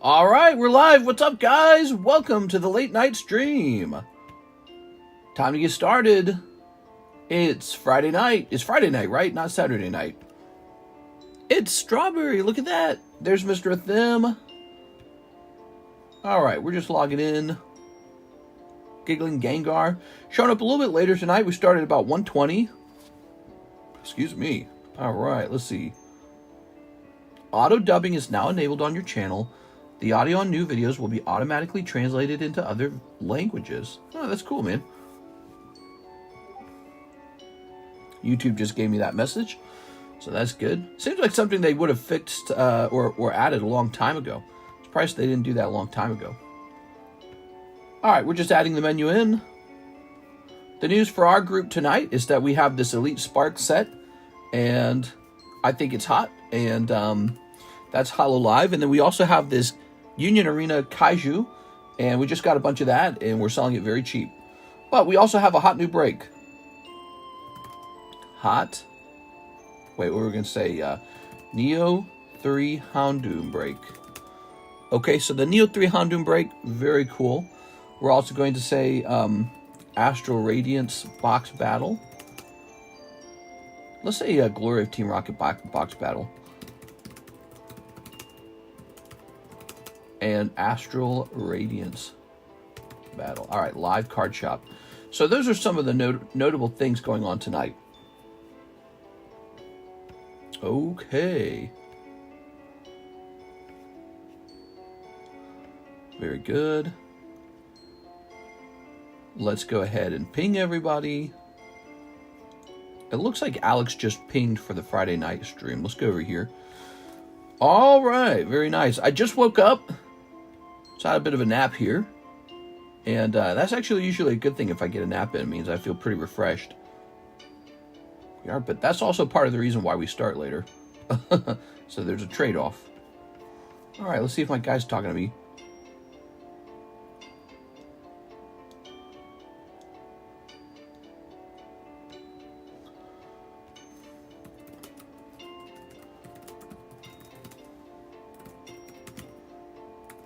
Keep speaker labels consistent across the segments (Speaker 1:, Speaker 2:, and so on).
Speaker 1: All right, we're live. What's up, guys? Welcome to the late night stream. Time to get started. It's Friday night. It's Friday night, right? Not Saturday night. It's Strawberry. Look at that. There's Mr. Them. All right, we're just logging in. Giggling Gengar. Showing up a little bit later tonight. We started about 1:20. Excuse me. All right, let's see. Auto dubbing is now enabled on your channel. The audio on new videos will be automatically translated into other languages. Oh, that's cool, man. YouTube just gave me that message, so that's good. Seems like something they would have fixed or added a long time ago. Surprised they didn't do that a long time ago. All right, we're just adding the menu in. The news for our group tonight is that we have this Elite Spark set, and I think it's hot, and that's Hololive. And then we also have this Union Arena Kaiju, and we just got a bunch of that, and we're selling it very cheap. But we also have a hot new break. Hot. Wait, what were we going to say? Neo 3 Houndoom break. Okay, so the Neo 3 Houndoom break, very cool. We're also going to say Astral Radiance box battle. Let's say Glory of Team Rocket box battle. And Astral Radiance battle. All right, live card shop. So those are some of the notable things going on tonight. Okay. Very good. Let's go ahead and ping everybody. It looks like Alex just pinged for the Friday night stream. Let's go over here. All right, very nice. I just woke up. So I had a bit of a nap here, and that's actually usually a good thing if I get a nap in. It means I feel pretty refreshed. Yeah, but that's also part of the reason why we start later. So there's a trade-off. All right, let's see if my guy's talking to me.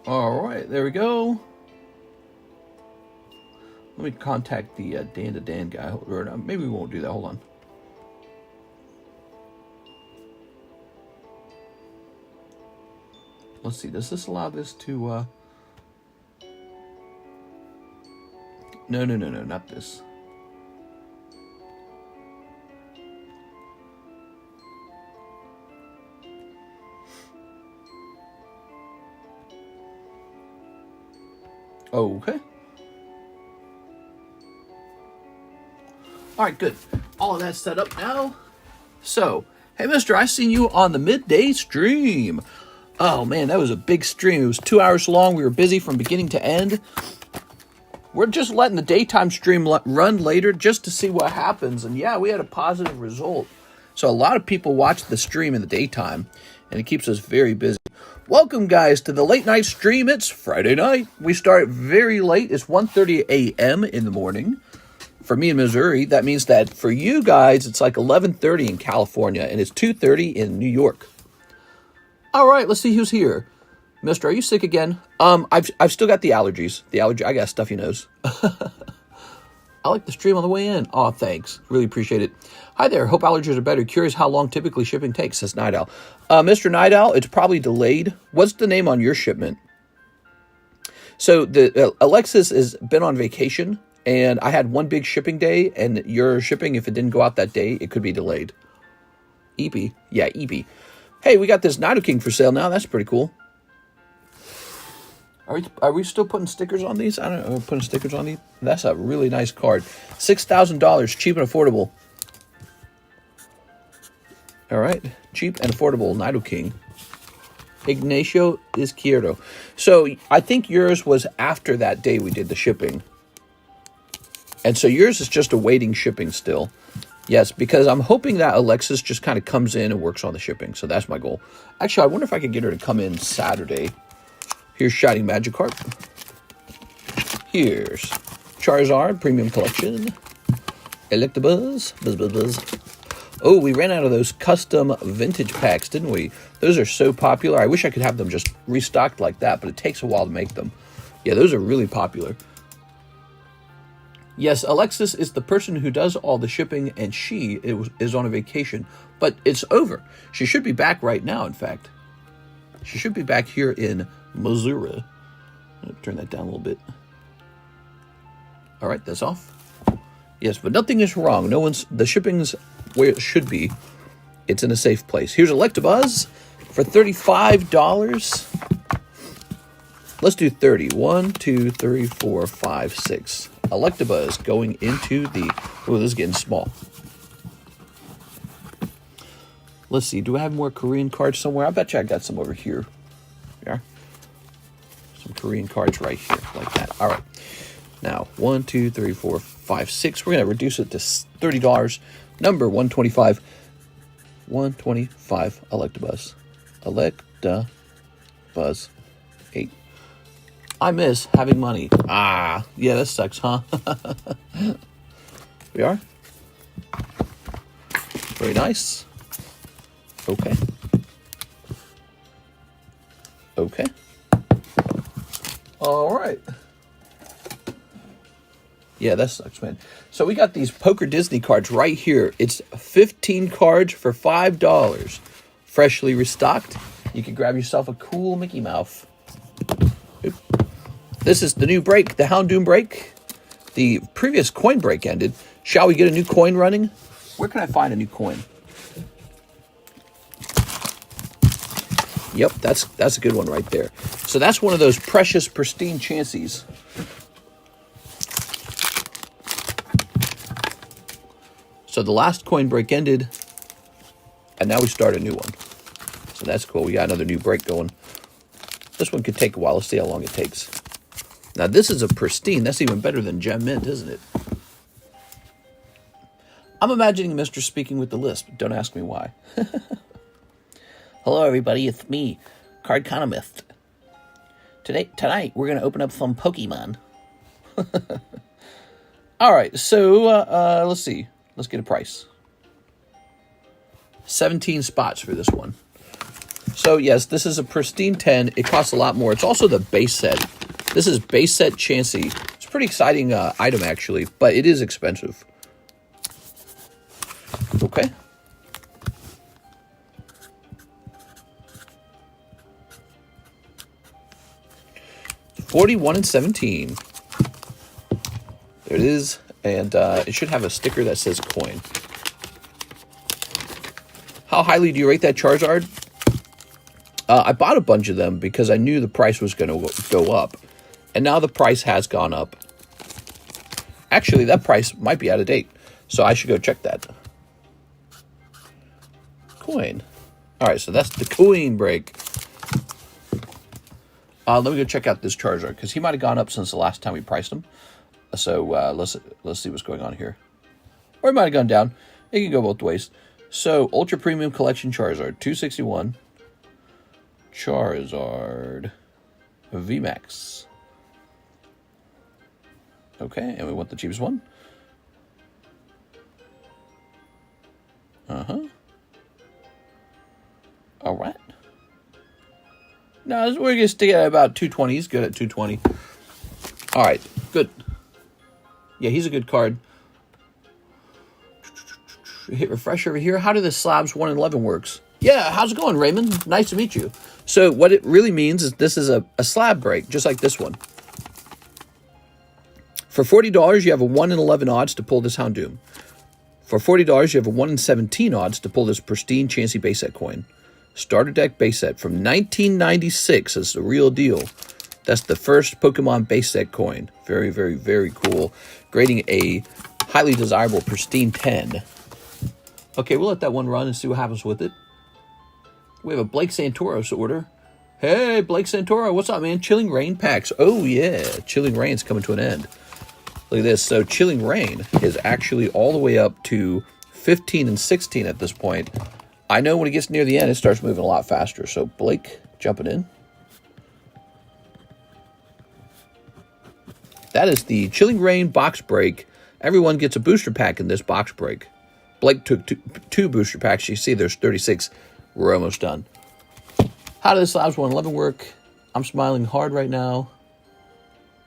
Speaker 1: All right, there we go. Let me contact the Dan to Dan guy. Or maybe we won't do that. Hold on. Let's see. Does this allow this to... No, not this. Okay. All right, good. All of that's set up now. So, hey, mister, I seen you on the midday stream. Oh, man, that was a big stream. It was 2 hours long. We were busy from beginning to end. We're just letting the daytime stream run later just to see what happens. And, yeah, we had a positive result. So a lot of people watch the stream in the daytime, and it keeps us very busy. Welcome, guys, to the late night stream. It's Friday night. We start very late. It's 1:30 a.m. in the morning. For me in Missouri, that means that for you guys, it's like 11:30 in California, and it's 2:30 in New York. All right, let's see who's here. Mister, are you sick again? I've still got the allergies. I got a stuffy nose. I like the stream on the way in. Oh, thanks. Really appreciate it. Hi there. Hope allergies are better. Curious how long typically shipping takes, says Night Owl. Mr. Night Owl, it's probably delayed. What's the name on your shipment? So the Alexis has been on vacation, and I had one big shipping day, and your shipping, if it didn't go out that day, it could be delayed. EP. Yeah, EP. Hey, we got this Nido King for sale now. That's pretty cool. Are we still putting stickers on these? I don't know. We're putting stickers on these. That's a really nice card. $6,000, cheap and affordable. All right, cheap and affordable. Nido King. Ignacio Izquierdo. So I think yours was after that day we did the shipping, and so yours is just awaiting shipping still. Yes, because I'm hoping that Alexis just kind of comes in and works on the shipping. So that's my goal. Actually, I wonder if I could get her to come in Saturday. Here's Shining Magikarp. Here's Charizard Premium Collection. Electabuzz. Oh, we ran out of those custom vintage packs, didn't we? Those are so popular. I wish I could have them just restocked like that, but it takes a while to make them. Yeah, those are really popular. Yes, Alexis is the person who does all the shipping, and she is on a vacation. But it's over. She should be back right now, in fact. She should be back here in Missouri. Turn that down a little bit. All right, that's off. Yes, but nothing is wrong. The shipping's where it should be. It's in a safe place. Here's Electabuzz for $35. Let's do 30. 1, 2, 3, 4, 5, 6. Electabuzz going into the... Oh, this is getting small. Let's see. Do I have more Korean cards somewhere? I bet you I got some over here. Yeah. Some Korean cards right here, like that. All right. Now, 1, 2, 3, 4, 5, 6. We're going to reduce it to $30. Number 125. 125 Electabuzz. Electabuzz 8. I miss having money. Ah, yeah, that sucks, huh? We are. Very nice. Okay. Okay. All right. Yeah, that sucks, man. So we got these Poker Disney cards right here. It's 15 cards for $5. Freshly restocked. You can grab yourself a cool Mickey Mouse. Oop. This is the new break, the Houndoom break. The previous coin break ended. Shall we get a new coin running? Where can I find a new coin? Yep, that's a good one right there. So that's one of those precious, pristine chances. So the last coin break ended, and now we start a new one. So that's cool. We got another new break going. This one could take a while. Let's see how long it takes. Now this is a pristine. That's even better than Gem Mint, isn't it? I'm imagining Mr. speaking with the lisp. Don't ask me why. Hello, everybody. It's me, Cardconomist. Tonight, we're going to open up some Pokemon. All right, so let's see. Let's get a price. 17 spots for this one. So, yes, this is a pristine 10. It costs a lot more. It's also the base set. This is base set Chansey. It's a pretty exciting item, actually, but it is expensive. Okay. $41 and $17. There it is. And it should have a sticker that says coin. How highly do you rate that Charizard? I bought a bunch of them because I knew the price was going to go up. And now the price has gone up. Actually, that price might be out of date. So I should go check that. Coin. All right, so that's the coin break. Let me go check out this Charizard because he might have gone up since the last time we priced him. So let's see what's going on here. Or it might have gone down. It can go both ways. So Ultra Premium Collection Charizard 261. Charizard VMAX. Okay, and we want the cheapest one. All right. No, we're going to stick at about 220. He's good at 220. All right, good. Yeah, he's a good card. Hit refresh over here. How do the slabs 1 in 11 works? Yeah, how's it going, Raymond? Nice to meet you. So what it really means is this is a slab break, just like this one. For $40, you have a 1 in 11 odds to pull this Houndoom. For $40, you have a 1 in 17 odds to pull this pristine Chansey base set coin. Starter deck base set from 1996. That's the real deal. That's the first Pokemon base set coin. Very, very, very cool. Grading a highly desirable pristine 10. Okay, we'll let that one run and see what happens with it. We have a Blake Santoros order. Hey, Blake Santoro, what's up, man? Chilling Rain packs. Oh, yeah. Chilling Rain's coming to an end. Look at this. So Chilling Rain is actually all the way up to 15 and 16 at this point. I know when it gets near the end, it starts moving a lot faster. So Blake jumping in. That is the Chilling Rain box break. Everyone gets a booster pack in this box break. Blake took two booster packs. You see there's 36. We're almost done. How does Slabs 111 work? I'm smiling hard right now.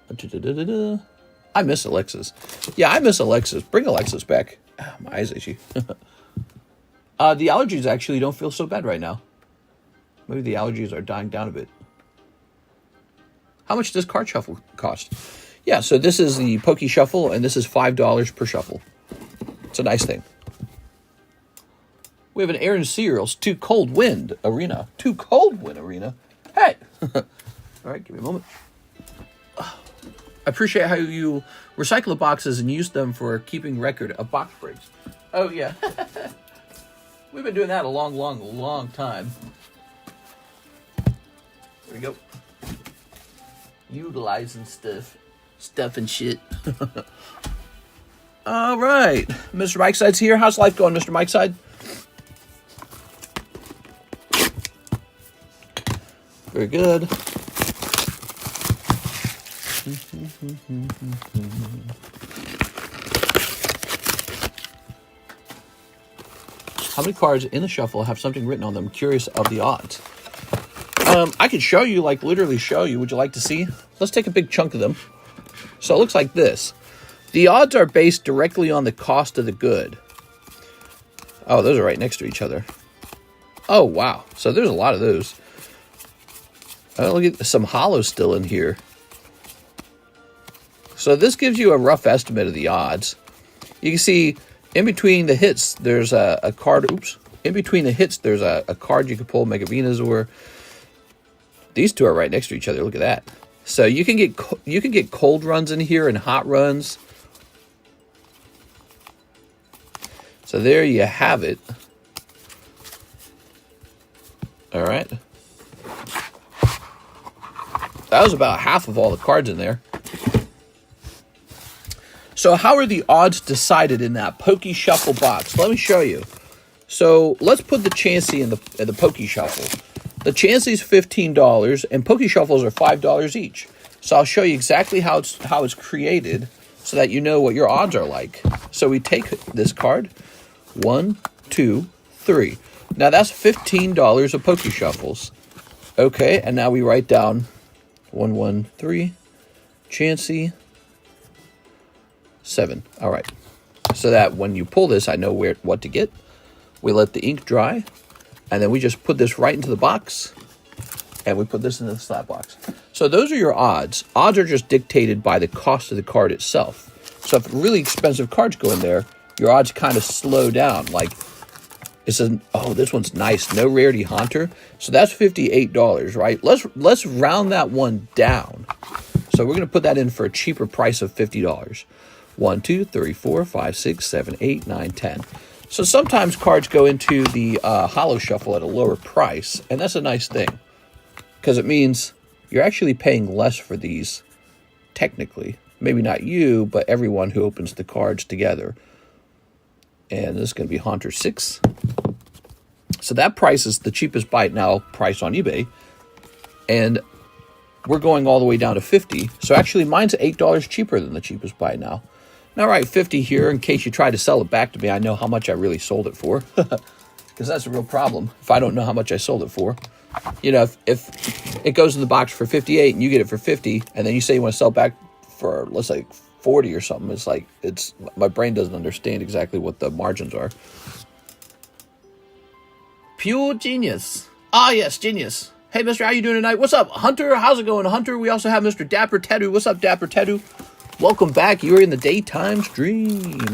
Speaker 1: I miss Alexis. Yeah, I miss Alexis. Bring Alexis back. Ah, my eyes itchy. The allergies actually don't feel so bad right now. Maybe the allergies are dying down a bit. How much does Card Shuffle cost? Yeah, so this is the Poké Shuffle, and this is $5 per shuffle. It's a nice thing. We have an Aaron Searles, Too Cold Wind Arena. Too Cold Wind Arena? Hey! All right, give me a moment. I appreciate how you recycle the boxes and use them for keeping record of box breaks. Oh, yeah. We've been doing that a long time. There we go. Utilizing stuff and shit. All right. Mr. Mike Side's here. How's life going, Mr. Mike Side? Very good. How many cards in the shuffle have something written on them? Curious of the odds. I could show you, like literally show you. Would you like to see? Let's take a big chunk of them. So it looks like this. The odds are based directly on the cost of the good. Oh, those are right next to each other. Oh, wow. So there's a lot of those. Oh, look at some hollows still in here. So this gives you a rough estimate of the odds. You can see in between the hits, there's a card. Oops. In between the hits, there's a card you can pull, Mega Venusaur. These two are right next to each other. Look at that. So you can get cold runs in here and hot runs. So there you have it. All right. That was about half of all the cards in there. So how are the odds decided in that Poké Shuffle box? Let me show you. So let's put the Chansey in the Poké Shuffle. The Chansey's $15, and Poké Shuffles are $5 each. So I'll show you exactly how it's created so that you know what your odds are like. So we take this card. 1, 2, 3. Now that's $15 of Poké Shuffles. Okay, and now we write down 1, 1, 3, Chansey, 7. All right. So that when you pull this, I know what to get. We let the ink dry, and then we just put this right into the box, and we put this into the slab box. So those are your odds. Odds are just dictated by the cost of the card itself. So if really expensive cards go in there, your odds kind of slow down. Like, it says, oh, this one's nice. No rarity Haunter. So that's $58, right? Let's round that one down. So we're going to put that in for a cheaper price of $50. 1, 2, 3, 4, 5, 6, 7, 8, 9, 10. So sometimes cards go into the Holo Shuffle at a lower price, and that's a nice thing. Because it means you're actually paying less for these, technically. Maybe not you, but everyone who opens the cards together. And this is going to be Haunter 6. So that price is the cheapest buy it now price on eBay. And we're going all the way down to 50. So actually mine's $8 cheaper than the cheapest buy it now. Now, right, 50 here in case you try to sell it back to me. I know how much I really sold it for. Because that's a real problem if I don't know how much I sold it for. You know, if it goes in the box for 58 and you get it for 50, and then you say you want to sell it back for, let's say, 40 or something, it's like, my brain doesn't understand exactly what the margins are. Pure genius. Ah, yes, genius. Hey, mister, how you doing tonight? What's up, Hunter? How's it going, Hunter? We also have Mr. Dapper Tattoo. What's up, Dapper Tattoo? Welcome back. You're in the daytime stream.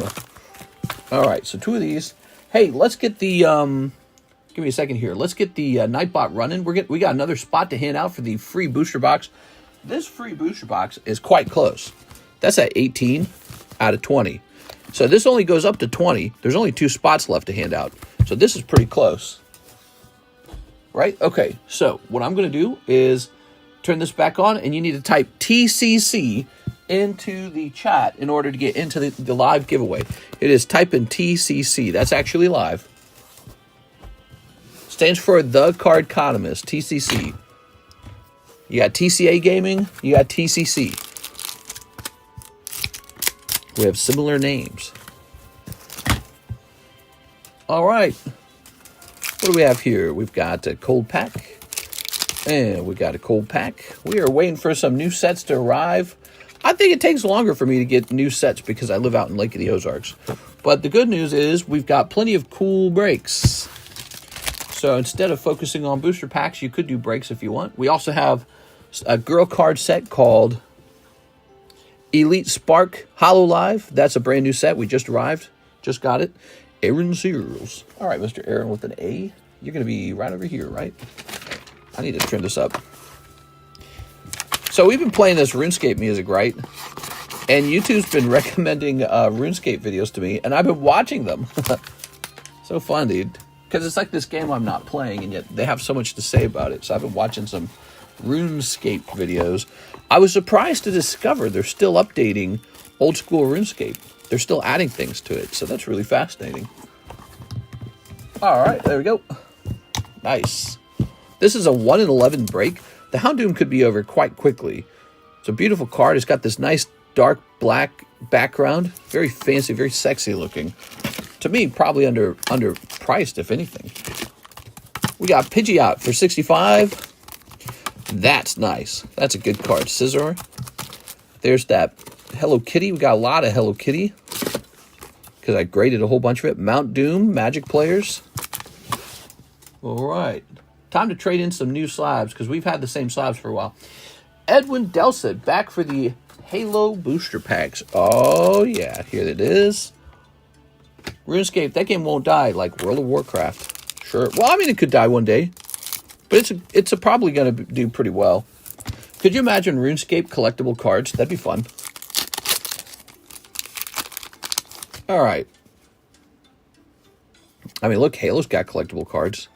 Speaker 1: All right, so 2 of these. Hey, let's get the, give me a second here. Let's get the Nightbot running. We got another spot to hand out for the free booster box. This free booster box is quite close. That's at 18 out of 20. So this only goes up to 20. There's only 2 spots left to hand out. So this is pretty close. Right? Okay, so what I'm going to do is turn this back on, and you need to type TCC into the chat in order to get into the live giveaway. It is type in TCC. That's actually live. Stands for TheCardconomist, TCC. You got TCA Gaming, you got TCC. We have similar names. All right. What do we have here? We've got a cold pack. And we got a cold pack. We are waiting for some new sets to arrive. I think it takes longer for me to get new sets because I live out in Lake of the Ozarks. But the good news is we've got plenty of cool breaks. So instead of focusing on booster packs, you could do breaks if you want. We also have a girl card set called Elite Spark Hollow Live. That's a brand new set. We just arrived. Just got it. Aaron Sears. All right, Mr. Aaron with an A. You're going to be right over here, right? I need to turn this up. So we've been playing this RuneScape music, right? And YouTube's been recommending RuneScape videos to me, and I've been watching them. So fun, dude. Because it's like this game I'm not playing, and yet they have so much to say about it. So I've been watching some RuneScape videos. I was surprised to discover they're still updating old school RuneScape. They're still adding things to it, so that's really fascinating. All right, there we go. Nice. This is a 1 in 11 break. The Houndoom could be over quite quickly. It's a beautiful card. It's got this nice dark black background. Very fancy, very sexy looking. To me, probably underpriced, if anything. We got Pidgey out for 65. That's nice. That's a good card. Scizor. There's that Hello Kitty. We got a lot of Hello Kitty because I graded a whole bunch of it. Mount Doom, Magic players. All right. Time to trade in some new slabs because we've had the same slabs for a while. Edwin Delsid back for the Halo booster packs. Oh, yeah. Here it is. RuneScape, that game won't die like World of Warcraft. Sure. Well, I mean, it could die one day. But it's probably going to do pretty well. Could you imagine RuneScape collectible cards? That'd be fun. All right. I mean, look, Halo's got collectible cards.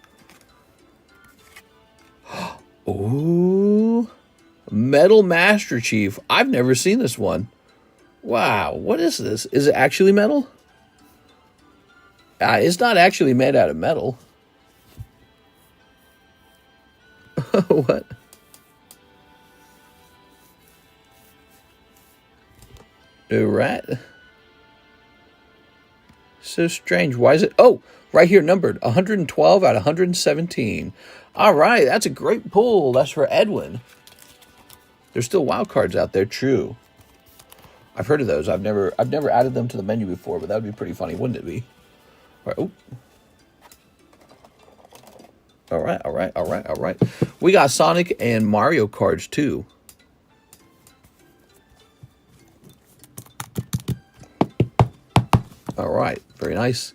Speaker 1: Ooh. Metal Master Chief. I've never seen this one. Wow. What is this? Is it actually metal? It's not actually made out of metal. What? Right. So strange. Why is it? Oh, right here, numbered 112 out of 117. All right, that's a great pull. That's for Edwin. There's still wild cards out there. True. I've heard of those. I've never added them to the menu before, but that would be pretty funny, wouldn't it be? All right. All right. We got Sonic and Mario cards too. All right, very nice.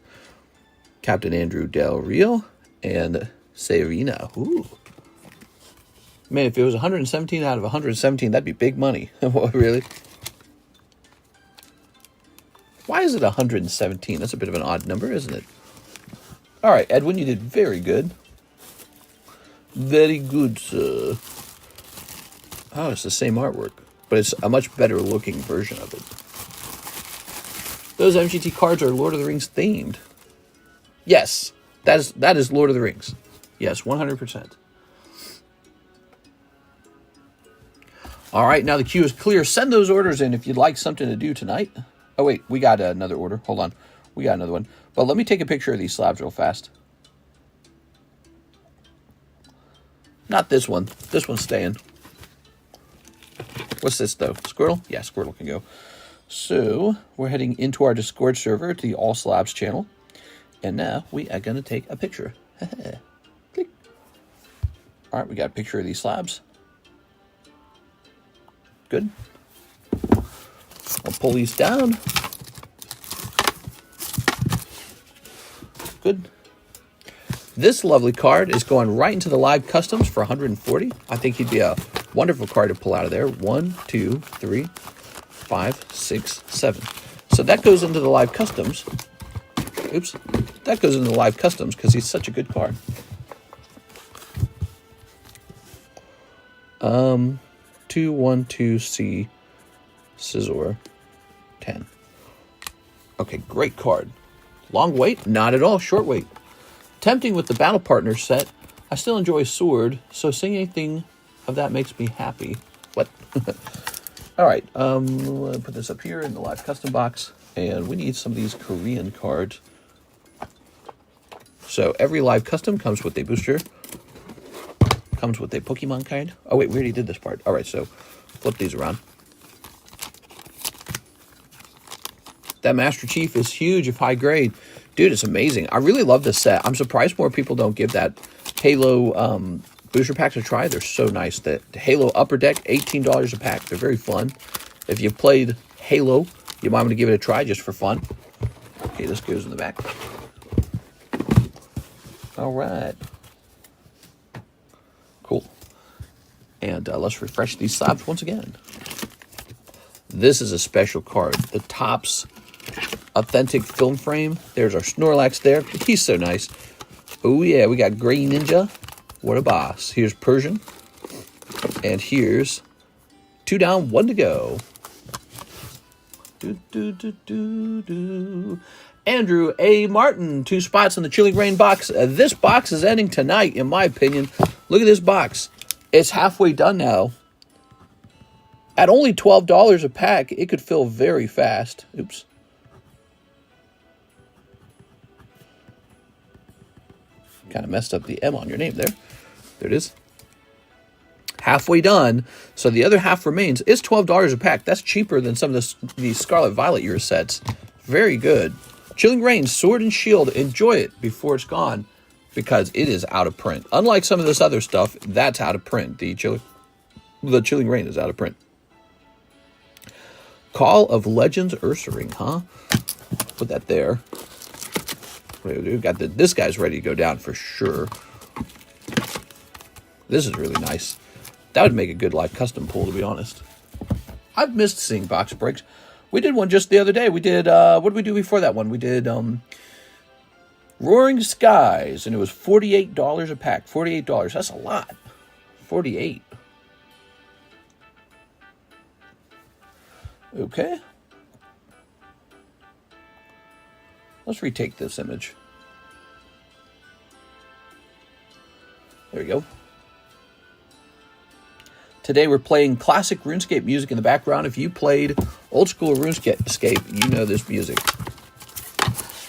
Speaker 1: Captain Andrew Del Rio and Serena. Ooh. Man, if it was 117 out of 117, that'd be big money. Really? Why is it 117? That's a bit of an odd number, isn't it? All right, Edwin, you did very good. Very good, sir. Oh, it's the same artwork, but it's a much better looking version of it. Those MGT cards are Lord of the Rings themed. Yes, that is Lord of the Rings. Yes, 100%. All right, now the queue is clear. Send those orders in if you'd like something to do tonight. Oh, wait, we got another order. Hold on. We got another one. But let me take a picture of these slabs real fast. Not this one. This one's staying. What's this, though? Squirtle? Yeah, Squirtle can go. So, we're heading into our Discord server to the All Slabs channel. And now we are going to take a picture. Click. All right, we got a picture of these slabs. Good. I'll pull these down. Good. This lovely card is going right into the live customs for 140. I think he'd be a wonderful card to pull out of there. 1, 2, 3, 5, 6, 7. So that goes into the live customs. Oops. That goes into the live customs because he's such a good card. 212C Scizor 10. Okay, great card. Long wait? Not at all. Short wait. Tempting with the Battle Partner set. I still enjoy Sword, so seeing anything of that makes me happy. What? All right. We'll put this up here in the live custom box. And we need some of these Korean cards. So every live custom comes with a booster. Comes with a Pokemon card. Oh, wait, we already did this part. All right, so flip these around. That Master Chief is huge if high grade. Dude, it's amazing. I really love this set. I'm surprised more people don't give that Halo booster packs a try. They're so nice. The Halo Upper Deck, $18 a pack. They're very fun. If you've played Halo, you might want to give it a try just for fun. Okay, this goes in the back. All right. Cool. And let's refresh these slabs once again. This is a special card. The Topps authentic film frame. There's our Snorlax there. He's so nice. Oh yeah, we got Gray Ninja. What a boss. Here's Persian. And here's 2 down, 1 to go. Andrew A. Martin, 2 spots in the Chilling Reign box. This box is ending tonight, in my opinion. Look at this box. It's halfway done now. At only $12 a pack, it could fill very fast. Oops. Kind of messed up the M on your name there. There it is. Halfway done. So the other half remains. It's $12 a pack. That's cheaper than some of the Scarlet Violet Year sets. Very good. Chilling Reign, Sword and Shield. Enjoy it before it's gone, because it is out of print. Unlike some of this other stuff, that's out of print. The Chilling Reign is out of print. Call of Legends Ursaring, huh? Put that there. We've got this guy's ready to go down for sure. This is really nice. That would make a good live custom pull, to be honest. I've missed seeing box breaks. We did one just the other day. We did, what did we do before that one? We did Roaring Skies, and it was $48 a pack. $48. That's a lot. 48. Okay. Let's retake this image. There we go. Today we're playing classic RuneScape music in the background. If you played old school RuneScape, you know this music.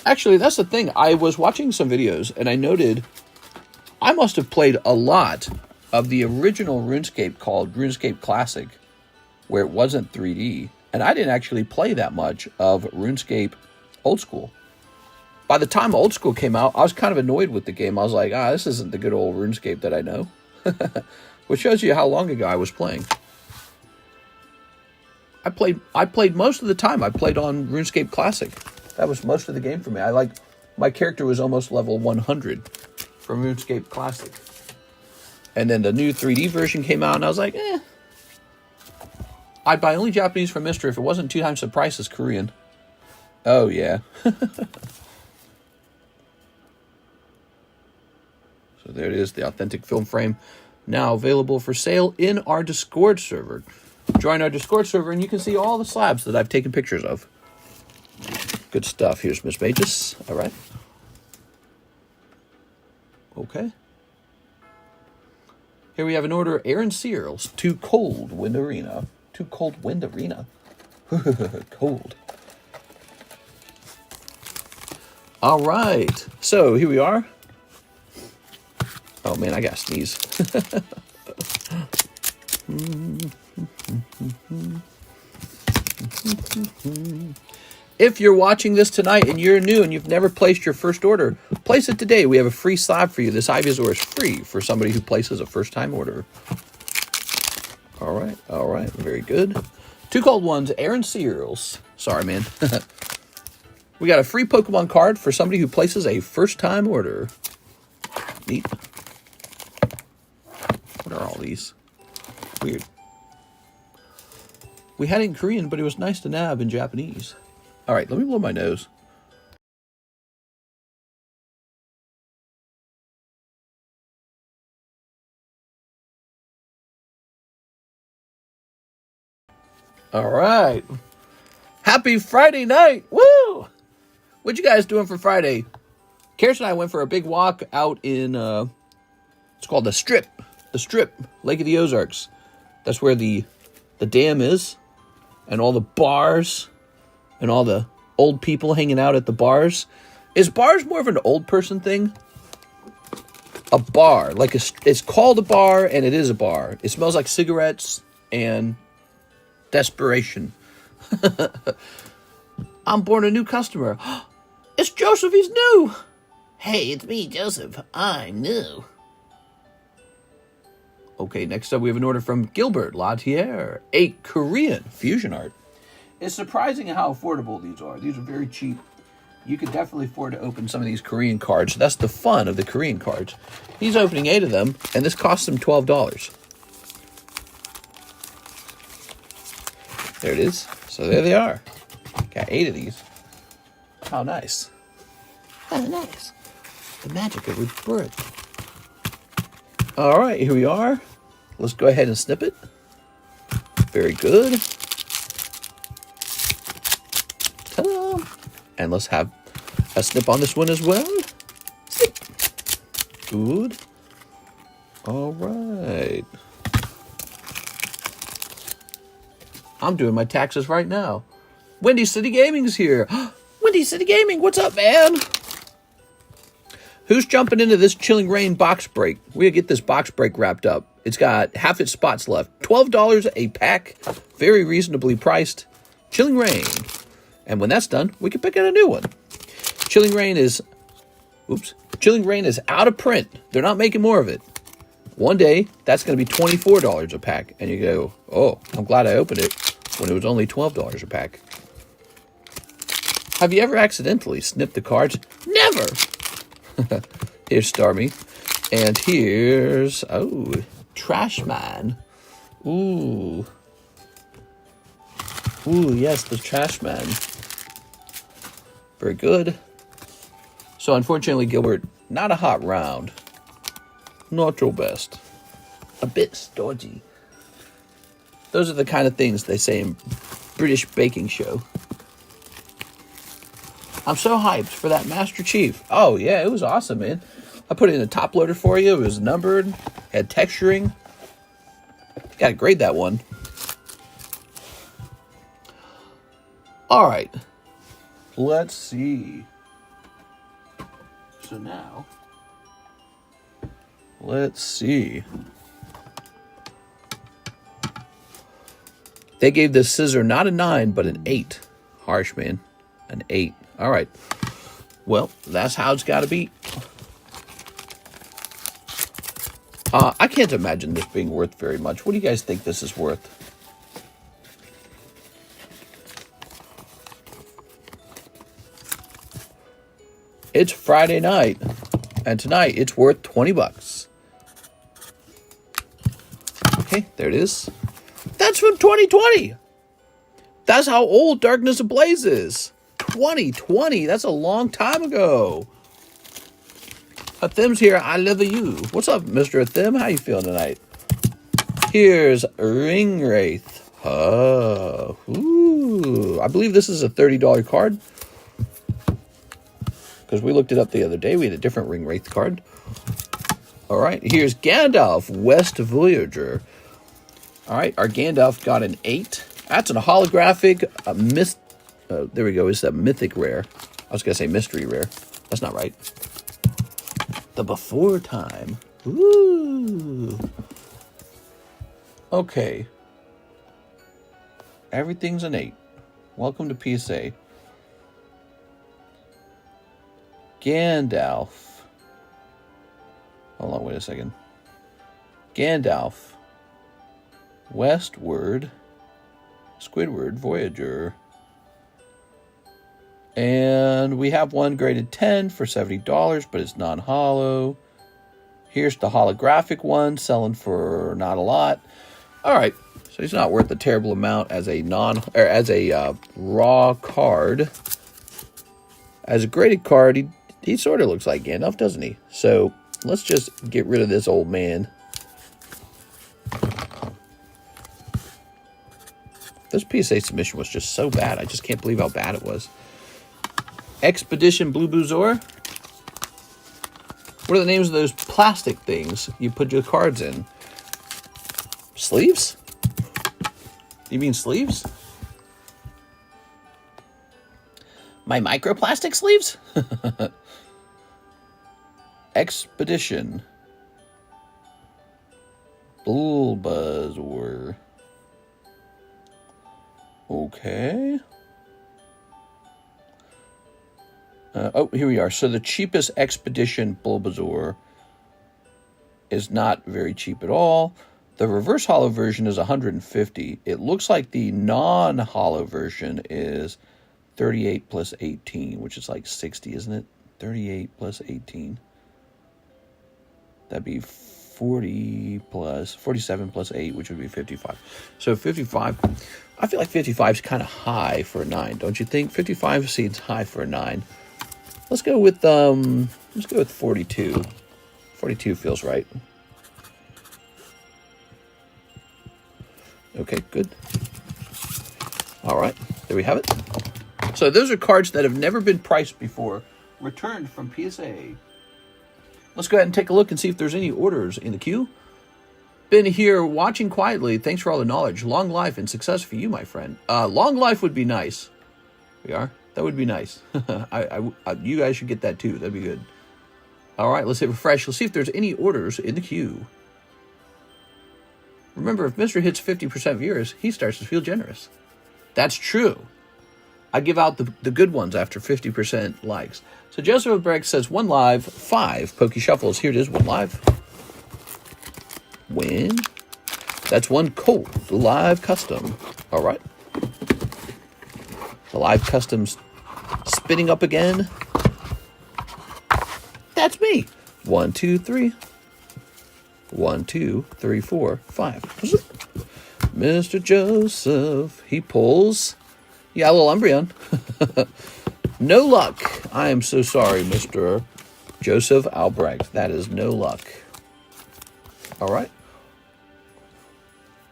Speaker 1: Actually, that's the thing. I was watching some videos and I noted I must have played a lot of the original RuneScape called RuneScape Classic, where it wasn't 3D. And I didn't actually play that much of RuneScape Old School. By the time Old School came out, I was kind of annoyed with the game. I was like, this isn't the good old RuneScape that I know. Which shows you how long ago I was playing. I played most of the time. I played on RuneScape Classic. That was most of the game for me. My character was almost level 100 from RuneScape Classic. And then the new 3D version came out, and I was like, I'd buy only Japanese from Mr. if it wasn't 2 times the price as Korean. Oh, yeah. So there it is, the authentic film frame. Now available for sale in our Discord server. Join our Discord server and you can see all the slabs that I've taken pictures of. Good stuff. Here's Miss Magus. All right. Okay. Here we have an order. Aaron Searles to Cold Wind Arena. To Cold Wind Arena. Cold. All right. So here we are. Oh man, I gotta sneeze. If you're watching this tonight and you're new and you've never placed your first order, place it today. We have a free slab for you. This Ivysaur is free for somebody who places a first-time order. All right, very good. 2 cold ones, Aaron Searles. Sorry, man. We got a free Pokemon card for somebody who places a first-time order. Neat. What are all these? Weird. We had it in Korean, but it was nice to nab in Japanese. All right, let me blow my nose. All right. Happy Friday night. Woo! What you guys doing for Friday? Karis and I went for a big walk out in, it's called the Strip. The Strip, Lake of the Ozarks. That's where the dam is, and all the bars, and all the old people hanging out at the bars. Is bars more of an old person thing? a bar, like it's called a bar, and it is a bar. It smells like cigarettes and desperation. I'm born a new customer. It's Joseph, he's new.
Speaker 2: Hey, it's me, Joseph. I'm new.
Speaker 1: Okay, next up we have an order from Gilbert Latier, 8 Korean fusion art. It's surprising how affordable these are. These are very cheap. You could definitely afford to open some of these Korean cards. That's the fun of the Korean cards. He's opening 8 of them, and this costs him $12. There it is. So there they are. Got 8 of these. How nice.
Speaker 2: Oh, nice. The magic of rebirth.
Speaker 1: All right, here we are. Let's go ahead and snip it. Very good. Ta-da! And let's have a snip on this one as well. Snip. Good. All right. I'm doing my taxes right now. Windy City Gaming's here. Windy City Gaming, what's up, man? Who's jumping into this Chilling Rain box break? We'll get this box break wrapped up. It's got half its spots left. $12 a pack. Very reasonably priced. Chilling Rain. And when that's done, we can pick out a new one. Chilling Rain is out of print. They're not making more of it. One day, that's going to be $24 a pack. And you go, oh, I'm glad I opened it when it was only $12 a pack. Have you ever accidentally snipped the cards? Never! Here's Starmie. And here's, Trash Man. Ooh, yes, the Trash Man. Very good. So, unfortunately, Gilbert, not a hot round. Not your best. A bit stodgy. Those are the kind of things they say in British baking show. I'm so hyped for that Master Chief. Oh, yeah, it was awesome, man. I put it in a top loader for you. It was numbered, had texturing. Gotta grade that one. All right. Let's see. So now, let's see. They gave this scissor not a 9, but an 8. Harsh, man. An 8. All right. Well, that's how it's got to be. I can't imagine this being worth very much. What do you guys think this is worth? It's Friday night, and tonight it's worth 20 bucks. Okay, there it is. That's from 2020. That's how old Darkness Ablaze is. 2020, that's a long time ago. Athem's here, I love you. What's up, Mr. Athem? How you feeling tonight? Here's Ring Wraith. Oh, ooh. I believe this is a $30 card. Because we looked it up the other day. We had a different Ring Wraith card. All right, here's Gandalf, West Voyager. All right, our Gandalf got an 8. That's a holographic there we go. It's that mythic rare. I was going to say mystery rare. That's not right. The Before Time. Ooh. Okay. Everything's an 8. Welcome to PSA. Gandalf. Hold on, wait a second. Gandalf. Westward. Squidward Voyager. And we have one graded 10 for $70, but it's non-holo. Here's the holographic one, selling for not a lot. All right, so he's not worth a terrible amount as a raw card. As a graded card, he sort of looks like Gandalf, doesn't he? So let's just get rid of this old man. This PSA submission was just so bad. I just can't believe how bad it was. Expedition Blue Buzor. What are the names of those plastic things you put your cards in? Sleeves? You mean sleeves? My microplastic sleeves? Expedition. Bulbasaur. Okay. Oh, here we are. So the cheapest Expedition Bulbasaur is not very cheap at all. The reverse holo version is 150. It looks like the non-holo version is 38 plus 18, which is like 60, isn't it? 38 plus 18. That'd be 47 plus 8, which would be 55. So 55, I feel like 55 is kind of high for a 9, don't you think? 55 seems high for a 9. Let's go with 42. 42 feels right. Okay, good. All right, there we have it. So those are cards that have never been priced before, returned from PSA. Let's go ahead and take a look and see if there's any orders in the queue. Been here watching quietly. Thanks for all the knowledge. Long life and success for you, my friend. Long life would be nice. We are. That would be nice. You guys should get that too. That'd be good. All right, let's hit refresh. Let's see if there's any orders in the queue. Remember, if Mr. hits 50% viewers, he starts to feel generous. That's true. I give out the good ones after 50% likes. So Joseph Breck says 1 live, 5 Poké Shuffles. Here it is, 1 live. Win. That's 1 cold live custom. All right. The live custom's spinning up again. That's me. 1, 2, 3. 1, 2, 3, 4, 5. Mr. Joseph, he pulls. Yeah, a little Umbreon. No luck. I am so sorry, Mr. Joseph Albrecht. That is no luck. All right.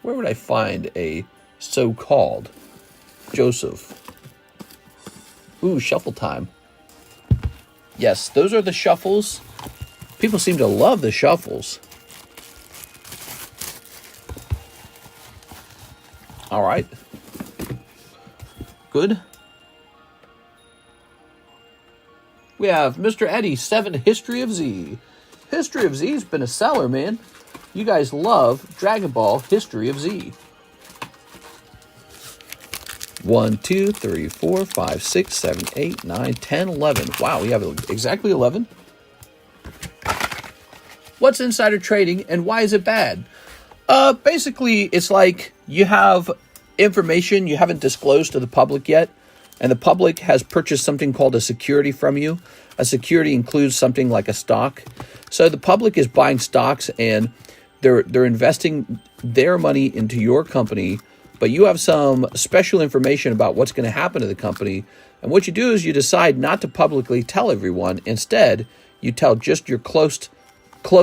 Speaker 1: Where would I find a so-called Joseph? Ooh, shuffle time. Yes, those are the shuffles. People seem to love the shuffles. All right. Good. We have Mr. Eddie, 7 History of Z. History of Z's been a seller, man. You guys love Dragon Ball History of Z. 1, 2, 3, 4, 5, 6, 7, 8, 9, 10, 11. Wow, we have exactly 11. What's insider trading and why is it bad? Basically, it's like you have information you haven't disclosed to the public yet, and the public has purchased something called a security from you. A security includes something like a stock. So the public is buying stocks and they're investing their money into your company, but you have some special information about what's going to happen to the company. And what you do is you decide not to publicly tell everyone. Instead, you tell just your close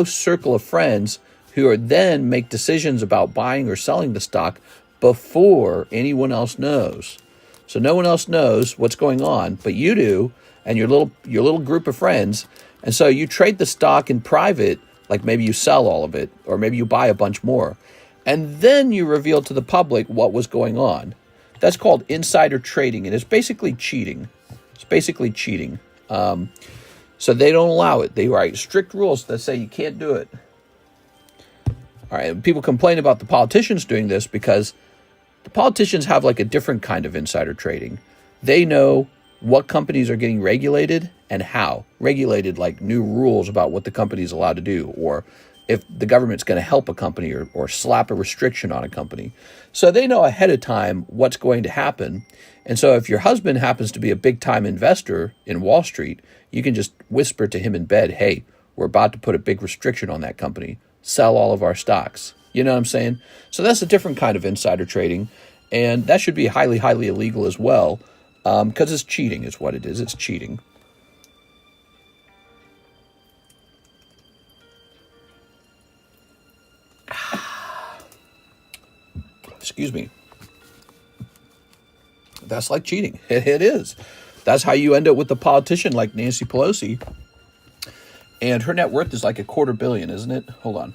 Speaker 1: circle of friends who are then make decisions about buying or selling the stock before anyone else knows. So no one else knows what's going on, but you do, and your little group of friends. And so you trade the stock in private, like maybe you sell all of it, or maybe you buy a bunch more. And then you reveal to the public what was going on. That's called insider trading, and it's basically cheating. So they don't allow it. They write strict rules that say you can't do it. All right, and people complain about the politicians doing this because the politicians have like a different kind of insider trading. They know what companies are getting regulated and how. Regulated, like new rules about what the company is allowed to do, or if the government's going to help a company or slap a restriction on a company. So they know ahead of time what's going to happen. And so if your husband happens to be a big-time investor in Wall Street, you can just whisper to him in bed, hey, we're about to put a big restriction on that company. Sell all of our stocks. You know what I'm saying? So that's a different kind of insider trading. And that should be highly, highly illegal as well, because it's cheating is what it is. It's cheating. Excuse me. That's like cheating. It is. That's how you end up with a politician like Nancy Pelosi. And her net worth is like $250 million, isn't it? Hold on.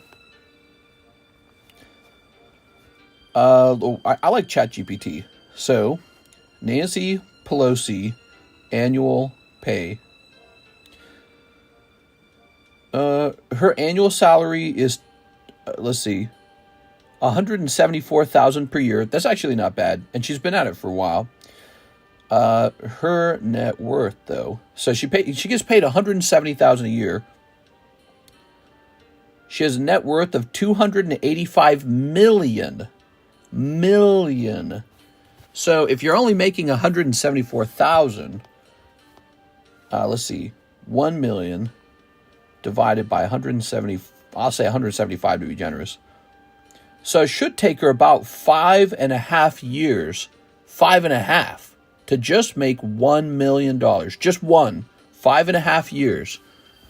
Speaker 1: I like ChatGPT. So, Nancy Pelosi annual pay. Her annual salary is, let's see, $174,000 per year. That's actually not bad, and she's been at it for a while. Her net worth, though, so she gets paid $170,000 a year. She has a net worth of $285 million. So if you're only making $174,000, let's see, 1 million divided by 170. I'll say 175 to be generous. So it should take her about 5.5 years, 5.5, to just make $1 million. Just one, 5.5 years.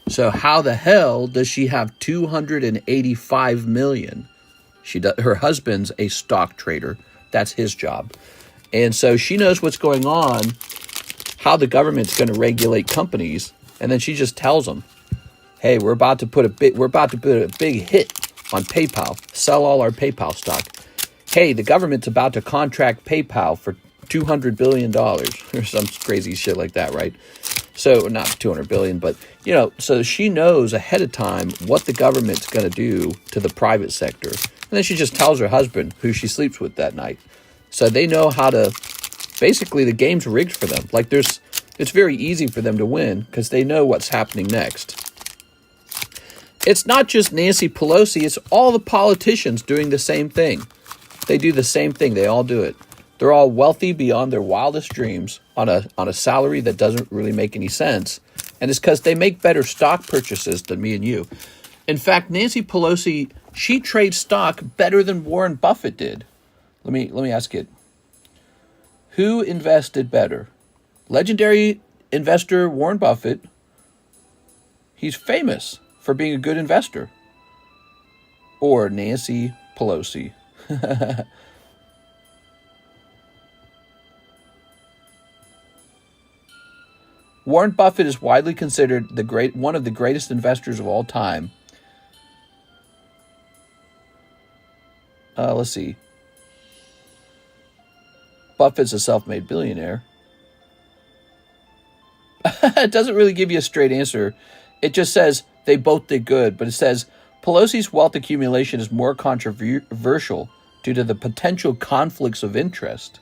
Speaker 1: So how the hell does she have 285 million? Her husband's a stock trader. That's his job. And so she knows what's going on, how the government's going to regulate companies, and then she just tells them, "Hey, we're about to put a big hit on PayPal. Sell all our PayPal stock. Hey, the government's about to contract PayPal for $200 billion or some crazy shit like that, right? So not 200 billion, but so she knows ahead of time what the government's going to do to the private sector. And then she just tells her husband who she sleeps with that night. So they know how to, basically the game's rigged for them. Like it's very easy for them to win because they know what's happening next. It's not just Nancy Pelosi, it's all the politicians doing the same thing. They do the same thing. They all do it. They're all wealthy beyond their wildest dreams on a salary that doesn't really make any sense. And it's because they make better stock purchases than me and you. In fact, Nancy Pelosi, she trades stock better than Warren Buffett did. Let me ask it. Who invested better? Legendary investor Warren Buffett. He's famous for being a good investor. Or Nancy Pelosi. Warren Buffett is widely considered one of the greatest investors of all time. Let's see. Buffett's a self-made billionaire. It doesn't really give you a straight answer. It just says they both did good, but it says Pelosi's wealth accumulation is more controversial due to the potential conflicts of interest.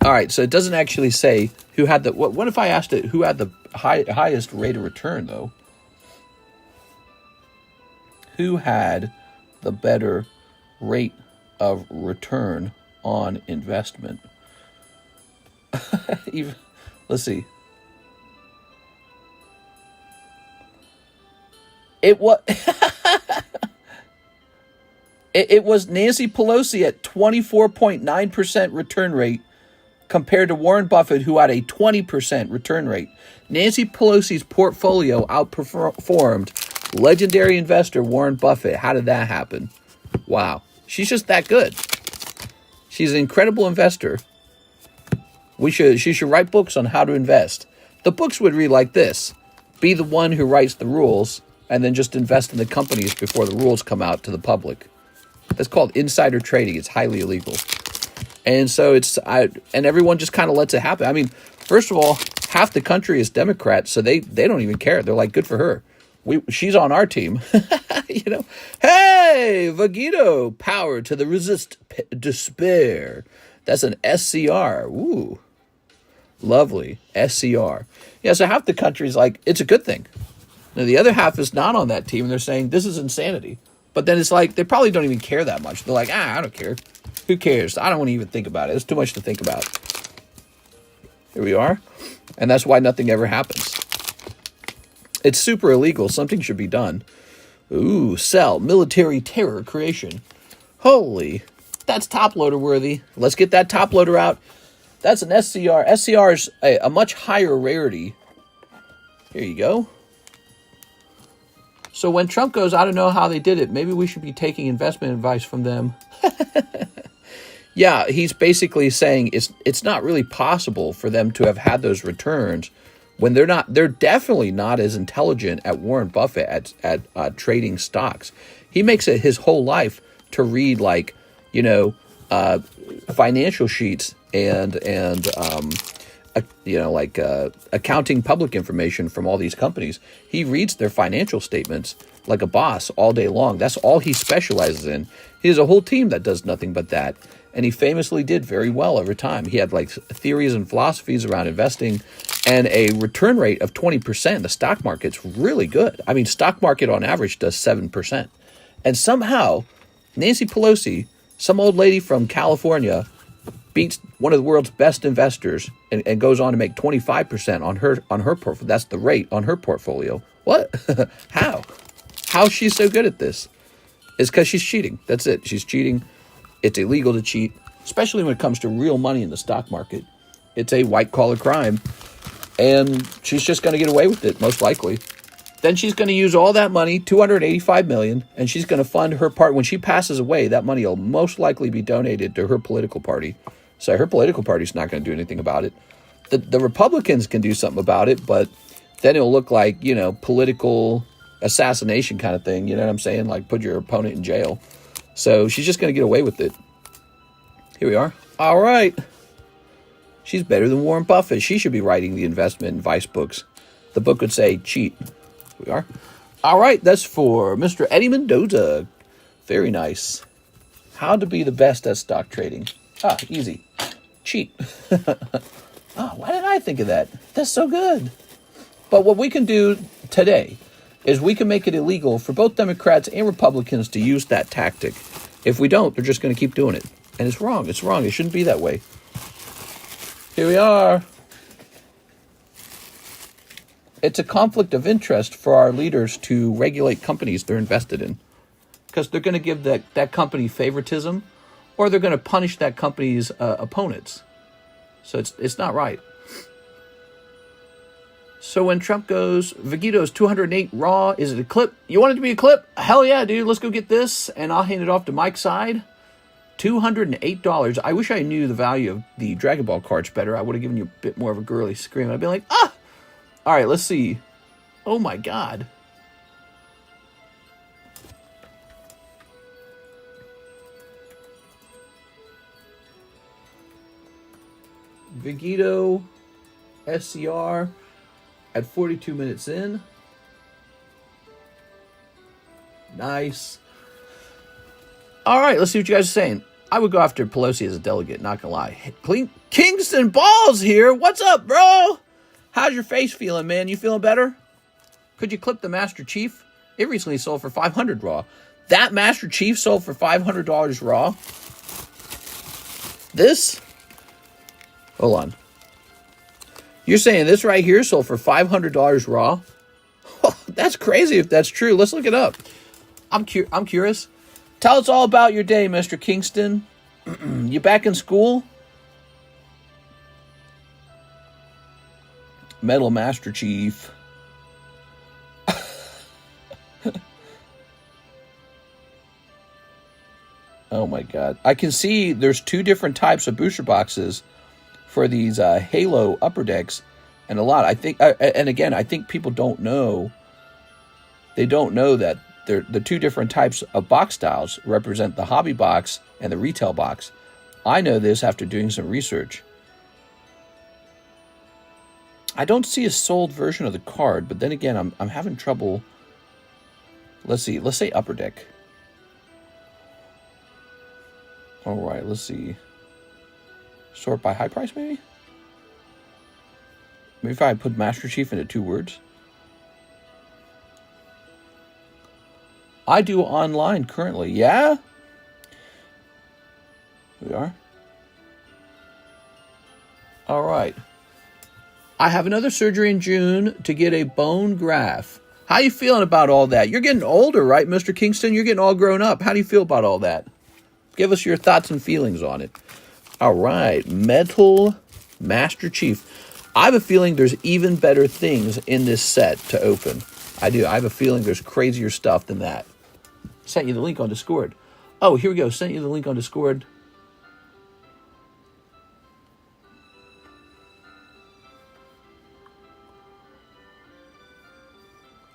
Speaker 1: All right, so it doesn't actually say who had the... What if I asked it who had the highest rate of return, though? Who had the better rate of return on investment? Let's see. It was... it was Nancy Pelosi at 24.9% return rate compared to Warren Buffett, who had a 20% return rate. Nancy Pelosi's portfolio outperformed legendary investor Warren Buffett. How did that happen? Wow. She's just that good. She's an incredible investor. She should write books on how to invest. The books would read like this. Be the one who writes the rules and then just invest in the companies before the rules come out to the public. That's called insider trading. It's highly illegal. And so and everyone just kind of lets it happen. I mean, first of all, half the country is Democrats, so they don't even care. They're like, good for her. She's on our team. Hey, Vagito, power to the resist despair. That's an SCR. Ooh, lovely SCR. Yeah, so half the country's like, it's a good thing. Now the other half is not on that team, and they're saying this is insanity. But then it's like they probably don't even care that much. They're like, I don't care. Who cares? I don't want to even think about it. It's too much to think about. Here we are. And that's why nothing ever happens. It's super illegal. Something should be done. Ooh, sell. Military terror creation. Holy. That's top loader worthy. Let's get that top loader out. That's an SCR. SCR is a much higher rarity. Here you go. So when Trump goes, I don't know how they did it. Maybe we should be taking investment advice from them. Yeah, he's basically saying it's not really possible for them to have had those returns when they're definitely not as intelligent at Warren Buffett at trading stocks. He makes it his whole life to read financial sheets and accounting public information from all these companies. He reads their financial statements like a boss all day long. That's all he specializes in. He has a whole team that does nothing but that. And he famously did very well over time. He had like theories and philosophies around investing and a return rate of 20%. The stock market's really good. I mean, stock market on average does 7%. And somehow, Nancy Pelosi, some old lady from California, beats one of the world's best investors and goes on to make 25% on her portfolio. That's the rate on her portfolio. What? How? How's she so good at this? It's because she's cheating. That's it. She's cheating. It's illegal to cheat, especially when it comes to real money in the stock market. It's a white-collar crime, and she's just going to get away with it, most likely. Then she's going to use all that money, $285 million, and she's going to fund her part. When she passes away, that money will most likely be donated to her political party. So her political party's not going to do anything about it. The Republicans can do something about it, but then it'll look like, you know, political assassination kind of thing. You know what I'm saying? Like put your opponent in jail. So she's just going to get away with it. Here we are. All right. She's better than Warren Buffett. She should be writing the investment advice books. The book would say cheat. Here we are. All right. That's for Mr. Eddie Mendoza. Very nice. How to be the best at stock trading. Ah, easy. Cheat. Oh, why didn't I think of that? That's so good. But what we can do today is we can make it illegal for both Democrats and Republicans to use that tactic. If we don't, they're just going to keep doing it. And it's wrong. It's wrong. It shouldn't be that way. Here we are. It's a conflict of interest for our leaders to regulate companies they're invested in, because they're going to give that company favoritism, or they're going to punish that company's opponents. So it's not right. So when Trump goes, Vegito's 208 raw, is it a clip? You want it to be a clip? Hell yeah, dude. Let's go get this, and I'll hand it off to Mike's side. $208. I wish I knew the value of the Dragon Ball cards better. I would have given you a bit more of a girly scream. I'd be like, ah! All right, let's see. Oh, my God. Vegito SCR at 42 minutes in. Nice. All right, let's see what you guys are saying. I would go after Pelosi as a delegate, not gonna lie. Kingston Balls here. What's up, bro? How's your face feeling, man? You feeling better? Could you clip the Master Chief? It recently sold for $500 raw. That Master Chief sold for $500 raw. This? Hold on. You're saying this right here sold for $500 raw? Oh, that's crazy if that's true. Let's look it up. I'm curious. Tell us all about your day, Mr. Kingston. You back in school? Metal Master Chief. Oh my God. I can see there's two different types of booster boxes for these Halo upper decks, and a lot. I think, and again, I think people don't know. They don't know that the two different types of box styles represent the hobby box and the retail box. I know this after doing some research. I don't see a sold version of the card, but then again, I'm having trouble. Let's see. Let's say upper deck. All right. Let's see. Sort by high price, maybe? Maybe if I put Master Chief into 2 words. I do online currently. Yeah? Here we are. All right. I have another surgery in June to get a bone graft. How you feeling about all that? You're getting older, right, Mr. Kingston? You're getting all grown up. How do you feel about all that? Give us your thoughts and feelings on it. All right. Metal Master Chief. I have a feeling there's even better things in this set to open. I do. I have a feeling there's crazier stuff than that. Sent you the link on Discord. Oh, here we go. Sent you the link on Discord.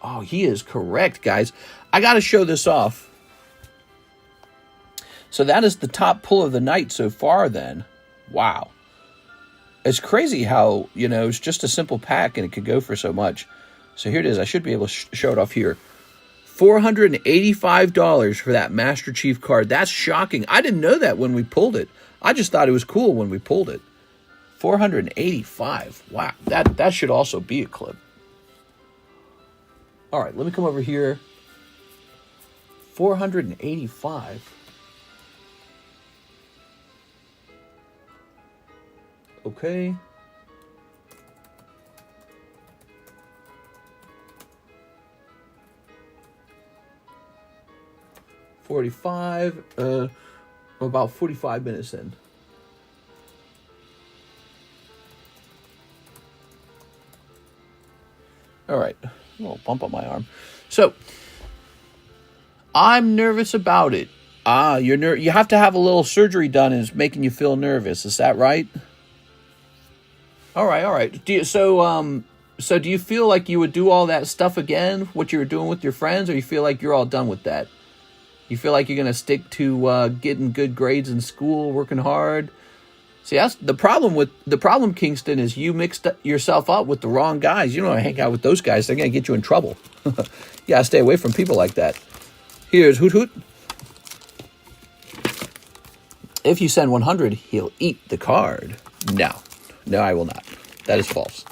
Speaker 1: Oh, he is correct, guys. I got to show this off. So that is the top pull of the night so far then. Wow. It's crazy how, you know, it's just a simple pack and it could go for so much. So here it is. I should be able to show it off here. $485 for that Master Chief card. That's shocking. I didn't know that when we pulled it. I just thought it was cool when we pulled it. 485. Wow, that should also be a clip. All right, let me come over here. 485. Okay. About 45 minutes in. All right, a little bump on my arm. So, I'm nervous about it. You have to have a little surgery done, and it's making you feel nervous. Is that right? All right. So do you feel like you would do all that stuff again, what you were doing with your friends, or you feel like you're all done with that? You feel like you're going to stick to getting good grades in school, working hard? See, that's the problem, Kingston, is you mixed yourself up with the wrong guys. You don't want to hang out with those guys. They're going to get you in trouble. You got to stay away from people like that. Here's Hoot Hoot. If you send 100, he'll eat the card. No, I will not. That is false.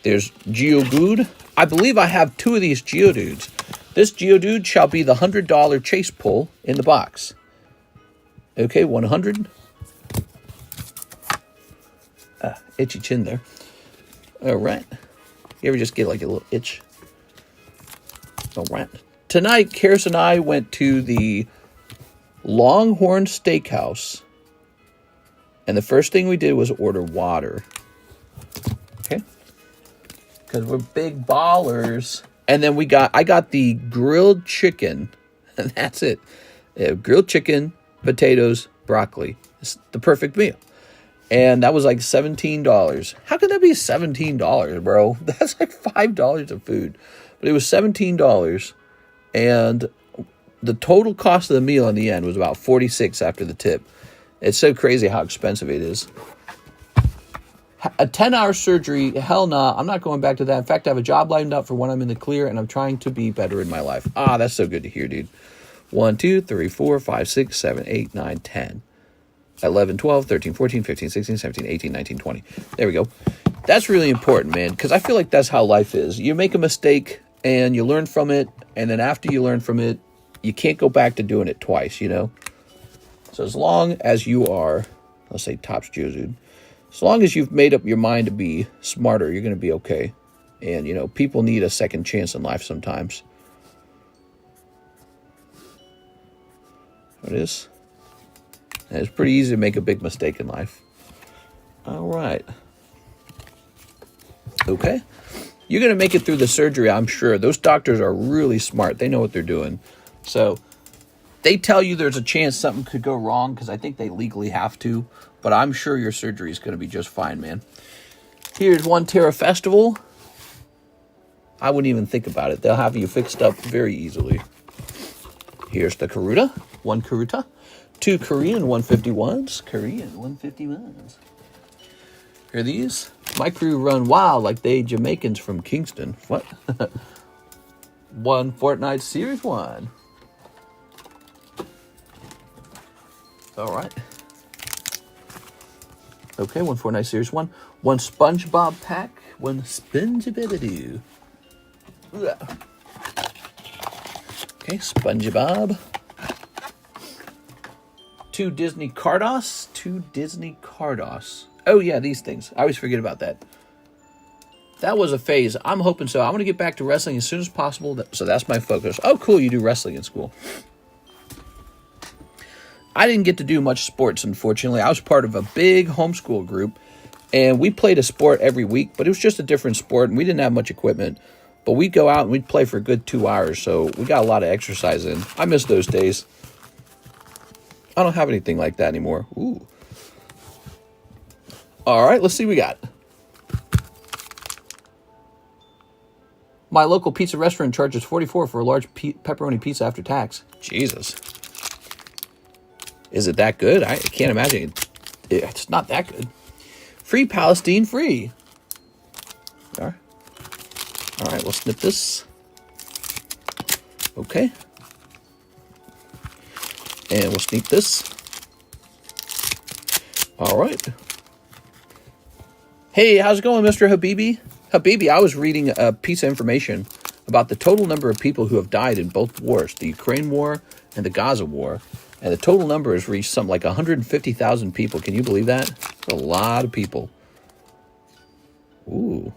Speaker 1: There's Geodude. I believe I have 2 of these Geodudes. This Geodude shall be the $100 chase pull in the box. Okay, 100. Itchy chin there. All right. You ever just get like a little itch? All right. Tonight, Karis and I went to the Longhorn Steakhouse. And the first thing we did was order water. Okay. Because we're big ballers. And then I got the grilled chicken. And that's it. Grilled chicken, potatoes, broccoli. It's the perfect meal. And that was like $17. How could that be $17, bro? That's like $5 of food. But it was $17. And the total cost of the meal in the end was about $46 after the tip. It's so crazy how expensive it is. A 10-hour surgery, hell nah, I'm not going back to that. In fact, I have a job lined up for when I'm in the clear, and I'm trying to be better in my life. That's so good to hear, dude. 1, 2, 3, 4, 5, 6, 7, 8, 9, 10. 11, 12, 13, 14, 15, 16, 17, 18, 19, 20. There we go. That's really important, man, because I feel like that's how life is. You make a mistake, and you learn from it, and then after you learn from it, you can't go back to doing it twice, you know? So as long as you are, let's say Tops Geodude, as long as you've made up your mind to be smarter, you're going to be okay. And, you know, people need a second chance in life sometimes. It is. And it's pretty easy to make a big mistake in life. All right. Okay. You're going to make it through the surgery, I'm sure. Those doctors are really smart. They know what they're doing. So they tell you there's a chance something could go wrong because I think they legally have to. But I'm sure your surgery is going to be just fine, man. Here's One Terra Festival. I wouldn't even think about it. They'll have you fixed up very easily. Here's the Karuta. 1 Karuta. 2 Korean 151s. Korean 151s. Here are these. My crew run wild like they Jamaicans from Kingston. What? 1 Fortnite Series 1. All right. Okay, 1 Fortnite Series 1. 1 SpongeBob pack. 1 SpongeBob. Okay, SpongeBob. 2 Disney Cardos. 2 Disney Cardos. Oh, yeah, these things. I always forget about that. That was a phase. I'm hoping so. I'm going to get back to wrestling as soon as possible. So that's my focus. Oh, cool. You do wrestling in school. I didn't get to do much sports, unfortunately. I was part of a big homeschool group, and we played a sport every week, but it was just a different sport, and we didn't have much equipment. But we'd go out and we'd play for a good 2 hours, so we got a lot of exercise in. I miss those days. I don't have anything like that anymore. Ooh. All right, let's see what we got. My local pizza restaurant charges $44 for a large pepperoni pizza after tax. Jesus. Is it that good? I can't imagine. It's not that good. Free Palestine, free. All right, we'll snip this. Okay. And we'll sneak this. All right. Hey, how's it going, Mr. Habibi? Habibi, I was reading a piece of information about the total number of people who have died in both wars, the Ukraine war and the Gaza war. And the total number has reached something like 150,000 people. Can you believe that? That's a lot of people. Ooh.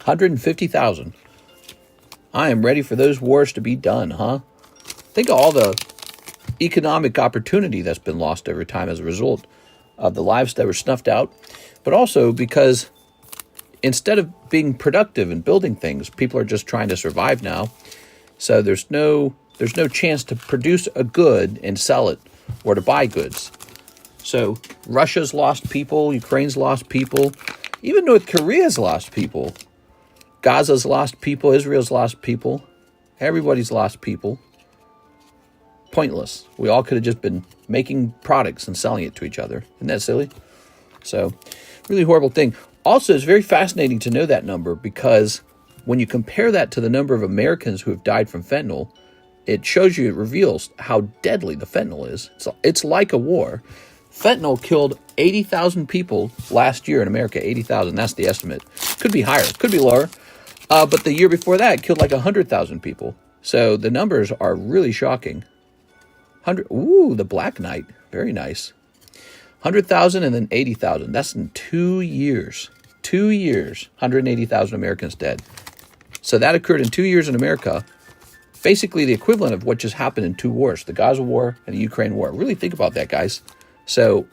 Speaker 1: 150,000. I am ready for those wars to be done, huh? Think of all the economic opportunity that's been lost over time as a result of the lives that were snuffed out. But also because instead of being productive and building things, people are just trying to survive now. So there's no chance to produce a good and sell it or to buy goods. So Russia's lost people, Ukraine's lost people, even North Korea's lost people. Gaza's lost people, Israel's lost people, everybody's lost people. Pointless. We all could have just been making products and selling it to each other. Isn't that silly? So, really horrible thing. Also, it's very fascinating to know that number because when you compare that to the number of Americans who have died from fentanyl, it shows you, it reveals how deadly the fentanyl is. It's like a war. Fentanyl killed 80,000 people last year in America. 80,000, that's the estimate. Could be higher, could be lower. But the year before that, it killed like 100,000 people. So the numbers are really shocking. Ooh, the Black Knight. Very nice. 100,000 and then 80,000. That's in 2 years. 2 years, 180,000 Americans dead. So that occurred in 2 years in America. Basically the equivalent of what just happened in 2 wars, the Gaza war and the Ukraine war. Really think about that, guys. So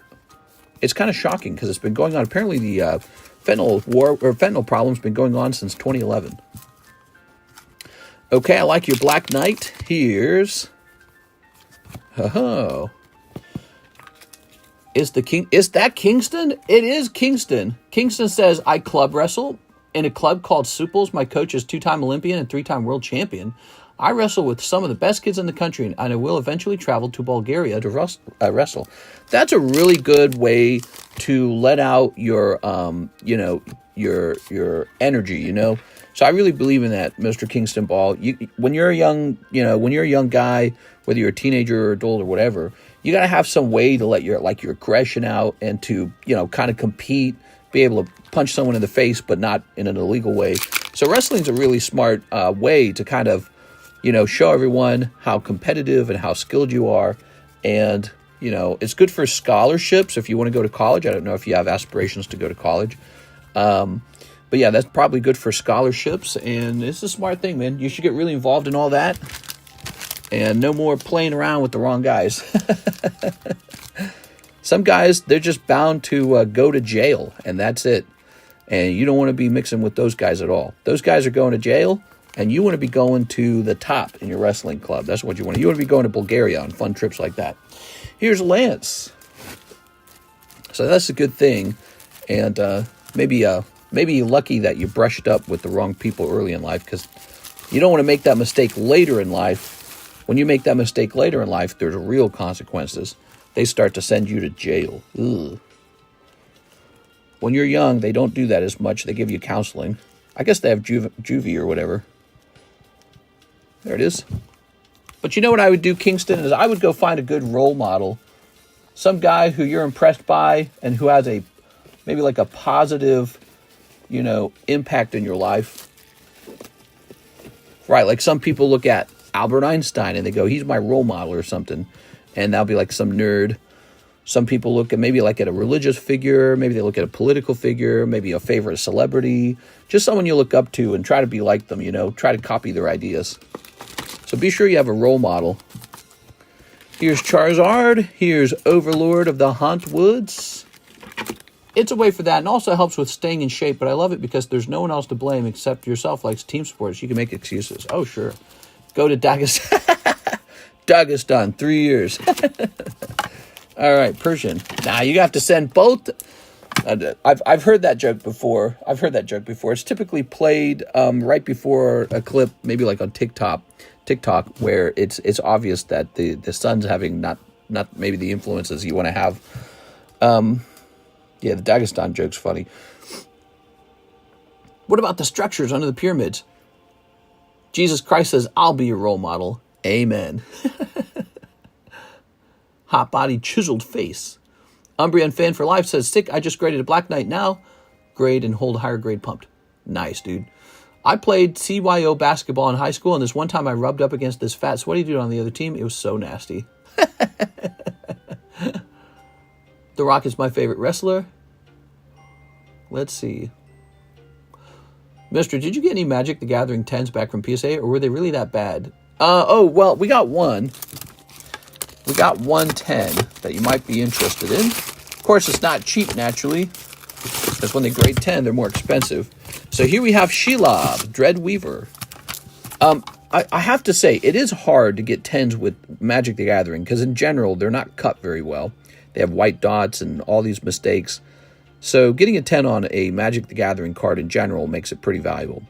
Speaker 1: it's kind of shocking because it's been going on. Apparently the fentanyl war or fentanyl problem's been going on since 2011. Okay, I like your Black Knight. Here's Is that Kingston? It is Kingston. Kingston says, I club wrestle in a club called Suples. My coach is 2-time Olympian and 3-time world champion. I wrestle with some of the best kids in the country, and I will eventually travel to Bulgaria to wrestle. That's a really good way to let out your, your energy, So I really believe in that, Mr. Kingston Ball. When you're a young guy, whether you're a teenager or adult or whatever, you got to have some way to let your aggression out and to, kind of compete, be able to punch someone in the face, but not in an illegal way. So wrestling's a really smart way to kind of, show everyone how competitive and how skilled you are. And, it's good for scholarships if you want to go to college. I don't know if you have aspirations to go to college. But yeah, that's probably good for scholarships. And it's a smart thing, man. You should get really involved in all that. And no more playing around with the wrong guys. Some guys, they're just bound to go to jail, and that's it. And you don't want to be mixing with those guys at all. Those guys are going to jail, and you want to be going to the top in your wrestling club. That's what you want. You want to be going to Bulgaria on fun trips like that. Here's Lance. So that's a good thing. And maybe you're lucky that you brushed up with the wrong people early in life, because you don't want to make that mistake later in life. When you make that mistake later in life, there's real consequences. They start to send you to jail. Ugh. When you're young, they don't do that as much. They give you counseling. I guess they have juvie or whatever. There it is. But you know what I would do, Kingston, is I would go find a good role model. Some guy who you're impressed by and who has maybe like a positive, impact in your life. Right, like some people look at Albert Einstein and they go, he's my role model or something. And that'll be like some nerd. Some people look at maybe like at a religious figure. Maybe they look at a political figure, maybe a favorite celebrity. Just someone you look up to and try to be like them, try to copy their ideas. So be sure you have a role model. Here's Charizard. Here's Overlord of the Haunt Woods. It's a way for that, and also helps with staying in shape, but I love it because there's no one else to blame except yourself, like team sports. You can make excuses. Oh, sure. Go to Dagestan. Dagestan, 3 years. All right, Persian. Now you have to send both. I've heard that joke before. It's typically played right before a clip, maybe like on TikTok, where it's obvious that the son's having not maybe the influences you want to have. Yeah, the Dagestan joke's funny. What about the structures under the pyramids? Jesus Christ says, I'll be your role model. Amen. Hot body, chiseled face. Umbreon Fan for Life says, sick, I just graded a Black Knight now. Grade and hold higher grade pumped. Nice, dude. I played CYO basketball in high school, and this one time I rubbed up against this fat sweaty dude on the other team. It was so nasty. The Rock is my favorite wrestler. Let's see. Mister, did you get any Magic the Gathering 10s back from PSA, or were they really that bad? Oh, well, we got one. We got 110 that you might be interested in. Of course, it's not cheap, naturally, because when they grade 10, they're more expensive. So here we have Shelob, Dreadweaver. I have to say, it is hard to get 10s with Magic the Gathering, because in general, they're not cut very well. They have white dots and all these mistakes. So getting a 10 on a Magic the Gathering card in general makes it pretty valuable.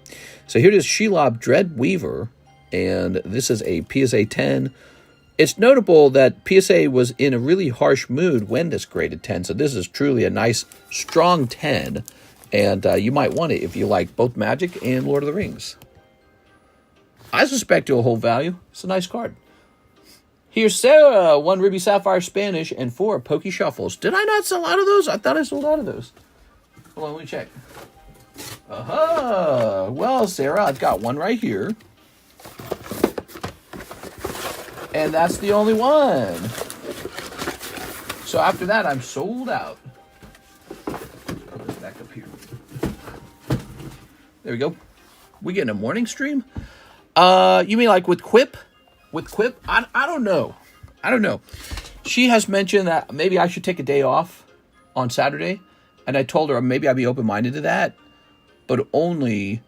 Speaker 1: So here it is, Shelob Dreadweaver, and this is a PSA 10. It's notable that PSA was in a really harsh mood when this graded 10, so this is truly a nice, strong 10, and you might want it if you like both Magic and Lord of the Rings. I suspect it'll hold value. It's a nice card. Here's Sarah, 1 Ruby Sapphire Spanish and 4 Poké Shuffles. Did I not sell out of those? I thought I sold out of those. Hold on, let me check. Aha! Well, Sarah, I've got one right here. And that's the only one. So after that, I'm sold out. Put this back up here. There we go. We getting a morning stream? You mean like with Quip? With Quip? I don't know. I don't know. She has mentioned that maybe I should take a day off on Saturday. And I told her maybe I'd be open-minded to that. But only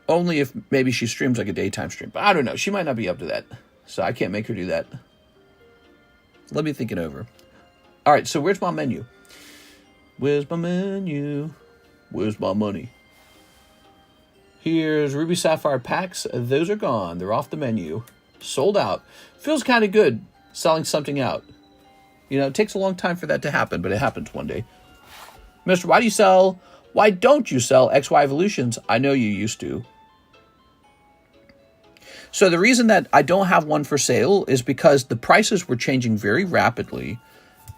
Speaker 1: if maybe she streams like a daytime stream. But I don't know. She might not be up to that. So I can't make her do that. Let me think it over. All right, so where's my menu? Where's my menu? Where's my money? Here's Ruby Sapphire packs. Those are gone. They're off the menu. Sold out. Feels kind of good selling something out. You know, it takes a long time for that to happen, but it happens one day. Mister, why don't you sell XY Evolutions? I know you used to. So the reason that I don't have one for sale is because the prices were changing very rapidly.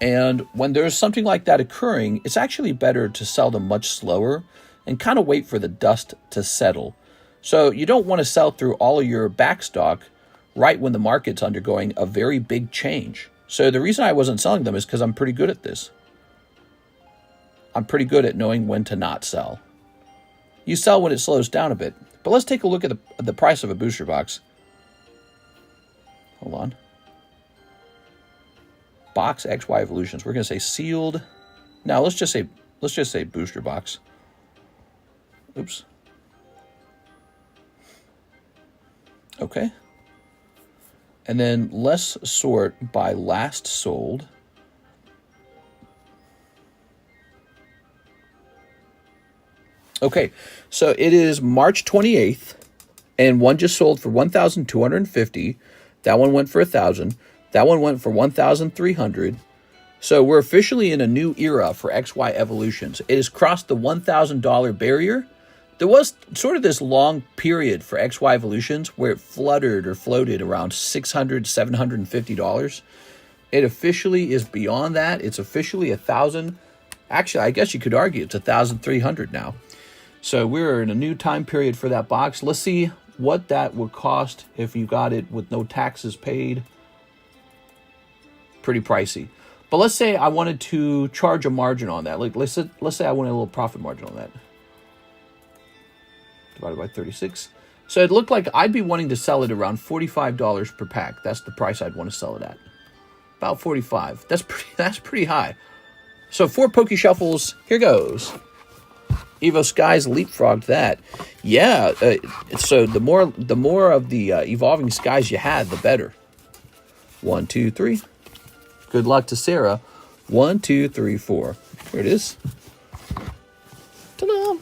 Speaker 1: And when there's something like that occurring, it's actually better to sell them much slower and kind of wait for the dust to settle. So you don't want to sell through all of your back stock right when the market's undergoing a very big change. So the reason I wasn't selling them is because I'm pretty good at this. I'm pretty good at knowing when to not sell. You sell when it slows down a bit. But let's take a look at the price of a booster box. Hold on. Box XY Evolutions. We're going to say sealed. Now let's just say booster box. Oops. Okay. And then let's sort by last sold. Okay, so it is March 28th, and one just sold for $1,250. That one went for $1,000. That one went for $1,300. So we're officially in a new era for XY Evolutions. It has crossed the $1,000 barrier. There was sort of this long period for XY Evolutions where it fluttered or floated around $600, $750. It officially is beyond that. It's officially $1,000. Actually, I guess you could argue it's $1,300 now. So we're in a new time period for that box. Let's see what that would cost if you got it with no taxes paid. Pretty pricey. But let's say I wanted to charge a margin on that. Like let's say I wanted a little profit margin on that. Divided by 36. So it looked like I'd be wanting to sell it around $45 per pack. That's the price I'd want to sell it at. About $45. That's pretty high. So 4 Poké Shuffles. Here goes. Evo Skies leapfrogged that. Yeah, so the more of the evolving skies you had, the better. 1, 2, 3. Good luck to Sarah. 1, 2, 3, 4. Here it is. Ta-da!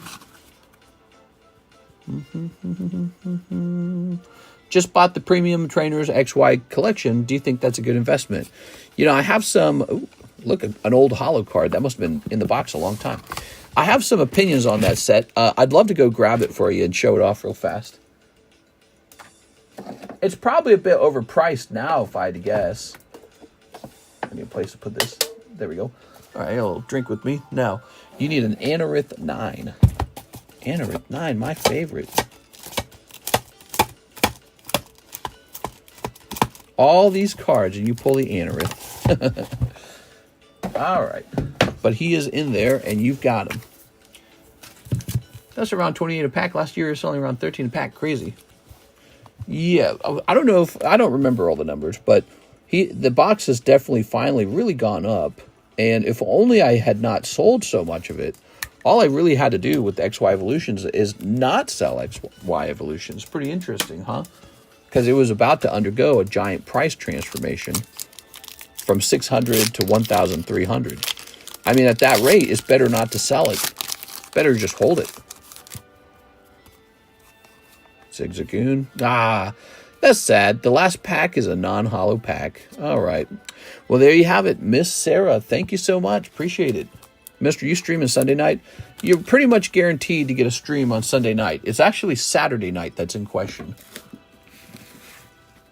Speaker 1: Just bought the Premium Trainers XY collection. Do you think that's a good investment? You know, I have some... Ooh, look, an old holo card. That must have been in the box a long time. I have some opinions on that set. I'd love to go grab it for you and show it off real fast. It's probably a bit overpriced now, if I had to guess. I need a place to put this. There we go. All right, a little drink with me. Now, you need an Anorith 9. Anorith 9, my favorite. All these cards, and you pull the Anorith. All right. But he is in there, and you've got him. That's around 28 a pack. Last year, it was selling around 13 a pack. Crazy. Yeah, I don't know if... I don't remember all the numbers, but the box has definitely finally really gone up. And if only I had not sold so much of it, all I really had to do with the XY Evolutions is not sell XY Evolutions. Pretty interesting, huh? Because it was about to undergo a giant price transformation from 600 to 1,300. I mean, at that rate, it's better not to sell it. Better just hold it. Zigzagoon. Ah, that's sad. The last pack is a non-hollow pack. All right. Well, there you have it. Miss Sarah, thank you so much. Appreciate it. Mister, you streaming Sunday night? You're pretty much guaranteed to get a stream on Sunday night. It's actually Saturday night that's in question.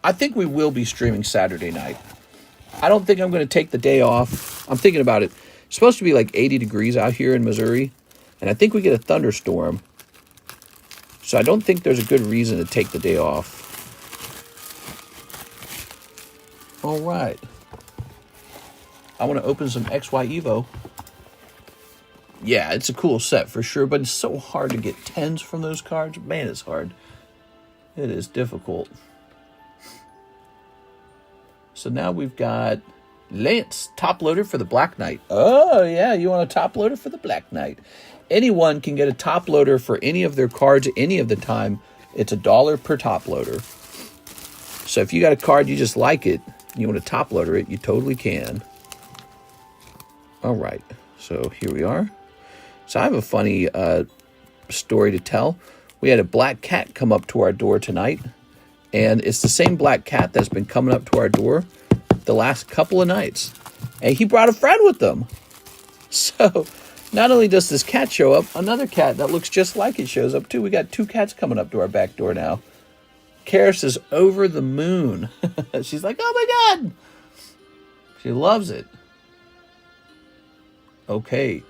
Speaker 1: I think we will be streaming Saturday night. I don't think I'm going to take the day off. I'm thinking about it. It's supposed to be like 80 degrees out here in Missouri, and I think we get a thunderstorm. So I don't think there's a good reason to take the day off. All right. I want to open some XY Evo. Yeah, it's a cool set for sure, but it's so hard to get 10s from those cards. Man, it's hard. It is difficult. So now we've got Lance, top loader for the Black Knight. Oh, yeah, you want a top loader for the Black Knight. Anyone can get a top loader for any of their cards any of the time. It's $1 per top loader. So if you got a card, you just like it, you want to top loader it, you totally can. All right, so here we are. So I have a funny story to tell. We had a black cat come up to our door tonight, and it's the same black cat that's been coming up to our door the last couple of nights. And he brought a friend with him. So not only does this cat show up, another cat that looks just like it shows up too. We got 2 cats coming up to our back door now. Karis is over the moon. She's like, oh my God. She loves it. Okay.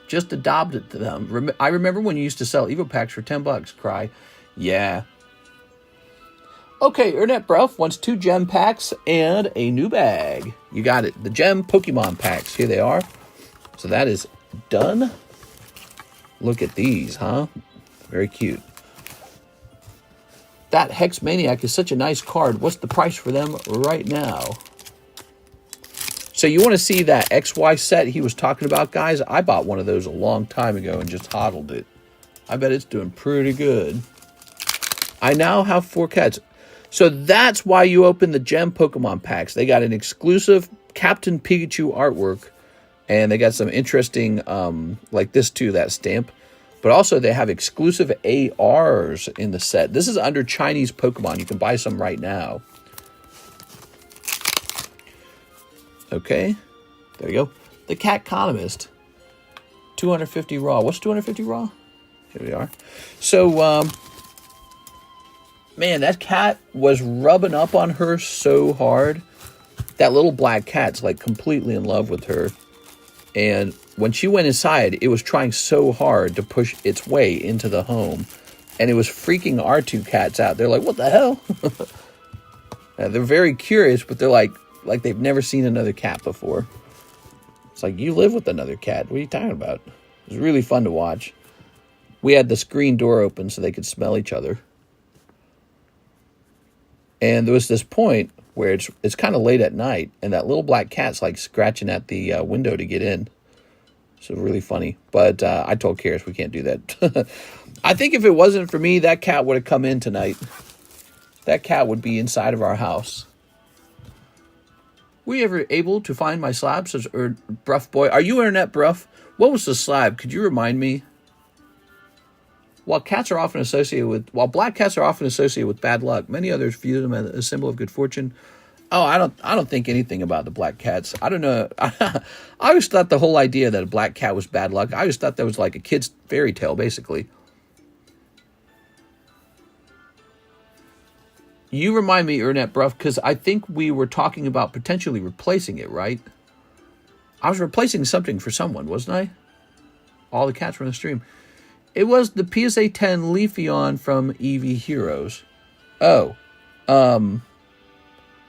Speaker 1: Just adopted it to them. I remember when you used to sell Evo packs for $10. Cry. Yeah. Okay, Ernet Bruff wants 2 gem packs and a new bag. You got it. The gem Pokemon packs. Here they are. So that is done. Look at these, huh? Very cute. That Hex Maniac is such a nice card. What's the price for them right now? So you want to see that XY set he was talking about, guys? I bought one of those a long time ago and just hodled it. I bet it's doing pretty good. I now have 4 cats. So that's why you open the gem Pokemon packs. They got an exclusive Captain Pikachu artwork. And they got some interesting, like this too, that stamp. But also they have exclusive ARs in the set. This is under Chinese Pokemon. You can buy some right now. Okay. There you go. The TheCardconomist. 250 raw. What's 250 raw? Here we are. So, man, that cat was rubbing up on her so hard. That little black cat's like completely in love with her. And when she went inside, it was trying so hard to push its way into the home. And it was freaking our 2 cats out. They're like, what the hell? They're very curious, but they're like they've never seen another cat before. It's like, you live with another cat. What are you talking about? It was really fun to watch. We had the screen door open so they could smell each other. And there was this point where it's kind of late at night, and that little black cat's like scratching at the window to get in. So really funny. But I told Karis we can't do that. I think if it wasn't for me, that cat would have come in tonight. That cat would be inside of our house. Were you ever able to find my slab? Says Bruff Boy. Are you Internet Bruff? What was the slab? Could you remind me? While black cats are often associated with bad luck, many others view them as a symbol of good fortune. Oh, I don't think anything about the black cats. I don't know. I always thought the whole idea that a black cat was bad luck. I always thought that was like a kid's fairy tale, basically. You remind me, Ernest Bruff, because I think we were talking about potentially replacing it, right? I was replacing something for someone, wasn't I? All the cats from the stream. It was the PSA 10 Leafeon from EV Heroes. Oh.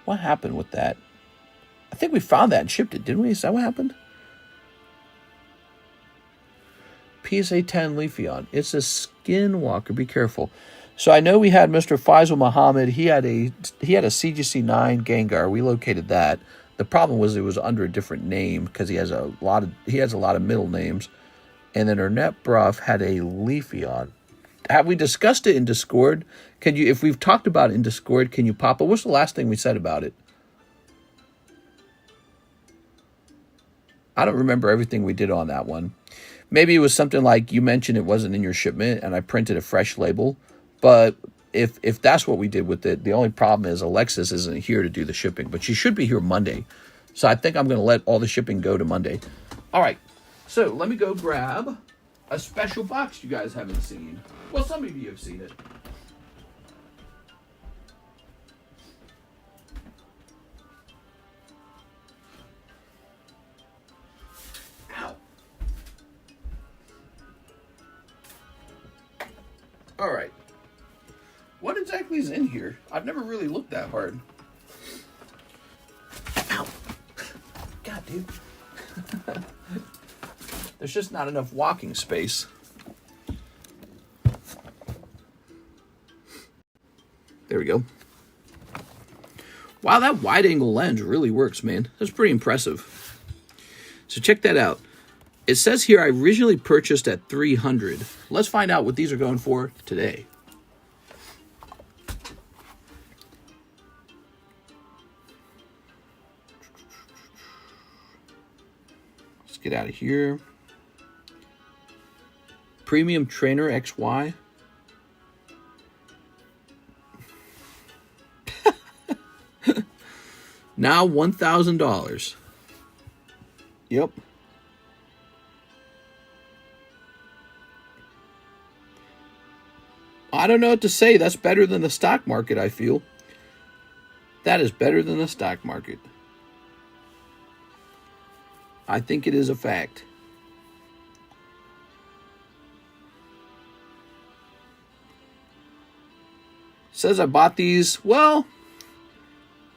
Speaker 1: What happened with that? I think we found that and shipped it, didn't we? Is that what happened? PSA 10 Leafeon. It's a skinwalker. Be careful. So I know we had Mr. Faisal Muhammad. He had a CGC 9 Gengar. We located that. The problem was it was under a different name because he has a lot of middle names. And then Ernest Bruff had a Leafeon. Have we discussed it in Discord? Can you, if we've talked about it in Discord, can you pop it? What's the last thing we said about it? I don't remember everything we did on that one. Maybe it was something like you mentioned it wasn't in your shipment and I printed a fresh label. But if that's what we did with it, the only problem is Alexis isn't here to do the shipping. But she should be here Monday. So I think I'm going to let all the shipping go to Monday. All right. So let me go grab a special box you guys haven't seen. Well, some of you have seen it. Ow. All right. What exactly is in here? I've never really looked that hard. Ow. God, dude. There's just not enough walking space. There we go. Wow, that wide angle lens really works, man. That's pretty impressive. So check that out. It says here I originally purchased at $300. Let's find out what these are going for today. Let's get out of here. Premium Trainer XY. Now $1,000. Yep. I don't know what to say. That's better than the stock market, I feel. That is better than the stock market. I think it is a fact. Says I bought these. Well,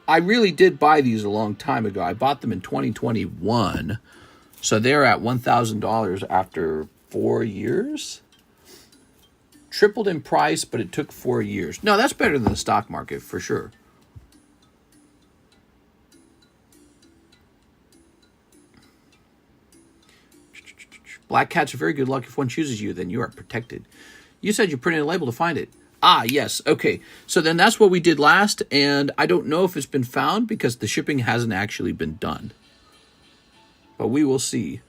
Speaker 1: I really did buy these a long time ago. I bought them in 2021. So they're at $1,000 after 4 years. Tripled in price, but it took 4 years. No, that's better than the stock market for sure. Black cats are very good luck. If one chooses you, then you are protected. You said you printed a label to find it. Ah, yes. Okay. So then that's what we did last, and I don't know if it's been found because the shipping hasn't actually been done. But we will see.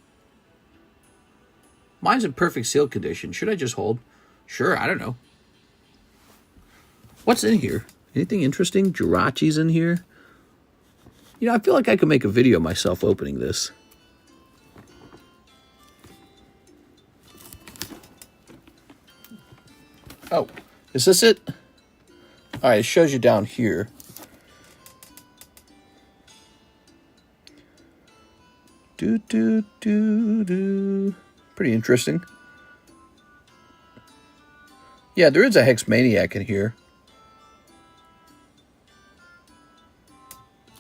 Speaker 1: Mine's in perfect seal condition. Should I just hold? Sure, I don't know. What's in here? Anything interesting? Jirachi's in here. You know, I feel like I could make a video myself opening this. Oh, is this it? All right, it shows you down here. Pretty interesting. Yeah, there is a Hex Maniac in here.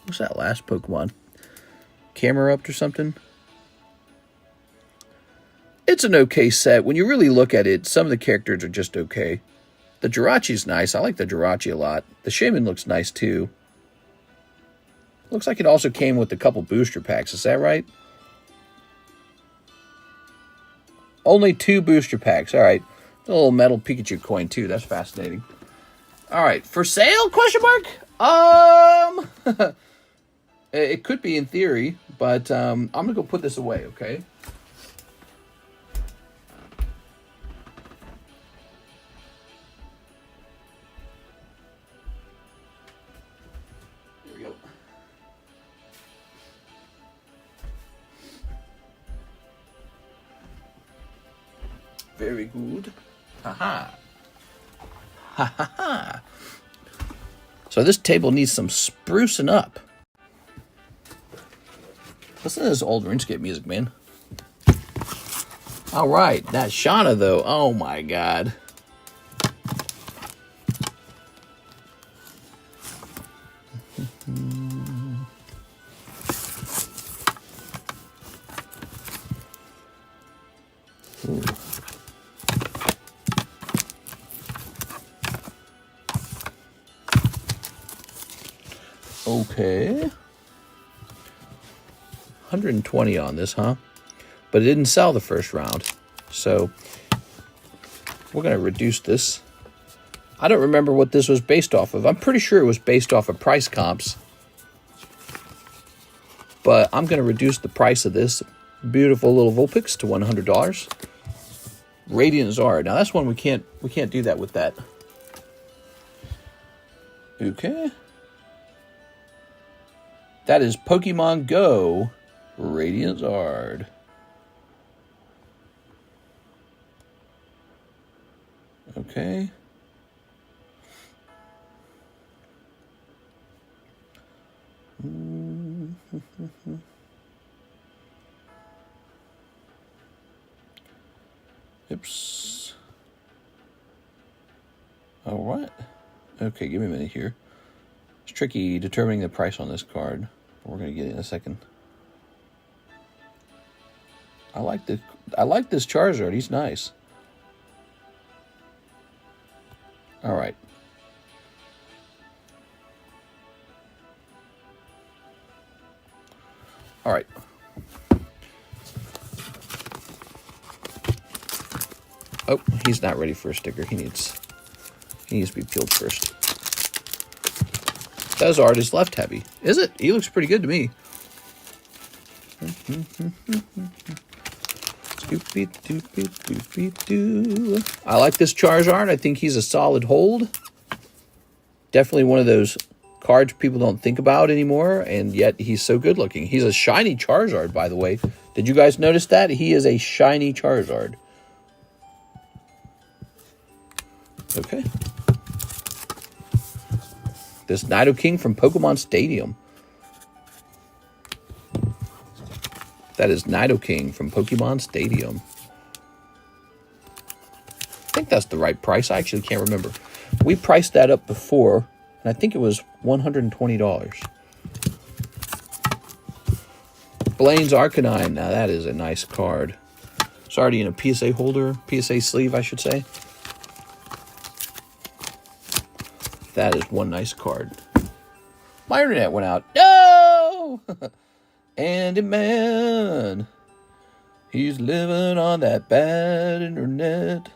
Speaker 1: What's that last Pokemon? Camerupt or something? It's an okay set. When you really look at it, some of the characters are just okay. The Jirachi's nice. I like the Jirachi a lot. The Shaman looks nice too. Looks like it also came with a couple booster packs. Is that right? Only 2 booster packs. All right. A little metal Pikachu coin too. That's fascinating. All right. For sale? Question mark? It could be in theory, but I'm going to go put this away, okay? There we go. Very good. Haha. Ha ha ha. So this table needs some sprucing up. Listen to this old RuneScape music, man. All right, that Shauna though. Oh my god. Ooh. Okay. 120 on this, huh? But it didn't sell the first round. So we're going to reduce this. I don't remember what this was based off of. I'm pretty sure it was based off of price comps. But I'm going to reduce the price of this beautiful little Vulpix to $100. Radiant Zard. Now that's one we can't do that with that. Okay. That is Pokemon Go Radiant Zard. Okay. Oops. All right. Okay, give me a minute here. It's tricky determining the price on this card. We're going to get it in a second. I like this Charizard. He's nice. All right. All right. Oh, he's not ready for a sticker. He needs to be peeled first. That art is left heavy. Is it? He looks pretty good to me. I like this Charizard. I think he's a solid hold. Definitely one of those cards people don't think about anymore, and yet he's so good looking. He's a shiny Charizard, by the way. Did you guys notice that? He is a shiny Charizard. Okay. This Nidoking from Pokemon Stadium. That is Nidoking from Pokemon Stadium. I think that's the right price. I actually can't remember. We priced that up before, and I think it was $120. Blaine's Arcanine. Now that is a nice card. It's already in a PSA holder, PSA sleeve, I should say. That is one nice card. My internet went out. No! Andy Man. He's living on that bad internet.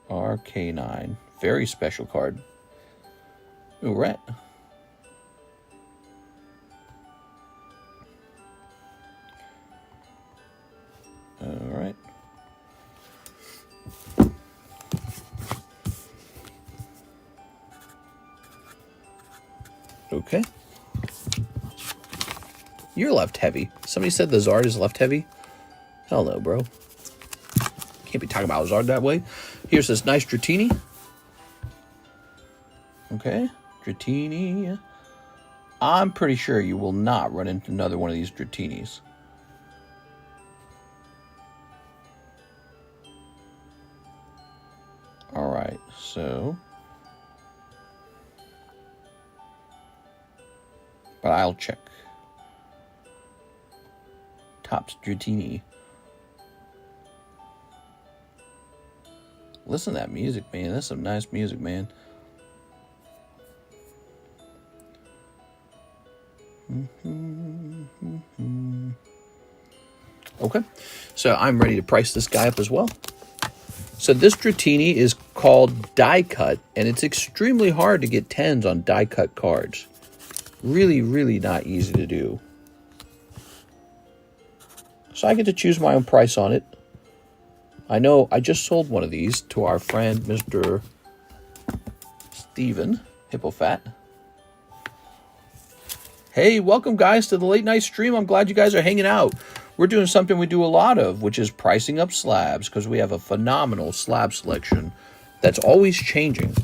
Speaker 1: Arcanine. Very special card. All right. All right. Okay. You're left heavy. Somebody said the Zard is left heavy. Hell no, bro. Can't be talking about Zard that way. Here's this nice Dratini. Okay. Dratini. I'm pretty sure you will not run into another one of these Dratinis. Alright, so... but I'll check. Topps Dratini. Listen to that music, man. That's some nice music, man. Okay, so I'm ready to price this guy up as well. So this Dratini is called die cut, and it's extremely hard to get 10s on die cut cards. Really, really not easy to do. So I get to choose my own price on it. I know I just sold one of these to our friend, Mr. Steven Hippofat. Hey, welcome guys to the late night stream. I'm glad you guys are hanging out. we're doing something we do a lot of, which is pricing up slabs, because we have a phenomenal slab selection that's always changing.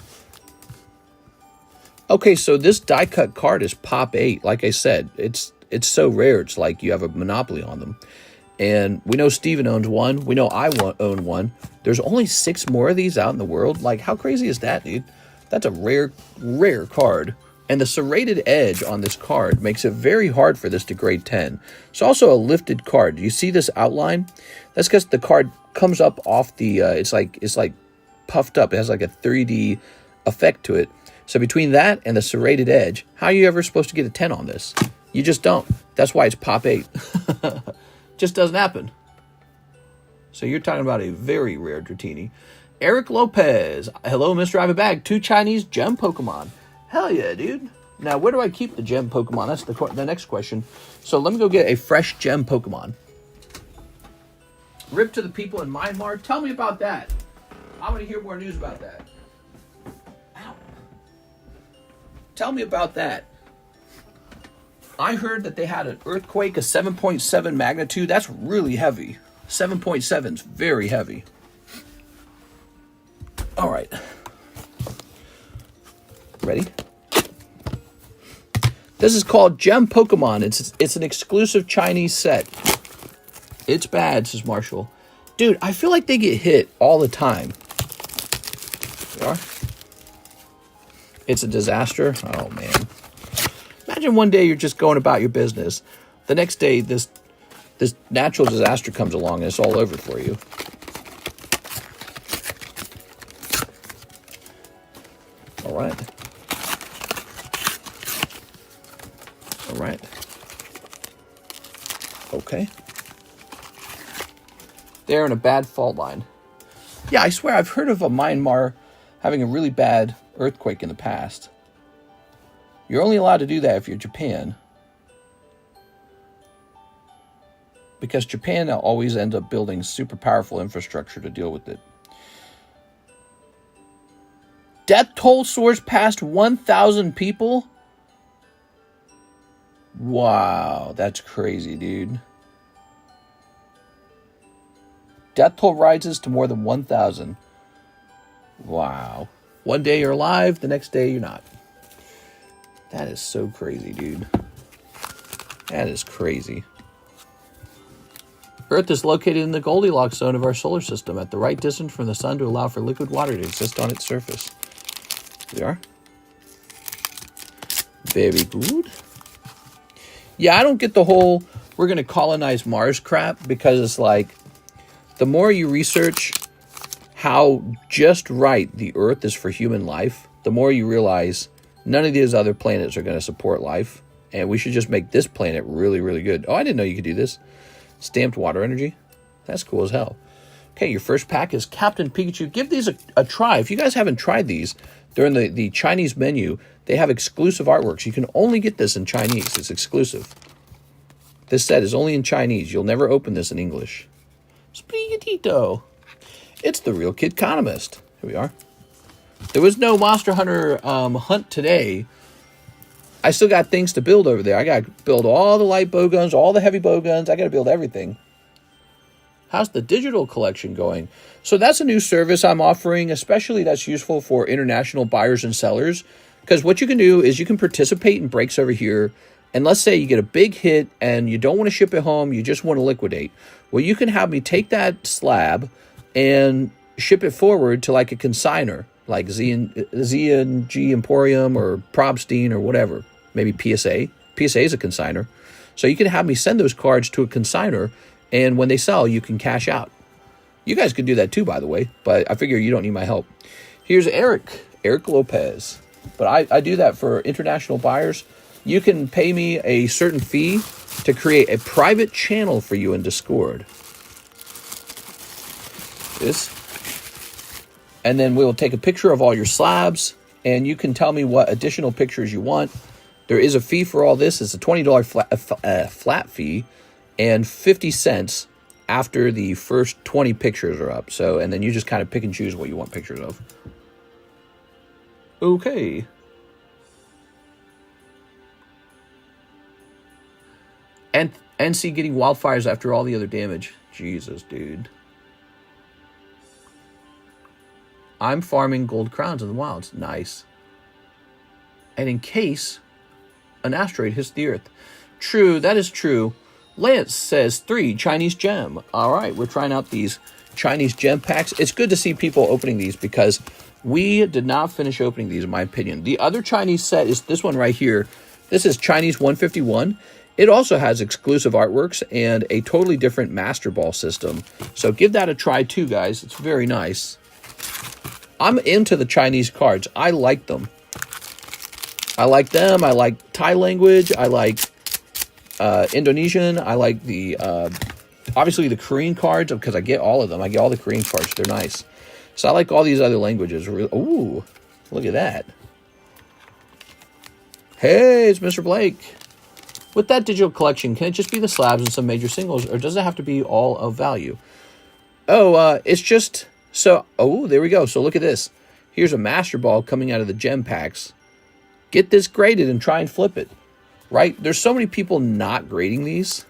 Speaker 1: Okay, so this die cut card is Pop 8. Like I said, it's so rare, it's like you have a monopoly on them. And we know Steven owns one. We know I own one. There's only 6 more of these out in the world. Like, how crazy is that, dude? That's a rare, rare card. And the serrated edge on this card makes it very hard for this to grade 10. It's also a lifted card. Do you see this outline? That's because the card comes up off the, it's like puffed up. It has like a 3D effect to it. So between that and the serrated edge, how are you ever supposed to get a 10 on this? You just don't. That's why it's Pop 8. Just doesn't happen. So you're talking about a very rare Dratini. Eric Lopez. Hello, Mr. I have a bag. 2 Chinese gem Pokemon. Hell yeah, dude. Now, where do I keep the gem Pokemon? That's the next question. So let me go get a fresh gem Pokemon. Rip to the people in Myanmar. Tell me about that. I want to hear more news about that. Ow. Tell me about that. I heard that they had an earthquake of 7.7 magnitude. That's really heavy. 7.7 is very heavy. All right. Ready? This is called Gem Pokemon. It's an exclusive Chinese set. It's bad, says Marshall. Dude, I feel like they get hit all the time. They are? It's a disaster. Oh, man. Imagine one day you're just going about your business. The next day, this natural disaster comes along and it's all over for you. All right. All right. Okay. They're in a bad fault line. Yeah, I swear I've heard of a Myanmar having a really bad earthquake in the past. You're only allowed to do that if you're Japan. Because Japan always ends up building super powerful infrastructure to deal with it. Death toll soars past 1,000 people? Wow, that's crazy, dude. Death toll rises to more than 1,000. Wow. One day you're alive, the next day you're not. That is so crazy, dude. That is crazy. Earth is located in the Goldilocks zone of our solar system at the right distance from the sun to allow for liquid water to exist on its surface. There are. Very good. Yeah, I don't get the whole we're going to colonize Mars crap, because it's like the more you research how just right the Earth is for human life, the more you realize none of these other planets are going to support life, and we should just make this planet really, really good. Oh, I didn't know you could do this. Stamped water energy. That's cool as hell. Okay, your first pack is Captain Pikachu. Give these a try. If you guys haven't tried these, they're in the Chinese menu. They have exclusive artworks. You can only get this in Chinese. It's exclusive. This set is only in Chinese. You'll never open this in English. Sprigatito. It's the Real Kid Economist. Here we are. There was no Monster Hunter hunt today. I still got things to build over there. I got to build all the light bow guns, all the heavy bow guns. I got to build everything. How's the digital collection going? So that's a new service I'm offering, especially that's useful for international buyers and sellers. Because what you can do is you can participate in breaks over here. And let's say you get a big hit and you don't want to ship it home. You just want to liquidate. Well, you can have me take that slab and ship it forward to like a consigner, like Z&G Emporium or Probstein or whatever. Maybe PSA. PSA is a consigner. So you can have me send those cards to a consigner, and when they sell, you can cash out. You guys could do that too, by the way, but I figure you don't need my help. Here's Eric Lopez. But I do that for international buyers. You can pay me a certain fee to create a private channel for you in Discord. This. And then we'll take a picture of all your slabs, and you can tell me what additional pictures you want. There is a fee for all this. It's a $20 flat fee and 50 cents after the first 20 pictures are up. So, and then you just kind of pick and choose what you want pictures of. Okay. And NC getting wildfires after all the other damage. Jesus, dude. I'm farming gold crowns in the wilds. Nice. And in case an asteroid hits the Earth. True, that is true. Lance says 3 Chinese gem. All right, we're trying out these Chinese gem packs. It's good to see people opening these because we did not finish opening these, in my opinion. The other Chinese set is this one right here. This is Chinese 151. It also has exclusive artworks and a totally different Master Ball system. So give that a try too, guys. It's very nice. I'm into the Chinese cards. I like them. I like them. I like Thai language. I like Indonesian. I like the obviously the Korean cards because I get all of them. I get all the Korean cards. They're nice. So I like all these other languages. Ooh, look at that. Hey, it's Mr. Blake. With that digital collection, can it just be the slabs and some major singles, or does it have to be all of value? Oh, it's just so. Oh, there we go. So look at this. Here's a Master Ball coming out of the gem packs. Get this graded and try and flip it. Right? There's so many people not grading these.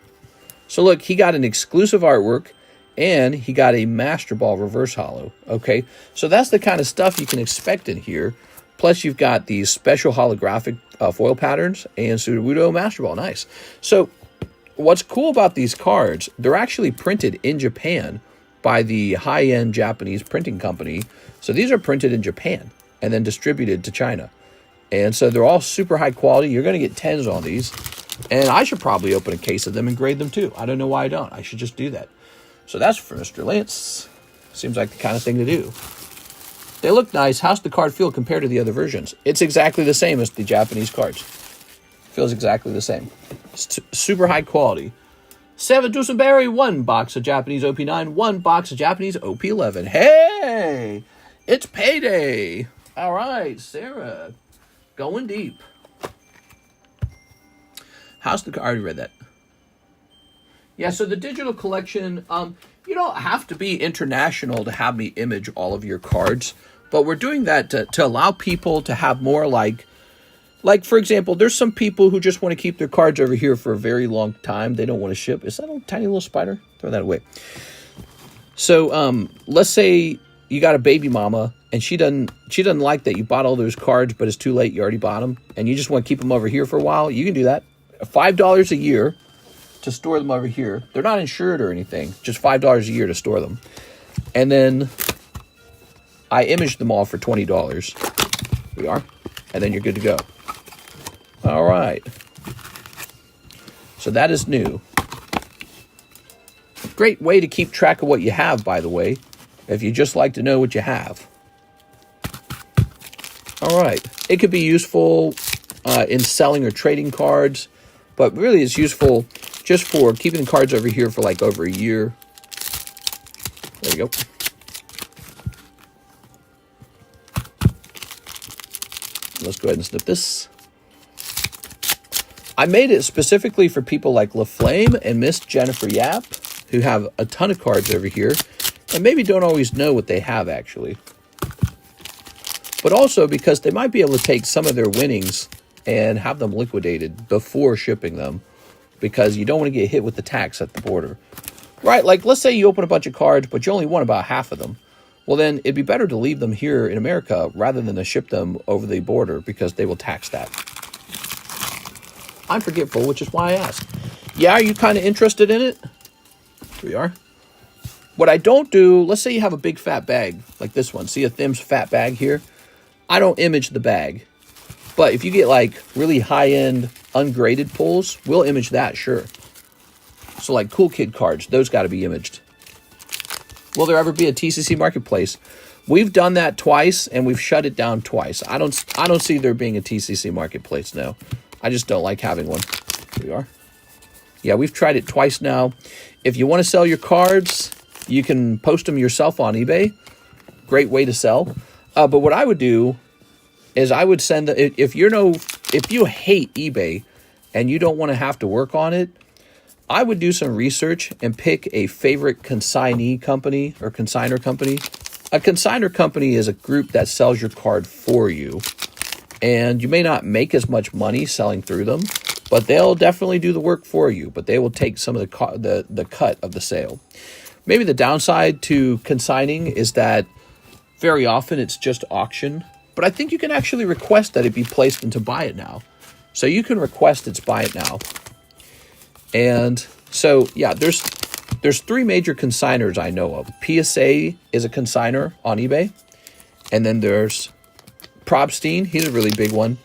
Speaker 1: So look, he got an exclusive artwork and he got a Master Ball reverse holo. Okay, so that's the kind of stuff you can expect in here. Plus you've got these special holographic foil patterns and Sudowoodo Master Ball. Nice. So what's cool about these cards, they're actually printed in Japan by the high-end Japanese printing company. So these are printed in Japan and then distributed to China. And so they're all super high quality. You're going to get 10s on these. And I should probably open a case of them and grade them too. I don't know why I don't. I should just do that. So that's for Mr. Lance. Seems like the kind of thing to do. They look nice. How's the card feel compared to the other versions? It's exactly the same as the Japanese cards. Feels exactly the same. It's super high quality. Seven Dusenberry, 1 box of Japanese OP9, 1 box of Japanese OP11. Hey! It's payday! All right, Sarah. Going deep. How's the card? I already read that. Yeah, so the digital collection, you don't have to be international to have me image all of your cards, but we're doing that to allow people to have more like, for example, there's some people who just want to keep their cards over here for a very long time. They don't want to ship. Is that a tiny little spider? Throw that away. So let's say you got a baby mama and she doesn't like that you bought all those cards, but it's too late. You already bought them and you just want to keep them over here for a while. You can do that. $5 a year to store them over here. They're not insured or anything. Just $5 a year to store them. And then I imaged them all for $20. We are. And then you're good to go. All right. So that is new. Great way to keep track of what you have, by the way, if you just like to know what you have. All right. It could be useful in selling or trading cards, but really it's useful just for keeping the cards over here for like over a year. There you go. Let's go ahead and snip this. I made it specifically for people like LaFlame and Miss Jennifer Yap, who have a ton of cards over here, and maybe don't always know what they have, actually. But also because they might be able to take some of their winnings and have them liquidated before shipping them, because you don't want to get hit with the tax at the border. Right, like let's say you open a bunch of cards, but you only won about half of them. Well, then it'd be better to leave them here in America rather than to ship them over the border because they will tax that. I'm forgetful, which is why I asked. Yeah, are you kind of interested in it? Here we are. What I don't do, let's say you have a big fat bag like this one. See a Thim's fat bag here? I don't image the bag. But if you get like really high-end ungraded pulls, we'll image that, sure. So like Cool Kid cards, those got to be imaged. Will there ever be a TCC marketplace? We've done that twice and we've shut it down twice. I don't see there being a TCC marketplace now. I just don't like having one. Here we are. Yeah, we've tried it twice now. If you want to sell your cards, you can post them yourself on eBay. Great way to sell. But what I would do is I would send if you hate eBay and you don't want to have to work on it, I would do some research and pick a favorite consignee company or consignor company. A consignor company is a group that sells your card for you. And you may not make as much money selling through them, but they'll definitely do the work for you. But they will take some of the cut of the sale. Maybe the downside to consigning is that very often it's just auction. But I think you can actually request that it be placed into buy it now. So you can request it's buy it now. And so, yeah, there's 3 major consigners I know of. PSA is a consigner on eBay. And then there's Probstein. He's a really big one.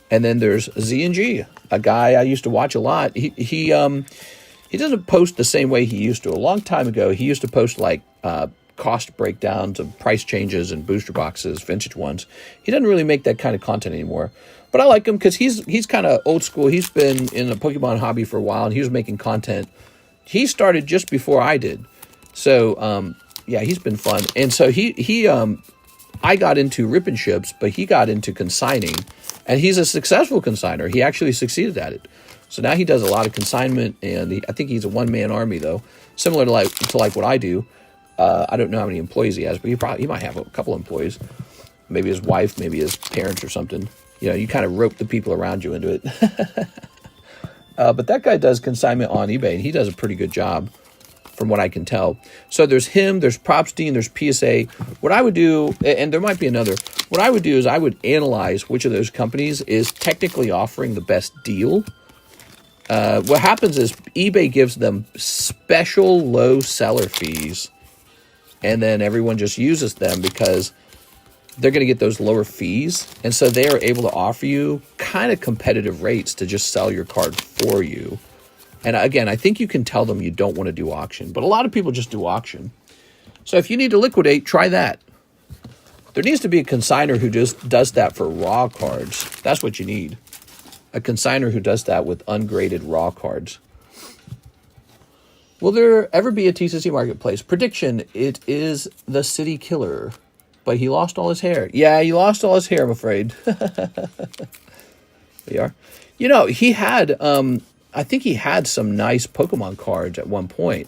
Speaker 1: And then there's Z&G, a guy I used to watch a lot. He doesn't post the same way he used to. A long time ago, he used to post like cost breakdowns of price changes and booster boxes, vintage ones. He doesn't really make that kind of content anymore. But I like him because he's kind of old school. He's been in the Pokemon hobby for a while, and he was making content. He started just before I did. So, yeah, he's been fun. And so I got into rip and ships, but he got into consigning. And he's a successful consigner. He actually succeeded at it. So now he does a lot of consignment, and I think he's a one-man army, though. Similar to like what I do. I don't know how many employees he has, but he might have a couple employees. Maybe his wife, maybe his parents or something. You know, you kind of rope the people around you into it. But that guy does consignment on eBay, and he does a pretty good job from what I can tell. So there's him, there's Propstein, there's PSA. What I would do, and there might be another, what I would do is I would analyze which of those companies is technically offering the best deal. What happens is eBay gives them special low seller fees, and then everyone just uses them because they're going to get those lower fees. And so they are able to offer you kind of competitive rates to just sell your card for you. And again, I think you can tell them you don't want to do auction, but a lot of people just do auction. So if you need to liquidate, try that. There needs to be a consigner who just does that for raw cards. That's what you need. A consigner who does that with ungraded raw cards. Will there ever be a TCC marketplace? Prediction, it is the city killer. But he lost all his hair. Yeah, he lost all his hair, I'm afraid. There you are. You know, he had, I think he had some nice Pokemon cards at one point.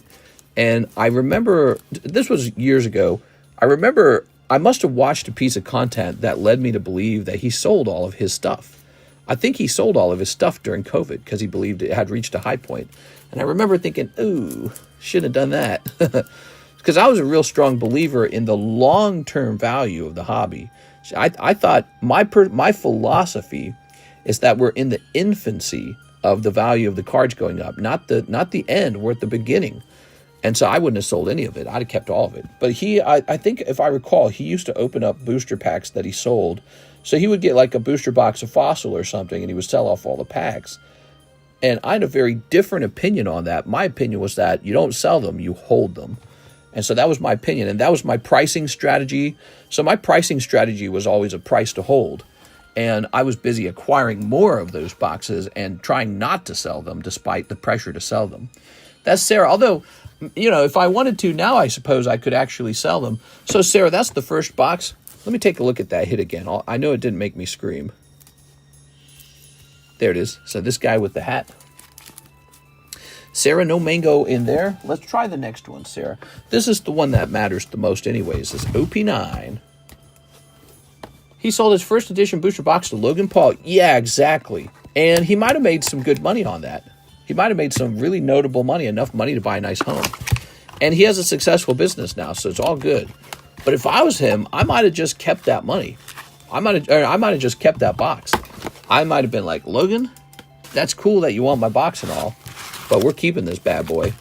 Speaker 1: And I remember, this was years ago, I remember I must have watched a piece of content that led me to believe that he sold all of his stuff. I think he sold all of his stuff during COVID because he believed it had reached a high point. And I remember thinking, ooh, shouldn't have done that. Because I was a real strong believer in the long-term value of the hobby. I thought my philosophy is that we're in the infancy of the value of the cards going up, not the end. We're at the beginning. And so I wouldn't have sold any of it. I'd have kept all of it. But I think if I recall, he used to open up booster packs that he sold. So he would get like a booster box of Fossil or something, and he would sell off all the packs. And I had a very different opinion on that. My opinion was that you don't sell them, you hold them. And so that was my opinion, and that was my pricing strategy. So my pricing strategy was always a price to hold. And I was busy acquiring more of those boxes and trying not to sell them despite the pressure to sell them. That's Sarah. Although, you know, if I wanted to now, I suppose I could actually sell them. So Sarah, that's the first box. Let me take a look at that hit again. I know it didn't make me scream. There it is. So this guy with the hat. Sarah, no mango in there. Let's try the next one, Sarah. This is the one that matters the most anyways. This is OP9. He sold his first edition booster box to Logan Paul. Yeah, exactly. And he might have made some good money on that. He might have made some really notable money, enough money to buy a nice home. And he has a successful business now, so it's all good. But if I was him, I might have just kept that money. I might have just kept that box. I might have been like, Logan, that's cool that you want my box and all, but we're keeping this bad boy.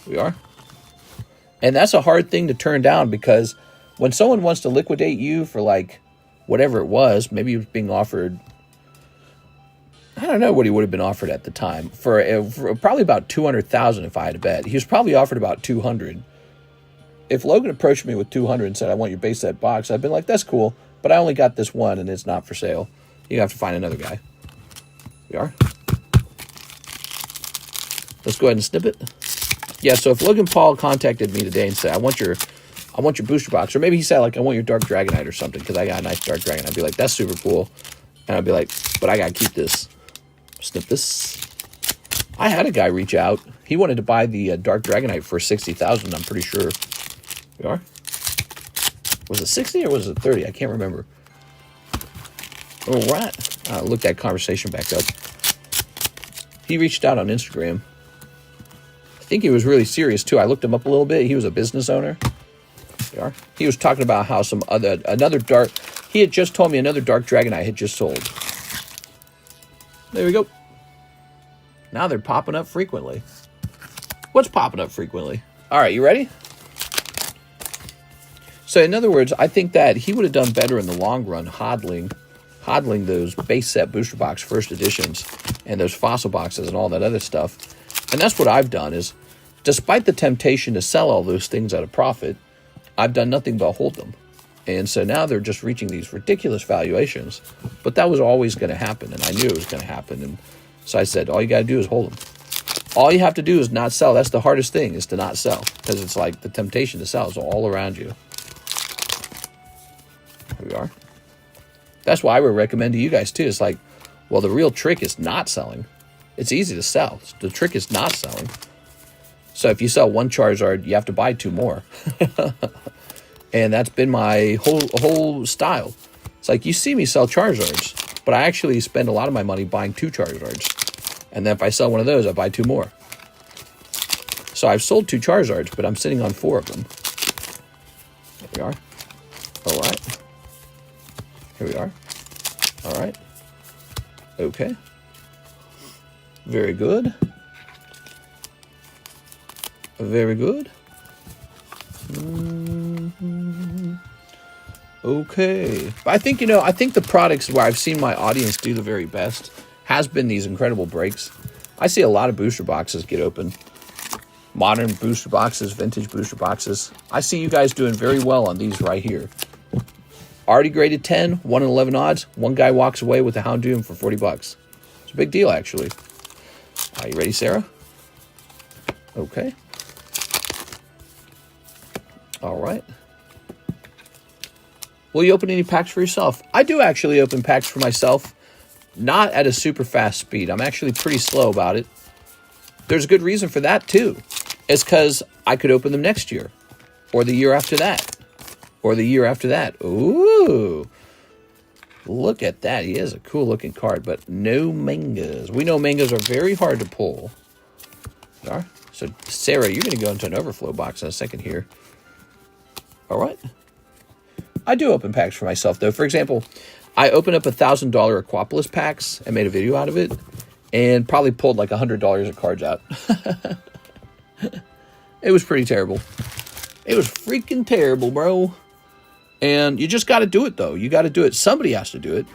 Speaker 1: We are. And that's a hard thing to turn down, because when someone wants to liquidate you for like whatever it was, maybe he was being offered, I don't know what he would have been offered at the time, for probably about $200,000 if I had to bet. He was probably offered about $200,000. If Logan approached me with $200,000 and said, I want your base set box, I'd been like, that's cool, but I only got this one and it's not for sale. You have to find another guy. We are. Let's go ahead and snip it. Yeah, so if Logan Paul contacted me today and said, I want your booster box, or maybe he said, like, I want your Dark Dragonite or something, because I got a nice Dark Dragon, I'd be like, that's super cool. And I'd be like, but I got to keep this. Snip this. I had a guy reach out. He wanted to buy the Dark Dragonite for $60,000, I'm pretty sure. We are. Was it 60 or was it 30? I can't remember. All right. Look that conversation back up. He reached out on Instagram. I think he was really serious too. I looked him up a little bit. He was a business owner. There. He was talking about how another dark. He had just told me another dark dragonite had just sold. There we go. Now they're popping up frequently. What's popping up frequently? All right, you ready? So in other words, I think that he would have done better in the long run hodling those base set booster box first editions and those fossil boxes and all that other stuff. And that's what I've done is, despite the temptation to sell all those things at a profit, I've done nothing but hold them. And so now they're just reaching these ridiculous valuations. But that was always going to happen, and I knew it was going to happen. And so I said, all you got to do is hold them. All you have to do is not sell. That's the hardest thing, is to not sell. Because it's like the temptation to sell is all around you. Here we are. That's why I would recommend to you guys, too. It's like, well, the real trick is not selling. It's easy to sell. The trick is not selling. So if you sell one Charizard, you have to buy 2 more. And that's been my whole style. It's like, you see me sell Charizards, but I actually spend a lot of my money buying 2 Charizards. And then if I sell one of those, I buy 2 more. So I've sold 2 Charizards, but I'm sitting on 4 of them. There we are. All right. Here we are. All right. Okay. Very good. Very good. Okay. But I think, I think the products where I've seen my audience do the very best has been these incredible breaks. I see a lot of booster boxes get open. Modern booster boxes, vintage booster boxes. I see you guys doing very well on these right here. Already graded 10, 1 in 11 odds. One guy walks away with a Houndoom for $40. It's a big deal, actually. Are you ready, Sarah? Okay. All right. Will you open any packs for yourself? I do actually open packs for myself, not at a super fast speed. I'm actually pretty slow about it. There's a good reason for that, too. It's because I could open them next year, or the year after that, or the year after that. Ooh. Look at that. He has a cool-looking card, but no mangas. We know mangas are very hard to pull. All right. So, Sarah, you're going to go into an overflow box in a second here. All right. I do open packs for myself, though. For example, I opened up $1,000 Aquapolis packs and made a video out of it, and probably pulled like $100 of cards out. It was pretty terrible. It was freaking terrible, bro. And you just got to do it, though. You got to do it. Somebody has to do it.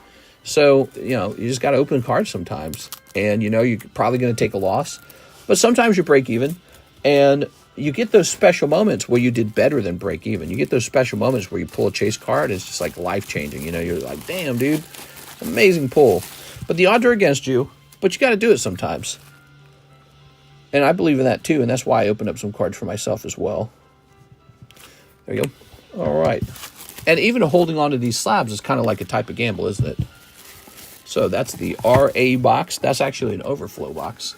Speaker 1: So, you just got to open cards sometimes. And, you're probably going to take a loss. But sometimes you break even. And you get those special moments where you did better than break even. You get those special moments where you pull a chase card. It's just like life-changing. You're like, damn, dude. Amazing pull. But the odds are against you. But you got to do it sometimes. And I believe in that, too. And that's why I opened up some cards for myself as well. There you go. All right. And even holding on to these slabs is kind of like a type of gamble, isn't it? So that's the RA box. That's actually an overflow box.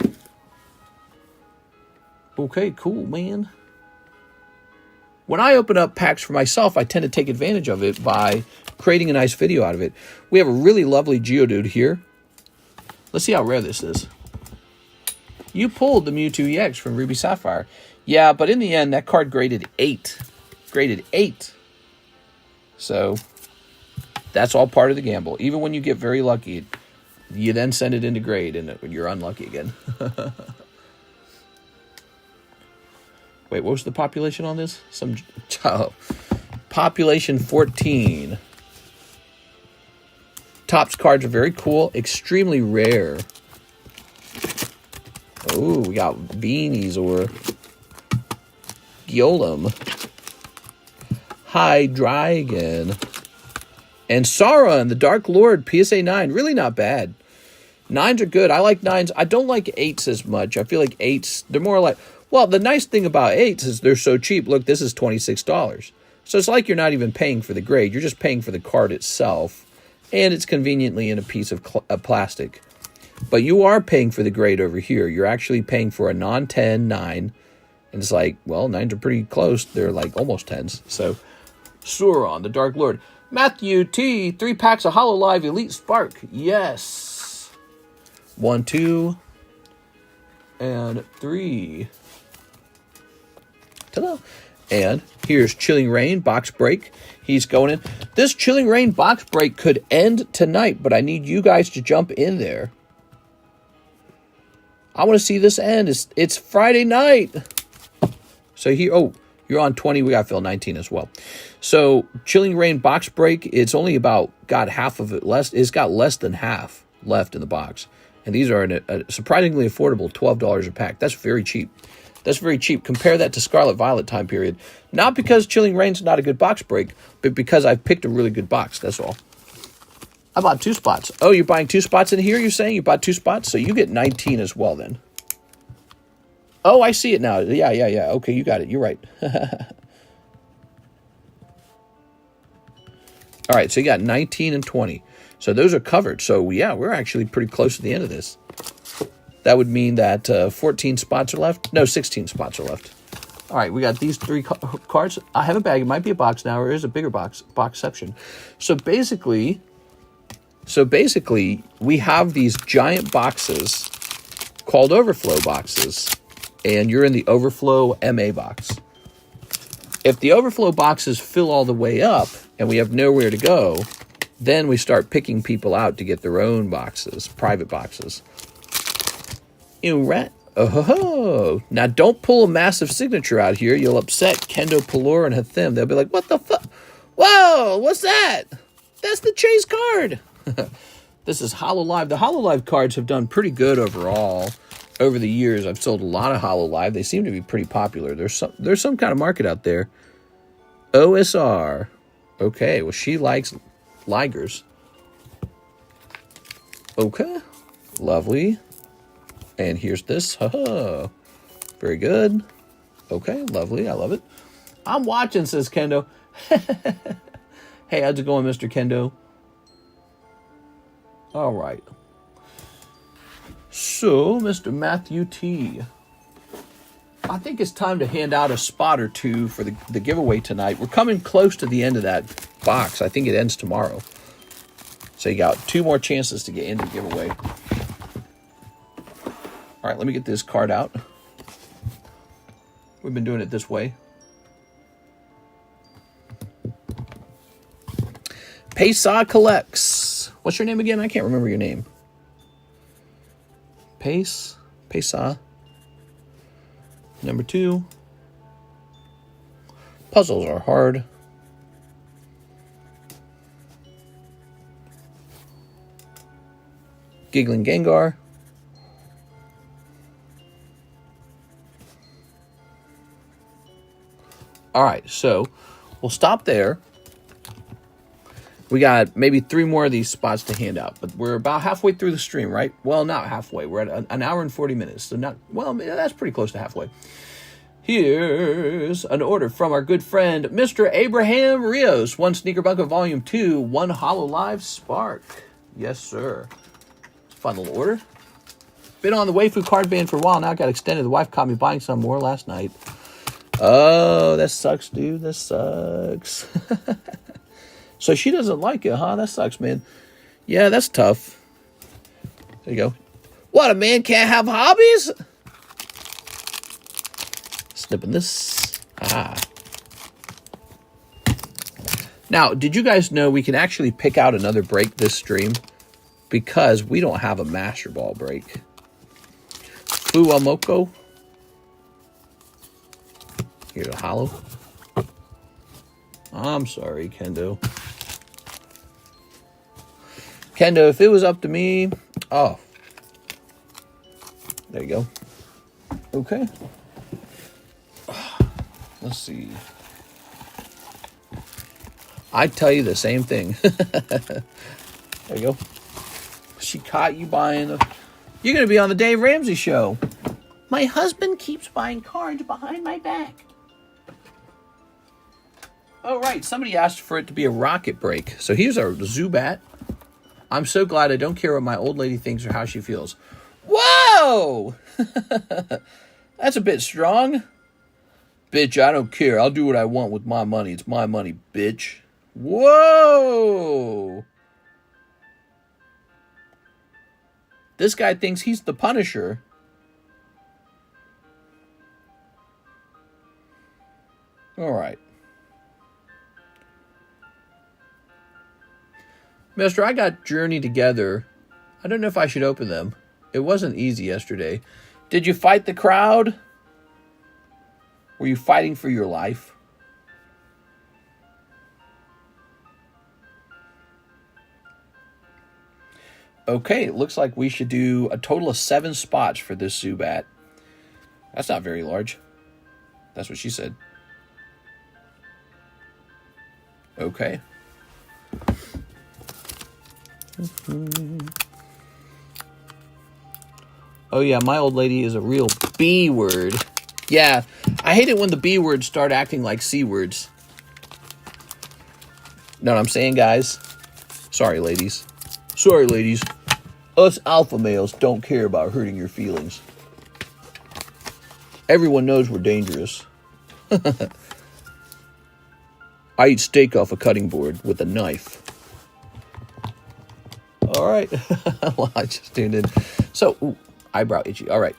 Speaker 1: Okay, cool, man. When I open up packs for myself, I tend to take advantage of it by creating a nice video out of it. We have a really lovely Geodude here. Let's see how rare this is. You pulled the Mewtwo EX from Ruby Sapphire. Yeah, but in the end, that card graded 8. Graded 8. So, that's all part of the gamble. Even when you get very lucky, you then send it into grade, and you're unlucky again. Wait, what was the population on this? Population 14. Topps cards are very cool. Extremely rare. Oh, we got Beanies or Golem. Hydreigon. And Sauron, the Dark Lord, PSA 9. Really not bad. 9s are good. I like 9s. I don't like 8s as much. I feel like 8s, they're more like... Well, the nice thing about 8s is they're so cheap. Look, this is $26. So it's like you're not even paying for the grade. You're just paying for the card itself. And it's conveniently in a piece of plastic. But you are paying for the grade over here. You're actually paying for a non-10 9. And it's like, well, 9s are pretty close. They're like almost 10s. So, Sauron, the Dark Lord. Matthew T, 3 packs of Hololive Elite Spark. Yes. 1, 2, And 3. Ta-da. And here's Chilling Rain box break. He's going in. This Chilling Rain box break could end tonight, but I need you guys to jump in there. I want to see this end. It's Friday night. So here, oh, you're on 20. We got to fill 19 as well. So Chilling Rain box break, it's only got half of it less. It's got less than half left in the box. And these are a surprisingly affordable $12 a pack. That's very cheap. That's very cheap. Compare that to Scarlet Violet time period. Not because Chilling Rain's not a good box break, but because I've picked a really good box. That's all. I bought 2 spots. Oh, you're buying 2 spots in here, you're saying? You bought 2 spots? So you get 19 as well then. Oh, I see it now. Yeah. Okay, you got it. You're right. All right, so you got 19 and 20. So those are covered. So, yeah, we're actually pretty close to the end of this. That would mean that 14 spots are left. No, 16 spots are left. All right, we got these 3 cards. I have a bag. It might be a box now, or it is a bigger boxception. So basically, we have these giant boxes called overflow boxes, and you're in the overflow MA box. If the overflow boxes fill all the way up and we have nowhere to go, then we start picking people out to get their own boxes, private boxes. Oh, now don't pull a massive signature out here. You'll upset Kendo, Pelor, and Hathim. They'll be like, what the fuck? Whoa, what's that? That's the Chase card. This is HoloLive. The HoloLive cards have done pretty good overall. Over the years, I've sold a lot of HoloLive. They seem to be pretty popular. There's some kind of market out there. OSR. Okay, well, she likes Ligers. Okay, lovely. And here's this. Haha. Very good. Okay, lovely. I love it. I'm watching, says Kendo. Hey, how's it going, Mr. Kendo? All right. So, Mr. Matthew T. I think it's time to hand out a spot or 2 for the giveaway tonight. We're coming close to the end of that box. I think it ends tomorrow. So you got 2 more chances to get into the giveaway. All right, let me get this card out. We've been doing it this way. Pesa Collects. What's your name again? I can't remember your name. Pesa. Number 2. Puzzles are hard. Giggling Gengar. All right, so we'll stop there. We got maybe 3 more of these spots to hand out, but we're about halfway through the stream, right? Well, not halfway. We're at an hour and 40 minutes, so that's pretty close to halfway. Here's an order from our good friend, Mr. Abraham Rios. 1 Sneaker Bunker Volume 2, 1 HoloLive Spark. Yes, sir. It's a fun little order. Been on the Waifu card ban for a while now. Got extended. The wife caught me buying some more last night. Oh, that sucks, dude. That sucks. So she doesn't like it, huh? That sucks, man. Yeah, that's tough. There you go. What, a man can't have hobbies? Snipping this. Ah. Now, did you guys know we can actually pick out another break this stream? Because we don't have a Master Ball break. Fuamoko. Here's a hollow. I'm sorry, Kendo. Kendo, if it was up to me... Oh. There you go. Okay. Let's see. I'd tell you the same thing. There you go. She caught you buying... You're going to be on the Dave Ramsey show. My husband keeps buying cards behind my back. Oh, right. Somebody asked for it to be a rocket break. So here's our Zubat. I'm so glad I don't care what my old lady thinks or how she feels. Whoa! That's a bit strong. Bitch, I don't care. I'll do what I want with my money. It's my money, bitch. Whoa! This guy thinks he's the Punisher. All right. Mister, I got Journey together. I don't know if I should open them. It wasn't easy yesterday. Did you fight the crowd? Were you fighting for your life? Okay, it looks like we should do a total of 7 spots for this Zubat. That's not very large. That's what she said. Okay. Oh yeah, my old lady is a real B word. Yeah, I hate it when the B words start acting like C words. Know what I'm saying, guys? Sorry, ladies. Sorry, ladies. Us alpha males don't care about hurting your feelings. Everyone knows we're dangerous. I eat steak off a cutting board with a knife. All right. Well, I just tuned in. So, ooh, eyebrow itchy. All right.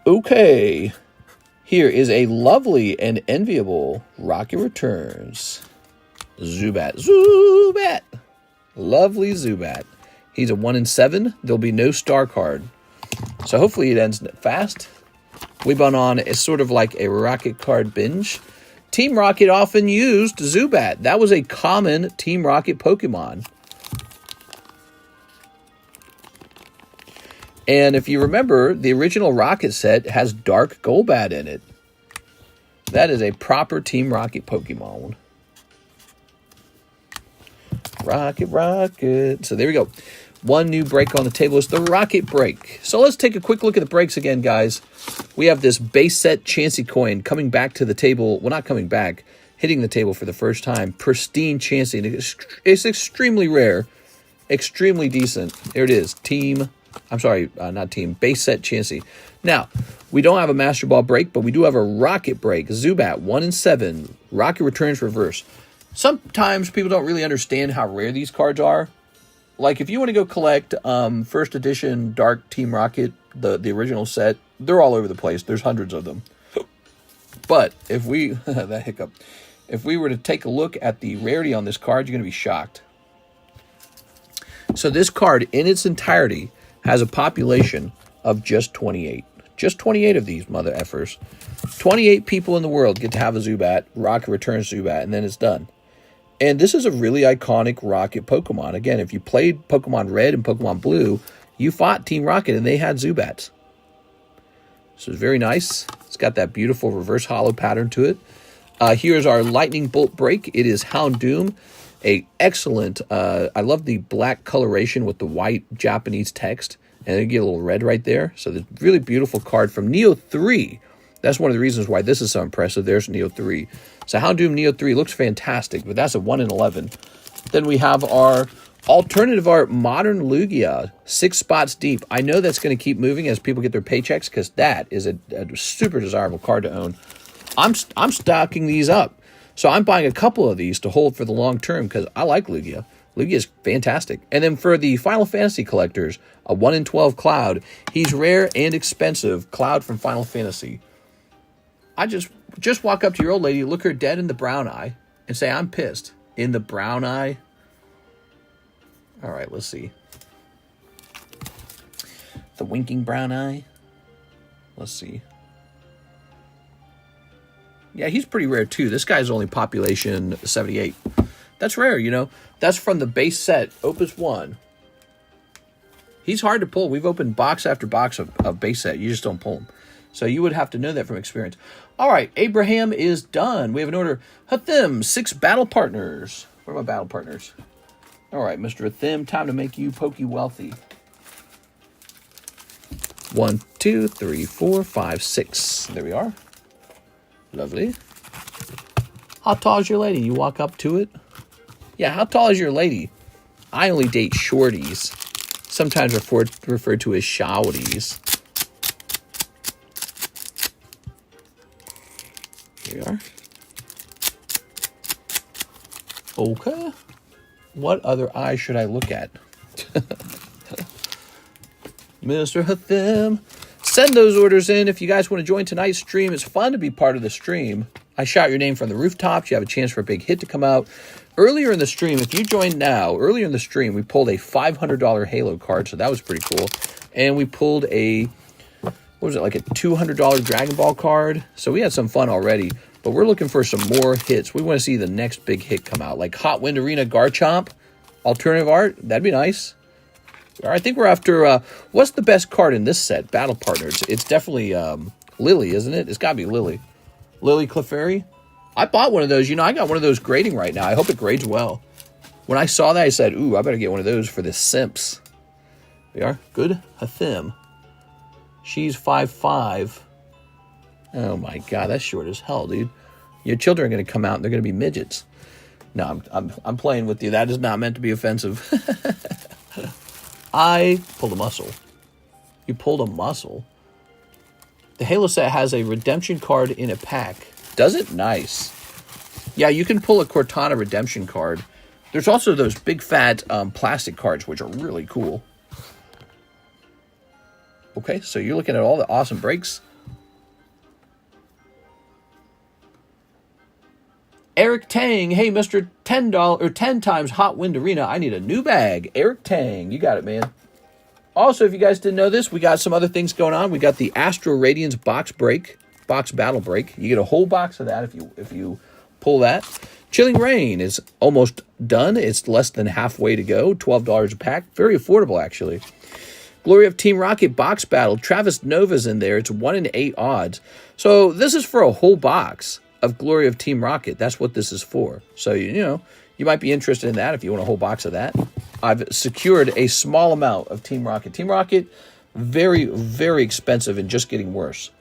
Speaker 1: Okay. Here is a lovely and enviable Rocket Returns. Zubat. Zubat. Lovely Zubat. He's a 1 in 7. There'll be no star card. So hopefully it ends fast. We've been on a sort of like a Rocket card binge. Team Rocket often used Zubat. That was a common Team Rocket Pokemon. And if you remember, the original Rocket set has Dark Golbat in it. That is a proper Team Rocket Pokemon. Rocket, Rocket. So there we go. One new break on the table is the Rocket Break. So let's take a quick look at the breaks again, guys. We have this base set Chansey coin coming back to the table. Well, not coming back. Hitting the table for the first time. Pristine Chansey. It's extremely rare. Extremely decent. There it is. Base set Chansey. Now, we don't have a Master Ball break, but we do have a Rocket Break. Zubat, 1 in 7. Rocket Returns Reverse. Sometimes people don't really understand how rare these cards are. Like, if you want to go collect first edition Dark Team Rocket, the original set, they're all over the place. There's hundreds of them. But if we, that hiccup, if we were to take a look at the rarity on this card, you're going to be shocked. So this card, in its entirety, has a population of just 28. Just 28 of these mother effers. 28 people in the world get to have a Zubat, Rocket Returns Zubat, and then it's done. And this is a really iconic Rocket Pokemon. Again, if you played Pokemon Red and Pokemon Blue, you fought Team Rocket and they had Zubats. So it's very nice. It's got that beautiful reverse hollow pattern to it. Here's our Lightning Bolt break. It is Houndoom. A excellent, I love the black coloration with the white Japanese text. And you get a little red right there. So the really beautiful card from Neo 3. That's one of the reasons why this is so impressive. There's Neo 3. So Houndoom Neo 3 looks fantastic, but that's a 1 in 11. Then we have our alternative art Modern Lugia, 6 spots deep. I know that's going to keep moving as people get their paychecks because that is a super desirable card to own. I'm stocking these up. So I'm buying a couple of these to hold for the long term because I like Lugia. Lugia is fantastic. And then for the Final Fantasy collectors, a 1 in 12 Cloud. He's rare and expensive. Cloud from Final Fantasy. I just walk up to your old lady, look her dead in the brown eye, and say, I'm pissed. In the brown eye? All right, let's see. The winking brown eye? Let's see. Yeah, he's pretty rare, too. This guy's only population 78. That's rare, you know. That's from the base set, Opus 1. He's hard to pull. We've opened box after box of base set. You just don't pull them. So you would have to know that from experience. All right, Abraham is done. We have an order. Hathim, 6 battle partners. Where are my battle partners? All right, Mr. Hathim, time to make you Poké wealthy. 1, 2, 3, 4, 5, 6. There we are. Lovely. How tall is your lady? You walk up to it? Yeah, how tall is your lady? I only date shorties. Sometimes referred to as shouties. Here we are. Okay. What other eye should I look at? Mr. Hathim. Send those orders in if you guys want to join tonight's stream. It's fun to be part of the stream. I shout your name from the rooftops. You have a chance for a big hit to come out. Earlier in the stream, if you joined now, earlier in the stream, we pulled a $500 Halo card, so that was pretty cool. And we pulled a, what was it, like a $200 Dragon Ball card. So we had some fun already, but we're looking for some more hits. We want to see the next big hit come out, like Hot Wind Arena Garchomp, alternative art. That'd be nice. All right, I think we're after, what's the best card in this set? Battle Partners. It's definitely Lily, isn't it? It's got to be Lily. Lily Clefairy. I bought one of those. You know, I got one of those grading right now. I hope it grades well. When I saw that, I said, ooh, I better get one of those for the simps. They are good. Hathim. She's 5'5". Oh, my God. That's short as hell, dude. Your children are going to come out, and they're going to be midgets. No, I'm playing with you. That is not meant to be offensive. I pulled a muscle. You pulled a muscle. The Halo set has a redemption card in a pack. Does it? Nice. Yeah, you can pull a Cortana redemption card. There's also those big fat plastic cards, which are really cool. Okay, so you're looking at all the awesome breaks. Eric Tang, hey, Mr. $10 or 10 times Hot Wind Arena. I need a new bag. Eric Tang, you got it, man. Also, if you guys didn't know this, we got some other things going on. We got the Astral Radiance box battle break. You get a whole box of that if you pull that. Chilling Rain is almost done. It's less than halfway to go. $12 a pack. Very affordable, actually. Glory of Team Rocket box battle. Travis Nova's in there. It's 1 in 8 odds. So this is for a whole box of Glory of Team Rocket. That's what this is for. So, you know, you might be interested in that if you want a whole box of that. I've secured a small amount of Team Rocket. Team Rocket, very, very expensive and just getting worse.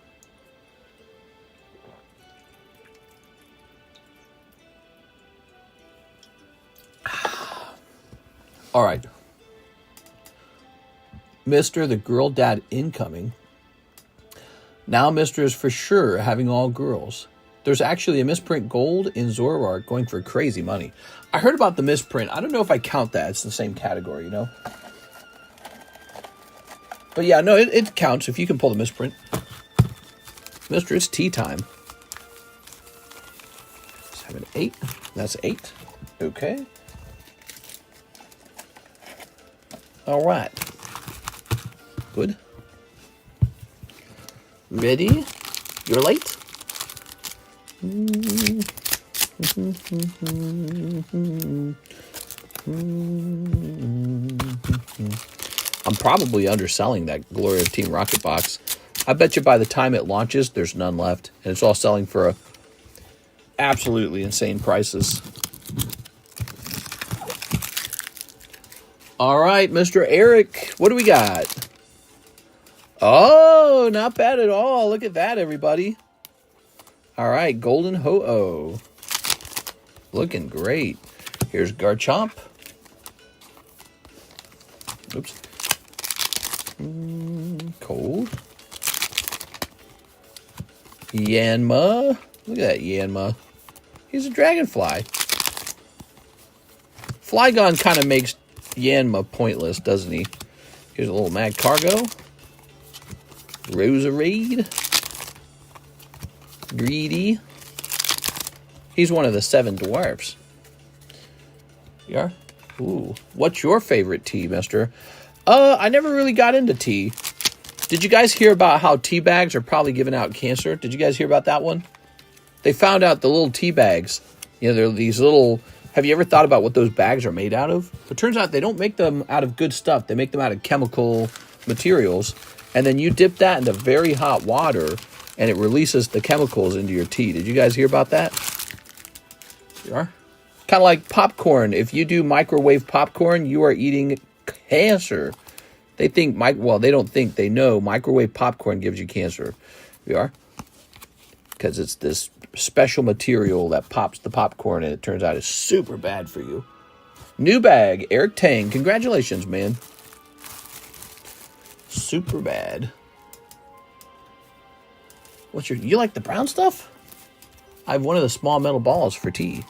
Speaker 1: All right. Mr. The Girl Dad incoming. Now Mr. is for sure having all girls. There's actually a misprint gold in Zoroark going for crazy money. I heard about the misprint. I don't know if I count that. It's the same category, you know? But yeah, no, it counts if you can pull the misprint. Mr. It's tea time. 7, 8. That's 8. Okay. All right. Good. Ready? You're late? I'm probably underselling that Glory of Team Rocket box. I bet you by the time it launches, there's none left. And it's all selling for absolutely insane prices. All right, Mr. Eric, what do we got? Oh, not bad at all. Look at that, everybody. All right, Golden Ho-Oh. Looking great. Here's Garchomp. Oops. Cold. Yanma. Look at that Yanma. He's a dragonfly. Flygon kind of makes Yanma pointless, doesn't he? Here's a little Mad Cargo. Roserade. Greedy. He's one of the 7 dwarfs. Yeah. Ooh. What's your favorite tea, mister? I never really got into tea. Did you guys hear about how tea bags are probably giving out cancer? Did you guys hear about that one? They found out the little tea bags. You know, they're these little... Have you ever thought about what those bags are made out of? It turns out they don't make them out of good stuff. They make them out of chemical materials. And then you dip that into very hot water, and it releases the chemicals into your tea. Did you guys hear about that? You are? Kind of like popcorn. If you do microwave popcorn, you are eating cancer. They think, well, they don't think, they know microwave popcorn gives you cancer. You are? Because it's this special material that pops the popcorn, and it turns out it's super bad for you. New bag, Eric Tang. Congratulations, man. Super bad. You like the brown stuff? I have one of the small metal balls for tea.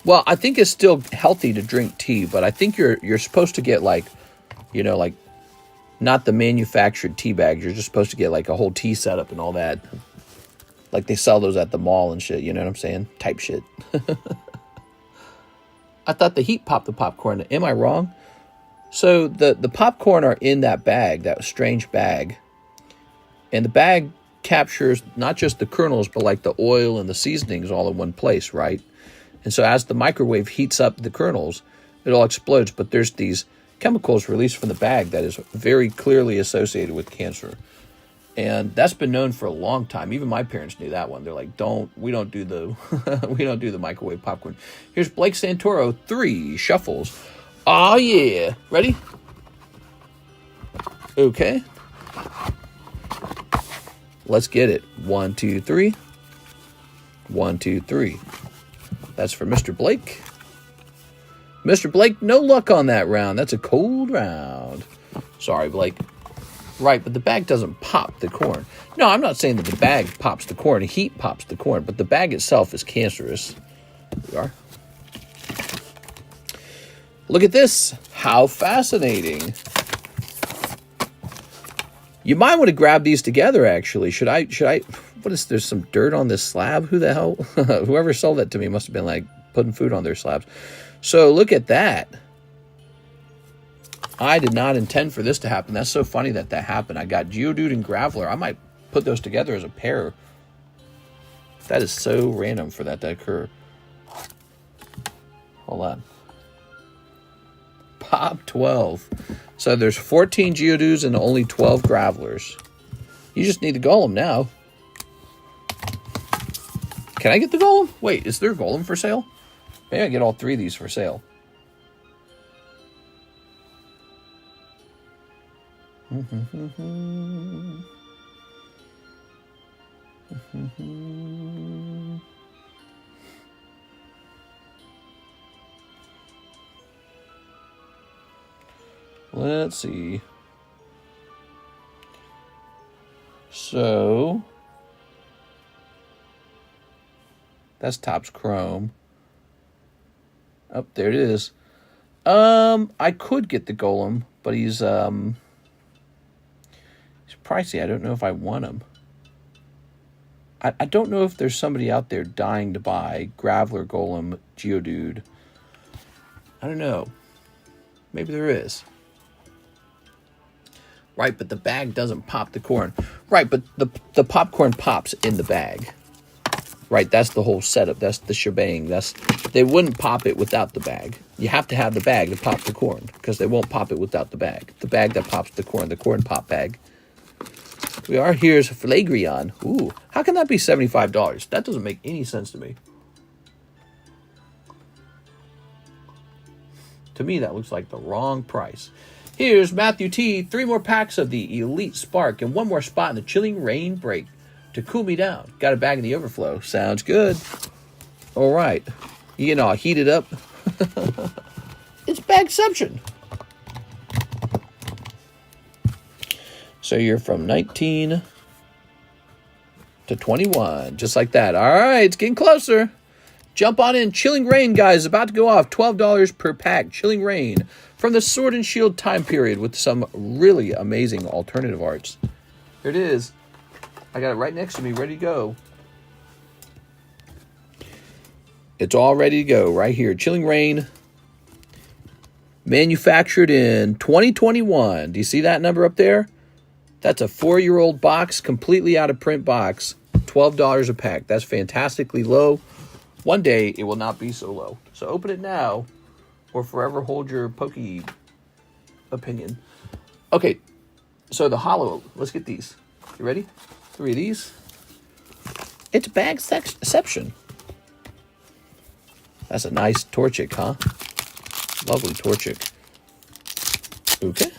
Speaker 1: Well, I think it's still healthy to drink tea, but I think you're supposed to get like, you know, like not the manufactured tea bags. You're just supposed to get like a whole tea setup and all that. Like they sell those at the mall and shit, you know what I'm saying? Type shit. I thought the heat popped the popcorn. Am I wrong? So the popcorn are in that bag, that strange bag. And the bag captures not just the kernels, but like the oil and the seasonings all in one place, right? And so as the microwave heats up the kernels, it all explodes. But there's these chemicals released from the bag that is very clearly associated with cancer. And that's been known for a long time. Even my parents knew that one. They're like, we don't do the microwave popcorn. Here's Blake Santoro, 3 shuffles. Oh yeah. Ready? Okay. Let's get it. 1, 2, 3. 1, 2, 3. That's for Mr. Blake. Mr. Blake, no luck on that round. That's a cold round. Sorry, Blake. Right, but the bag doesn't pop the corn. No, I'm not saying that the bag pops the corn. Heat pops the corn, but the bag itself is cancerous. Here we are. Look at this. How fascinating. You might want to grab these together, actually. Should I, what is, there's some dirt on this slab? Who the hell? Whoever sold that to me must have been like putting food on their slabs. So look at that. I did not intend for this to happen. That's so funny that happened. I got Geodude and Graveler. I might put those together as a pair. That is so random for that to occur. Hold on. Pop 12. So there's 14 Geodudes and only 12 Gravelers. You just need the Golem now. Can I get the Golem? Wait, is there a Golem for sale? Maybe I get all 3 of these for sale. Let's see. So that's Topps Chrome. Oh, there it is. I could get the Golem, but he's pricey. I don't know if I want him. I don't know if there's somebody out there dying to buy Graveler, Golem, Geodude. I don't know. Maybe there is. Right, but the bag doesn't pop the corn. Right, but the popcorn pops in the bag. Right, that's the whole setup. That's the shebang. They wouldn't pop it without the bag. You have to have the bag to pop the corn, because they won't pop it without the bag. The bag that pops the corn pop bag. We are. Here's Flagrion. Ooh, how can that be $75? That doesn't make any sense to me. To me, that looks like the wrong price. Here's Matthew T. 3 more packs of the Elite Spark and 1 more spot in the Chilling Rain Break to cool me down. Got a bag in the overflow. Sounds good. All right. You getting all heated up? It's bagception. So you're from 19 to 21. Just like that. All right. It's getting closer. Jump on in. Chilling Rain, guys. About to go off. $12 per pack. Chilling Rain. From the Sword and Shield time period with some really amazing alternative arts. Here it is. I got it right next to me, ready to go. It's all ready to go right here. Chilling Rain. Manufactured in 2021. Do you see that number up there? That's a 4-year-old box, completely out of print box. $12 a pack. That's fantastically low. One day, it will not be so low. So open it now, or forever hold your Poké opinion. Okay, so the hollow. Let's get these. You ready? 3 of these. It's bagception. That's a nice Torchic, huh? Lovely Torchic. Okay.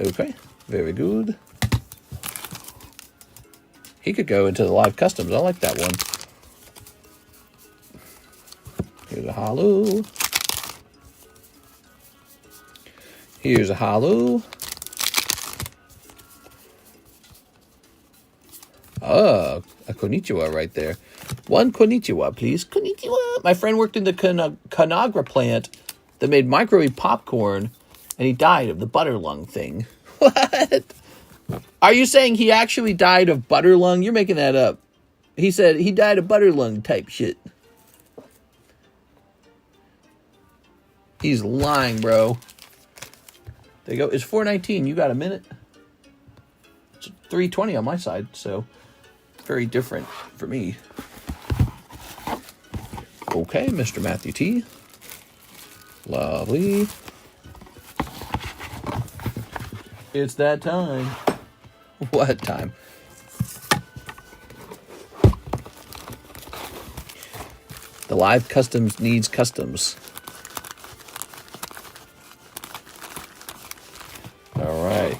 Speaker 1: Okay, very good. He could go into the live customs. I like that one. Here's a hollow. Here's a hollow. Oh, a konnichiwa right there. 1 konnichiwa, please. Konnichiwa. My friend worked in the Conagra plant that made microwave popcorn, and he died of the butter lung thing. What? Are you saying he actually died of butter lung? You're making that up. He said he died of butter lung type shit. He's lying, bro. There you go. It's 4:19. You got a minute? It's 3:20 on my side, so very different for me. Okay, Mr. Matthew T. Lovely. It's that time. What time? The live customs needs customs. All right.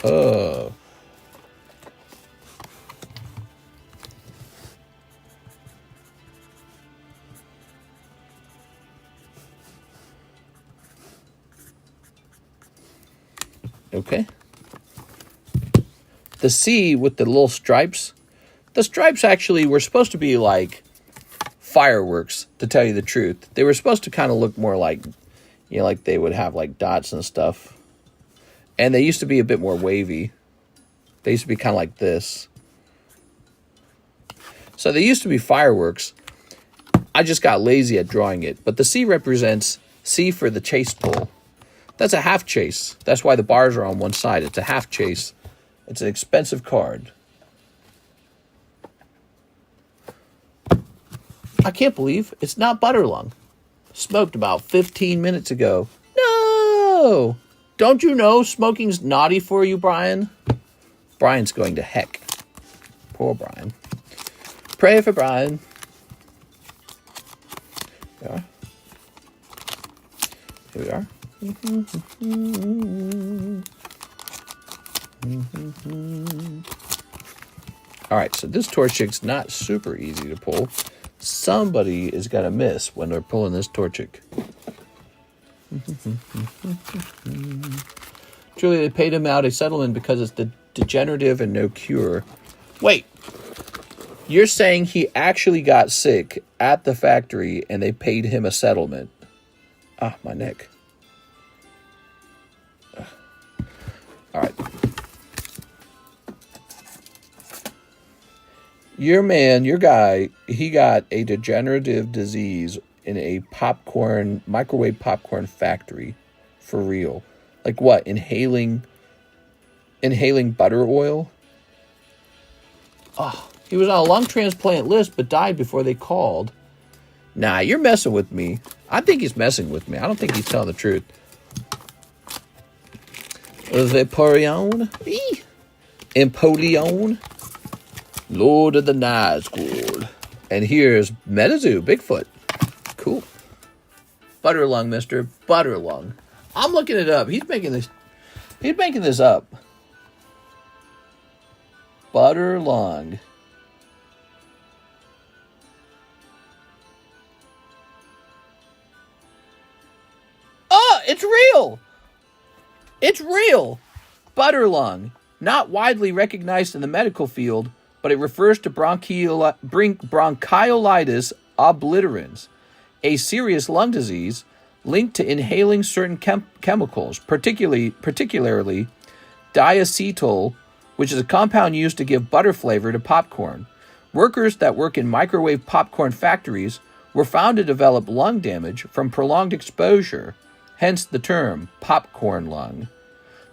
Speaker 1: Oh. Okay. The C with the little stripes. The stripes actually were supposed to be like fireworks, to tell you the truth. They were supposed to kind of look more like, you know, like they would have like dots and stuff. And they used to be a bit more wavy. They used to be kind of like this. So they used to be fireworks. I just got lazy at drawing it. But the C represents C for the chase pull. That's a half chase. That's why the bars are on one side. It's a half chase. It's an expensive card. I can't believe it's not Butterlung. Smoked about 15 minutes ago. No! Don't you know smoking's naughty for you, Brian? Brian's going to heck. Poor Brian. Pray for Brian. Here we are. All right, so this Torchic's not super easy to pull. Somebody is going to miss when they're pulling this Torchic. Truly, they paid him out a settlement because it's degenerative and no cure. Wait, you're saying he actually got sick at the factory and they paid him a settlement? Ah, my neck. All right. Your man, your guy, he got a degenerative disease in a microwave popcorn factory. For real. Like what? Inhaling butter oil? Oh, he was on a lung transplant list but died before they called. Nah, you're messing with me. I think he's messing with me. I don't think he's telling the truth. Vaporeon, Empoleon, Lord of the Nazgul. And here's Metazoo, Bigfoot. Cool. Butterlung, Mr. Butterlung. I'm looking it up. He's making this up. Butterlung. Oh, it's real. It's real. Butterlung, not widely recognized in the medical field, but it refers to bronchiolitis obliterans, a serious lung disease linked to inhaling certain chemicals, particularly diacetyl, which is a compound used to give butter flavor to popcorn. Workers that work in microwave popcorn factories were found to develop lung damage from prolonged exposure, hence the term popcorn lung.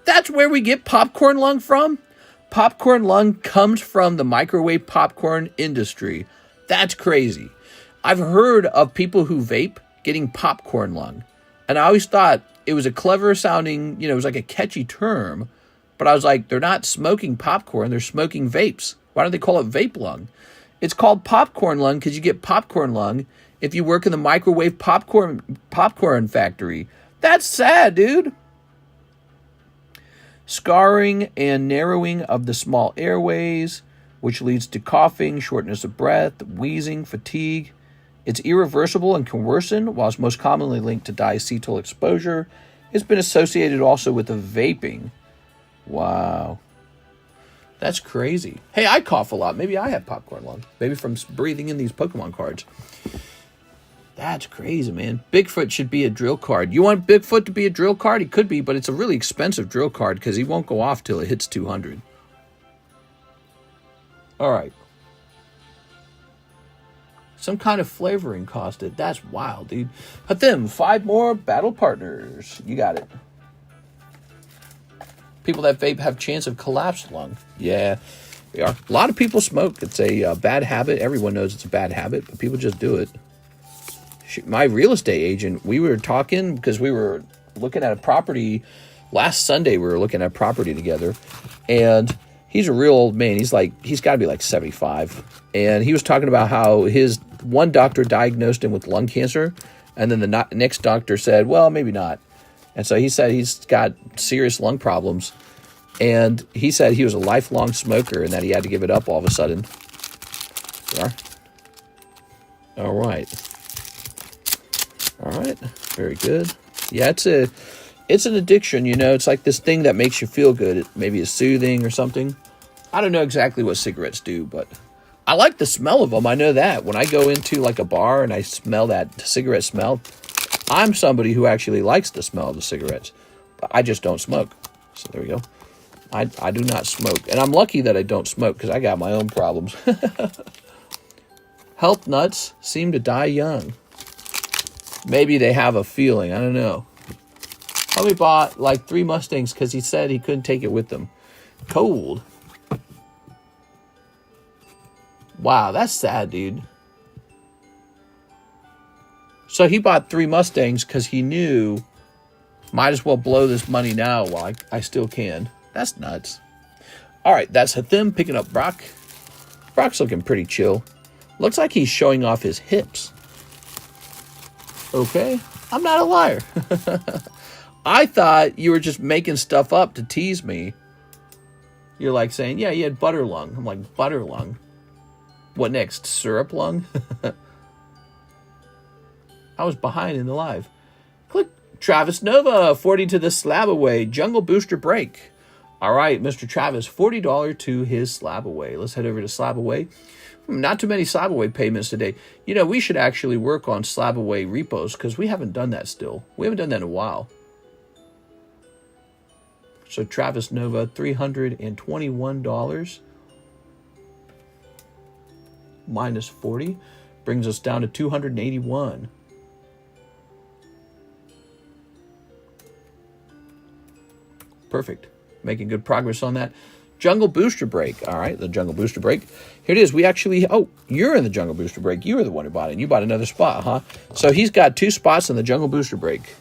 Speaker 1: That's where we get popcorn lung from? Popcorn lung comes from the microwave popcorn industry. That's crazy. I've heard of people who vape getting popcorn lung. And I always thought it was a clever sounding, it was like a catchy term. But I was like, they're not smoking popcorn, they're smoking vapes. Why don't they call it vape lung? It's called popcorn lung because you get popcorn lung if you work in the microwave popcorn factory. That's sad, dude. Scarring and narrowing of the small airways, which leads to coughing, shortness of breath, wheezing, fatigue. It's irreversible and can worsen, whilst most commonly linked to diacetyl exposure. It's been associated also with the vaping. Wow. That's crazy. Hey, I cough a lot. Maybe I have popcorn lung. Maybe from breathing in these Pokemon cards. That's crazy, man. Bigfoot should be a drill card. You want Bigfoot to be a drill card? He could be, but it's a really expensive drill card because he won't go off till it hits 200. All right. Some kind of flavoring cost it. That's wild, dude. But then 5 more battle partners. You got it. People that vape have chance of collapsed lung. Yeah, they are. A lot of people smoke. It's a bad habit. Everyone knows it's a bad habit, but people just do it. My real estate agent, we were talking because we were looking at a property last Sunday. We were looking at a property together, and he's a real old man. He's got to be like 75, and he was talking about how his one doctor diagnosed him with lung cancer, and then the next doctor said, well, maybe not. And so he said he's got serious lung problems, and he said he was a lifelong smoker and that he had to give it up all of a sudden. There. All right. All right, very good. Yeah, it's an addiction, you know. It's like this thing that makes you feel good. It maybe is soothing or something. I don't know exactly what cigarettes do, but I like the smell of them. I know that. When I go into like a bar and I smell that cigarette smell, I'm somebody who actually likes the smell of the cigarettes. But I just don't smoke. So there we go. I do not smoke. And I'm lucky that I don't smoke because I got my own problems. Health nuts seem to die young. Maybe they have a feeling. I don't know. Probably bought like 3 Mustangs because he said he couldn't take it with him. Cold. Wow, that's sad, dude. So he bought 3 Mustangs because he knew might as well blow this money now while I still can. That's nuts. All right, that's Hathim picking up Brock. Brock's looking pretty chill. Looks like he's showing off his hips. Okay, I'm not a liar. I thought you were just making stuff up to tease me. You're like saying, yeah, you had butter lung. I'm like, butter lung? What next, syrup lung? I was behind in the live. Click Travis Nova, 40 to the slab away. Jungle Booster break. All right, Mr. Travis, $40 to his slab away. Let's head over to slab away. Not too many slab away payments today. You know, we should actually work on slab away repos because we haven't done that still. We haven't done that in a while. So Travis Nova, $321 minus 40 brings us down to 281. Perfect. Making good progress on that. Jungle Booster Break. All right, the Jungle Booster Break. Here it is. We actually... Oh, you're in the Jungle Booster Break. You were the one who bought it. You bought another spot, huh? So he's got 2 spots in the Jungle Booster Break.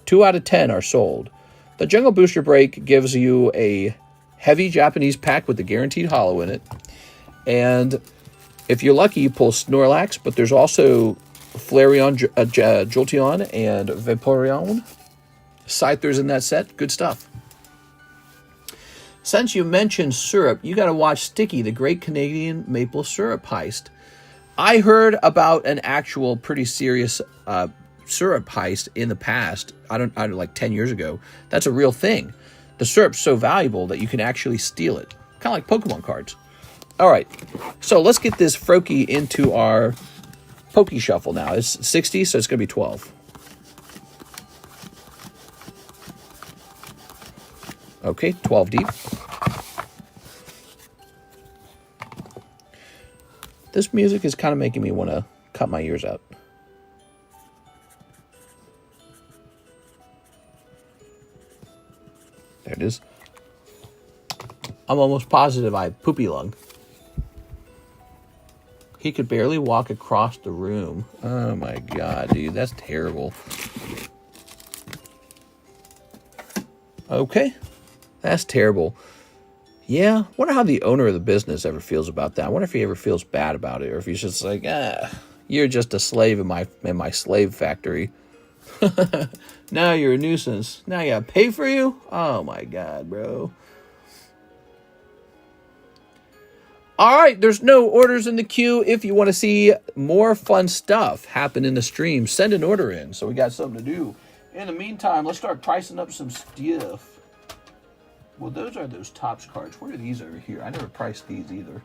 Speaker 1: 2 out of 10 are sold. The Jungle Booster Break gives you a heavy Japanese pack with the guaranteed hollow in it. And if you're lucky, you pull Snorlax, but there's also Flareon, Jolteon, and Vaporeon. Scyther's in that set. Good stuff. Since you mentioned syrup, you got to watch Sticky, the Great Canadian Maple Syrup Heist. I heard about an actual pretty serious syrup heist in the past. I don't like 10 years ago. That's a real thing. The syrup's so valuable that you can actually steal it. Kind of like Pokemon cards. All right. So let's get this Froakie into our Poké Shuffle now. It's 60, so it's going to be 12. Okay, 12 deep. This music is kind of making me want to cut my ears out. There it is. I'm almost positive I have poopy lung. He could barely walk across the room. Oh my god, dude, that's terrible. Okay. That's terrible. Yeah, I wonder how the owner of the business ever feels about that. I wonder if he ever feels bad about it, or if he's just like, you're just a slave in my slave factory. Now you're a nuisance. Now I gotta pay for you? Oh my god, bro. Alright, there's no orders in the queue. If you want to see more fun stuff happen in the stream, send an order in so we got something to do. In the meantime, let's start pricing up some stuff. Well, those are those Topps cards. Where are these over here? I never priced these either.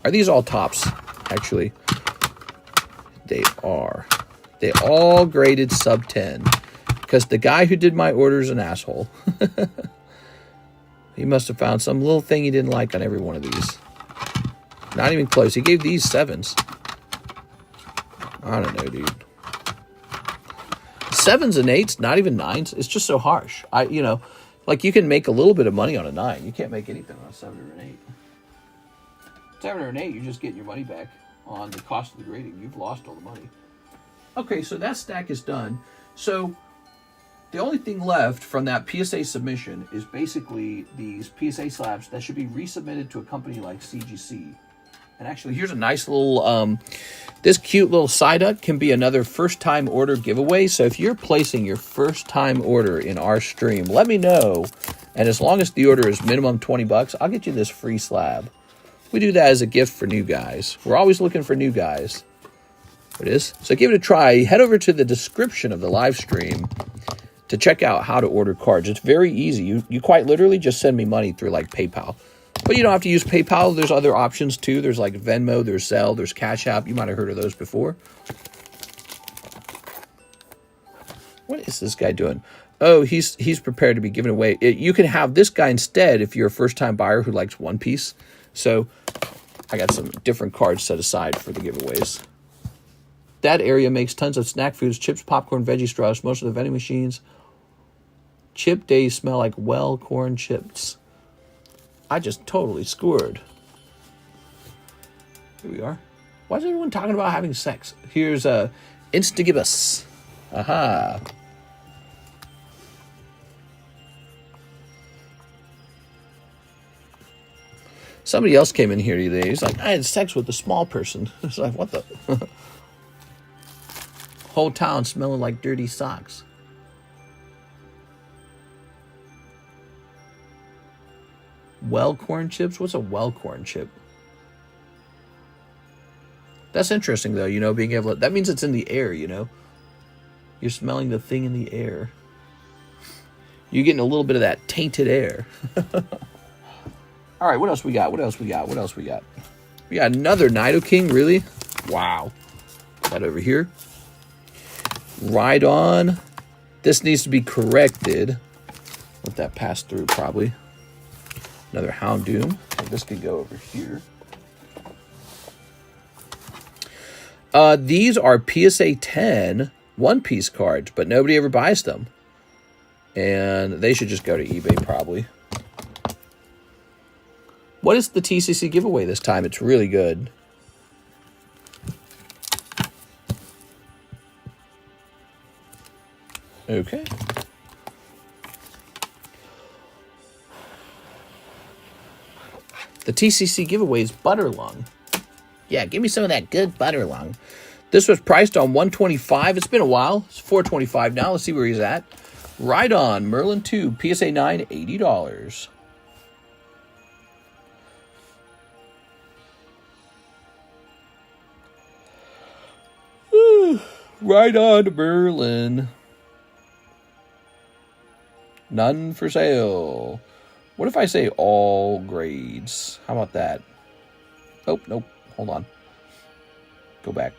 Speaker 1: Are these all tops? Actually, they are. They all graded sub 10 because the guy who did my order is an asshole. He must have found some little thing he didn't like on every one of these. Not even close. He gave these 7s. I don't know, dude. 7s and 8s, not even 9s. It's just so harsh. You know, like you can make a little bit of money on a 9. You can't make anything on a 7 or an 8. 7 or an 8, you're just getting your money back on the cost of the grading. You've lost all the money. Okay, so that stack is done. So the only thing left from that PSA submission is basically these PSA slabs that should be resubmitted to a company like CGC. And actually, here's a nice little, this cute little Psyduck can be another first-time order giveaway. So if you're placing your first-time order in our stream, let me know. And as long as the order is minimum 20 bucks, I'll get you this free slab. We do that as a gift for new guys. We're always looking for new guys. There it is. So give it a try. Head over to the description of the live stream to check out how to order cards. It's very easy. You quite literally just send me money through like PayPal. But you don't have to use PayPal. There's other options too. There's like Venmo, there's ZELLE, there's CASHAPP. You might have heard of those before. What is this guy doing? Oh, he's prepared to be given away. You can have this guy instead if you're a first-time buyer who likes One Piece. So I got some different cards set aside for the giveaways. That area makes tons of snack foods, chips, popcorn, veggie straws, most of the vending machines. Chip days smell like corn chips. I just totally scored. Here we are. Why is everyone talking about having sex? Here's Instagibus. Aha. Somebody else came in here today. He's like, I had sex with a small person. It's like, what the? Whole town smelling like dirty socks. Corn chips? What's a corn chip? That's interesting, though, you know, being able to... That means it's in the air, you know? You're smelling the thing in the air. You're getting a little bit of that tainted air. All right, what else we got? What else we got? We got another Nidoking, really? Wow. That over here. Ride on. This needs to be corrected. Let that pass through, probably. Another Houndoom. So this could go over here. These are PSA 10 one-piece cards, but nobody ever buys them. And they should just go to eBay, probably. What is the TCC giveaway this time? It's really good. Okay. The TCC giveaway is Butterlung. Yeah, give me some of that good Butterlung. This was priced on $125. It's been a while. It's $425 now. Let's see where he's at. Right on. Merlin 2. PSA 9, $80. Right on, Merlin. None for sale. What if I say all grades? How about that? Oh, nope. Hold on. Go back.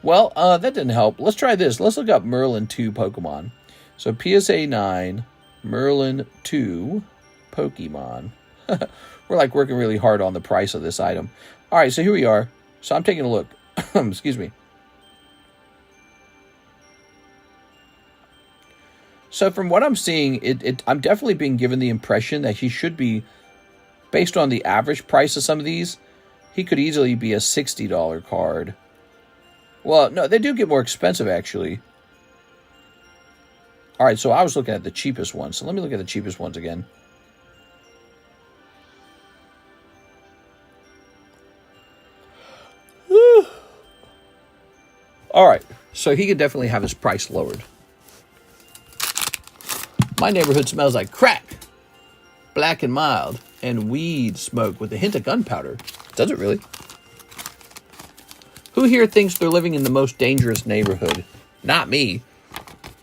Speaker 1: Well, that didn't help. Let's try this. Let's look up Merlin 2 Pokemon. So PSA 9, Merlin 2 Pokemon. We're like working really hard on the price of this item. All right, so here we are. So I'm taking a look. Excuse me. So from what I'm seeing, I'm definitely being given the impression that he should be, based on the average price of some of these, he could easily be a $60 card. Well, no, they do get more expensive, actually. All right, so I was looking at the cheapest ones. So let me look at the cheapest ones again. All right, so he could definitely have his price lowered. My neighborhood smells like crack, black and mild, and weed smoke with a hint of gunpowder. Does it really? Who here thinks they're living in the most dangerous neighborhood Not me.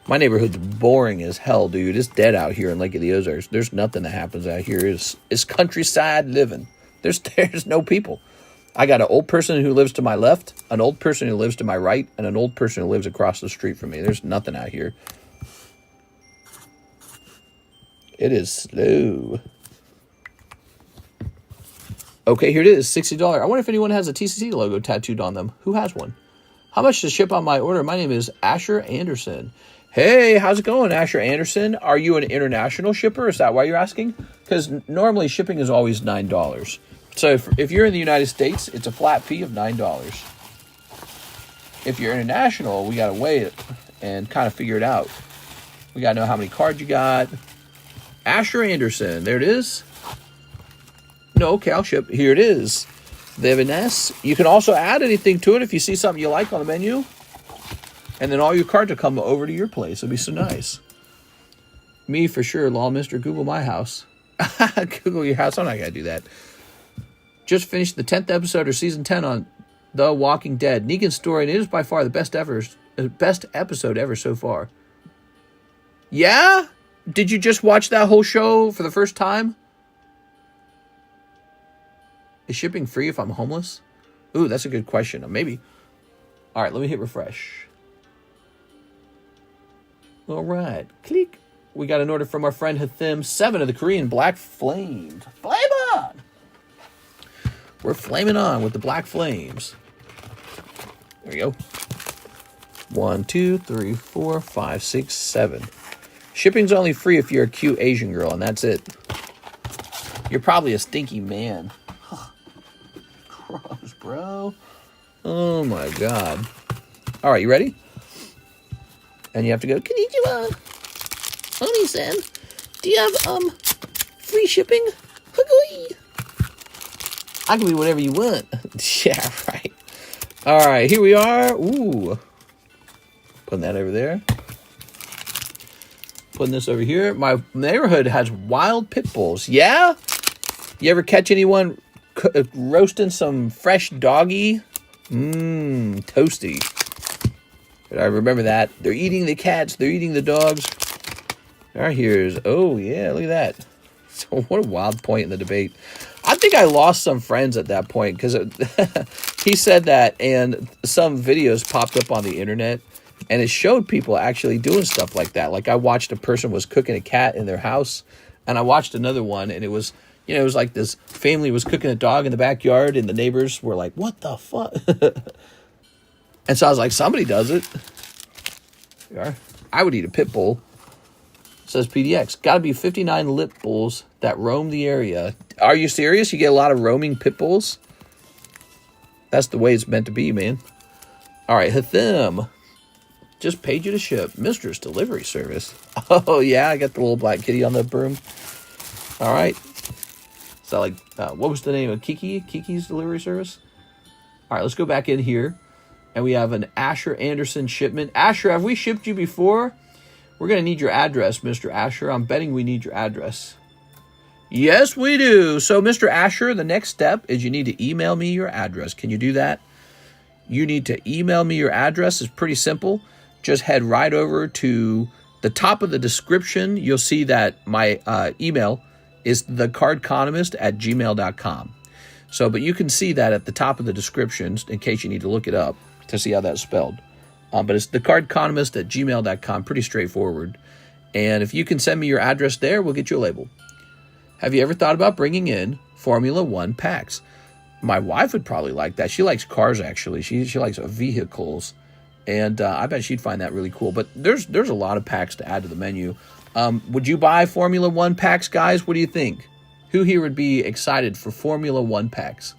Speaker 1: My neighborhood's boring as hell, dude. It's dead out here in Lake of the Ozarks. There's nothing that happens out here. It's countryside living. There's no people. I got an old person who lives to my left, an old person who lives to my right, and an old person who lives across the street from me. There's nothing out here. It is slow. Okay, here it is, $60. I wonder if anyone has a TCC logo tattooed on them. Who has one? How much to ship on my order? My name is Asher Anderson. Hey, how's it going, Asher Anderson? Are you an international shipper? Is that why you're asking? Because normally shipping is always $9. So if you're in the United States, it's a flat fee of $9. If you're international, we got to weigh it and kind of figure it out. We got to know how many cards you got. Asher Anderson, there it is. No, okay, I'll ship. Here it is. Very nice. You can also add anything to it if you see something you like on the menu. And then all your cards will come over to your place. It'll be so nice. Me for sure, lol, Mr. Google my house. Google your house. I'm not going to do that. Just finished the 10th episode or season 10 on The Walking Dead. Negan's story, and it is by far the best episode ever so far. Yeah? Did you just watch that whole show for the first time? Is shipping free if I'm homeless? Ooh, that's a good question. Maybe. All right, let me hit refresh. All right, click. We got an order from our friend Hathim, 7 of the Korean Black Flames. Flame on! We're flaming on with the Black Flames. There we go. 1, 2, 3, 4, 5, 6, 7. Shipping's only free if you're a cute Asian girl, and that's it. You're probably a stinky man. Gross, bro. Oh my god. All right, you ready? And you have to go, konnichiwa. Oni-san, do you have free shipping? Hagoi. I can be whatever you want. Yeah, right. All right, here we are. Ooh. Putting that over there. Putting this over here. My neighborhood has wild pit bulls. Yeah? You ever catch anyone roasting some fresh doggy? Toasty. But I remember that. They're eating the cats. They're eating the dogs. All right, here's... Oh, yeah, look at that. So what a wild point in the debate. I think I lost some friends at that point because he said that and some videos popped up on the internet and it showed people actually doing stuff like that. Like I watched a person was cooking a cat in their house and I watched another one and it was, you know, it was like this family was cooking a dog in the backyard and the neighbors were like, what the fuck? And so I was like, somebody does it. I would eat a pit bull. Says PDX. Got to be 59 lip bulls that roam the area. Are you serious? You get a lot of roaming pit bulls? That's the way it's meant to be, man. All right, Hathim. Just paid you to ship. Mistress Delivery Service. Oh, yeah, I got the little black kitty on the broom. All right. So, like, what was the name of Kiki's Delivery Service? All right, let's go back in here. And we have an Asher Anderson shipment. Asher, have we shipped you before? We're going to need your address, Mr. Asher. I'm betting we need your address. Yes, we do. So, Mr. Asher, the next step is you need to email me your address. Can you do that? You need to email me your address. It's pretty simple. Just head right over to the top of the description. You'll see that my email is TheCardconomist@gmail.com. So, but you can see that at the top of the description in case you need to look it up to see how that's spelled. But it's TheCardconomist@gmail.com. Pretty straightforward. And if you can send me your address there, we'll get you a label. Have you ever thought about bringing in Formula 1 packs? My wife would probably like that. She likes cars, actually. She likes vehicles. And I bet she'd find that really cool. But there's a lot of packs to add to the menu. Would you buy Formula 1 packs, guys? What do you think? Who here would be excited for Formula 1 packs?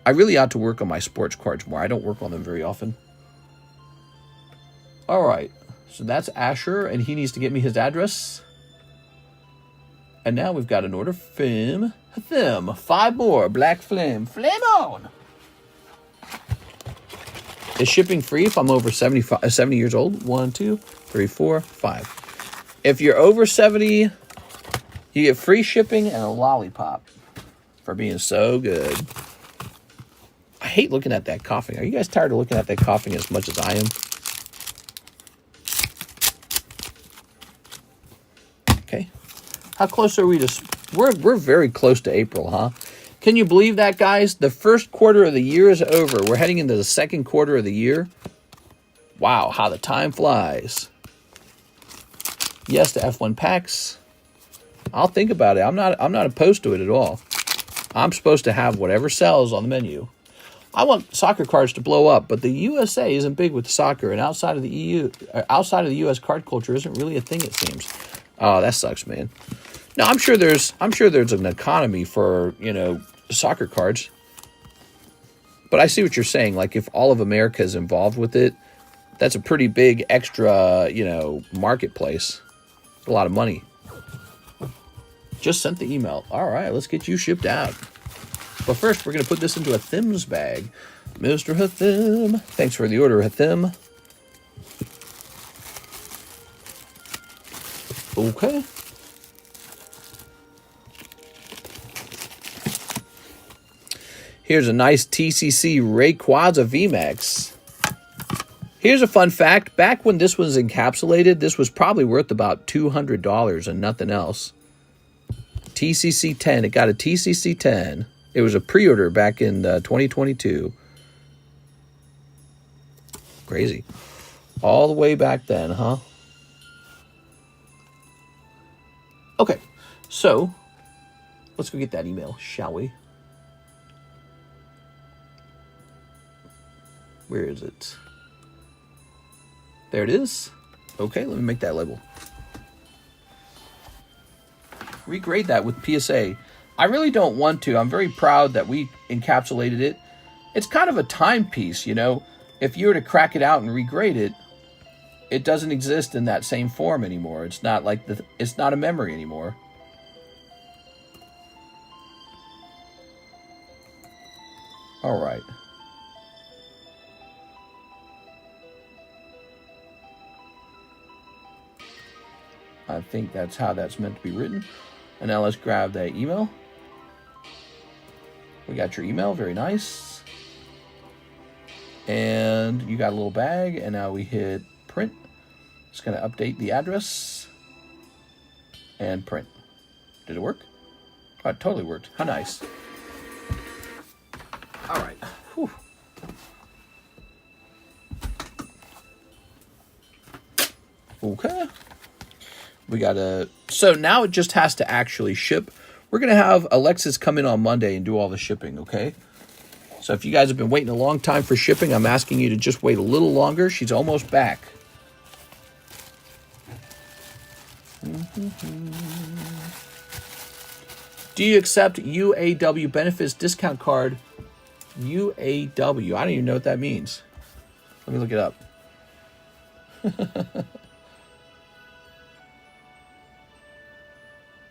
Speaker 1: I really ought to work on my sports cards more. I don't work on them very often. All right. So that's Asher, and he needs to get me his address. And now we've got an order from Hathim. 5 more. Black Flame. Flame on! Is shipping free if I'm over 70 years old? 1, 2, 3, 4, 5. If you're over 70, you get free shipping and a lollipop for being so good. I hate looking at that coughing. Are you guys tired of looking at that coughing as much as I am? How close are we to... We're very close to April, huh? Can you believe that, guys? The first quarter of the year is over. We're heading into the second quarter of the year. Wow, how the time flies. Yes to F1 packs. I'll think about it. I'm not opposed to it at all. I'm supposed to have whatever sells on the menu. I want soccer cards to blow up, but the USA isn't big with soccer, and outside of the EU, outside of the US, card culture isn't really a thing, it seems. Oh, that sucks, man. No, I'm sure there's an economy for, you know, soccer cards. But I see what you're saying. Like, if all of America is involved with it, that's a pretty big extra, you know, marketplace. A lot of money. Just sent the email. All right, let's get you shipped out. But first, we're going to put this into a Thims bag. Mr. Hathim. Thanks for the order, Hathim. Okay. Here's a nice TCC Rayquaza VMAX. Here's a fun fact. Back when this was encapsulated, this was probably worth about $200 and nothing else. TCC 10. It got a TCC 10. It was a pre-order back in 2022. Crazy. All the way back then, huh? Okay. So, let's go get that email, shall we? Where is it? There it is. Okay, let me make that label. Regrade that with PSA. I really don't want to. I'm very proud that we encapsulated it. It's kind of a timepiece, you know. If you were to crack it out and regrade it, it doesn't exist in that same form anymore. It's not like it's not a memory anymore. All right. I think that's how that's meant to be written. And now let's grab that email. We got your email, very nice. And you got a little bag, and now we hit print. It's going to update the address. And print. Did it work? Oh, it totally worked. How nice. All right. Whew. Okay. We got to... So now it just has to actually ship. We're going to have Alexis come in on Monday and do all the shipping, okay? So if you guys have been waiting a long time for shipping, I'm asking you to just wait a little longer. She's almost back. Do you accept UAW benefits discount card? UAW. I don't even know what that means. Let me look it up.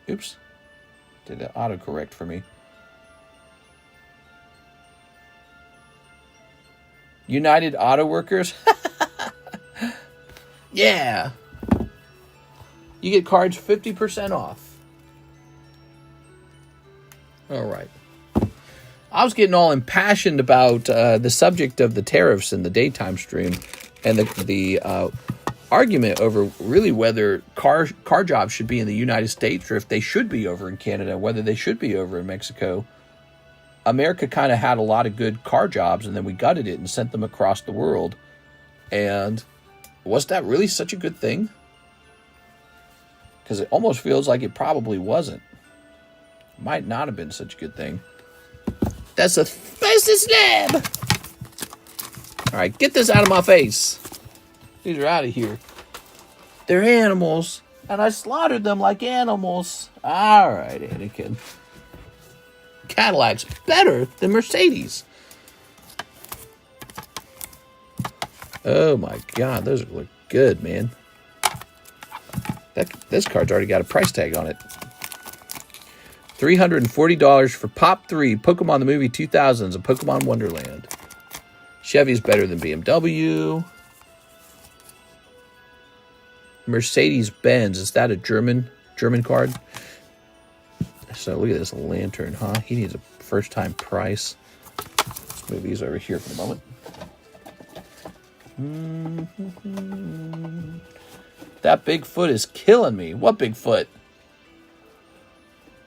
Speaker 1: Oops. Did it autocorrect for me? United Auto Workers? Yeah. You get cards 50% off. All right. I was getting all impassioned about the subject of the tariffs in the daytime stream and the argument over really whether car jobs should be in the United States or if they should be over in Canada, whether they should be over in Mexico. America kind of had a lot of good car jobs, and then we gutted it and sent them across the world. And was that really such a good thing? Because it almost feels like it probably wasn't. Might not have been such a good thing. That's a slab. All right, get this out of my face. These are out of here. They're animals, and I slaughtered them like animals. All right, Anakin. Cadillac's better than Mercedes. Oh my God, those look good, man. This card's already got a price tag on it. $340 for Pop 3, Pokemon the Movie 2000s, and Pokemon Wonderland. Chevy's better than BMW. Mercedes-Benz, is that a German card? So look at this lantern, huh? He needs a first-time price. Let's move these over here for a moment. That Bigfoot is killing me. What Bigfoot?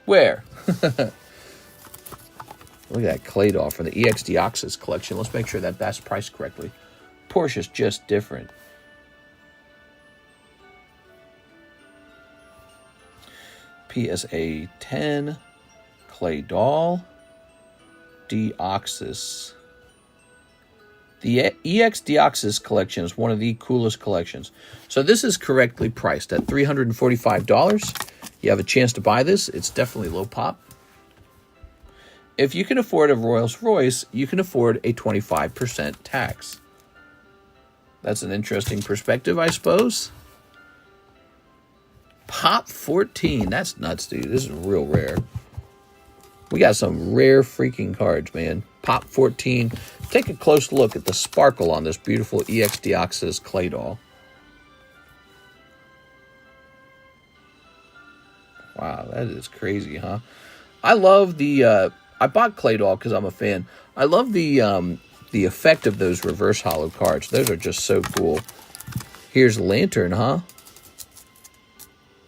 Speaker 1: Where? Look at that clay doll from the EXD Oxys collection. Let's make sure that that's priced correctly. Porsche's just different. PSA 10 clay doll. Deoxys. The EX Deoxys collection is one of the coolest collections. So this is correctly priced at $345. You have a chance to buy this. It's definitely low pop. If you can afford a Rolls Royce, you can afford a 25% tax. That's an interesting perspective, I suppose. Pop 14. That's nuts, dude. This is real rare. We got some rare freaking cards, man. Pop 14. Take a close look at the sparkle on this beautiful EX Deoxys clay doll. Wow, that is crazy, huh? I love the... I bought clay doll because I'm a fan. I love the effect of those reverse hollow cards. Those are just so cool. Here's Lantern, huh?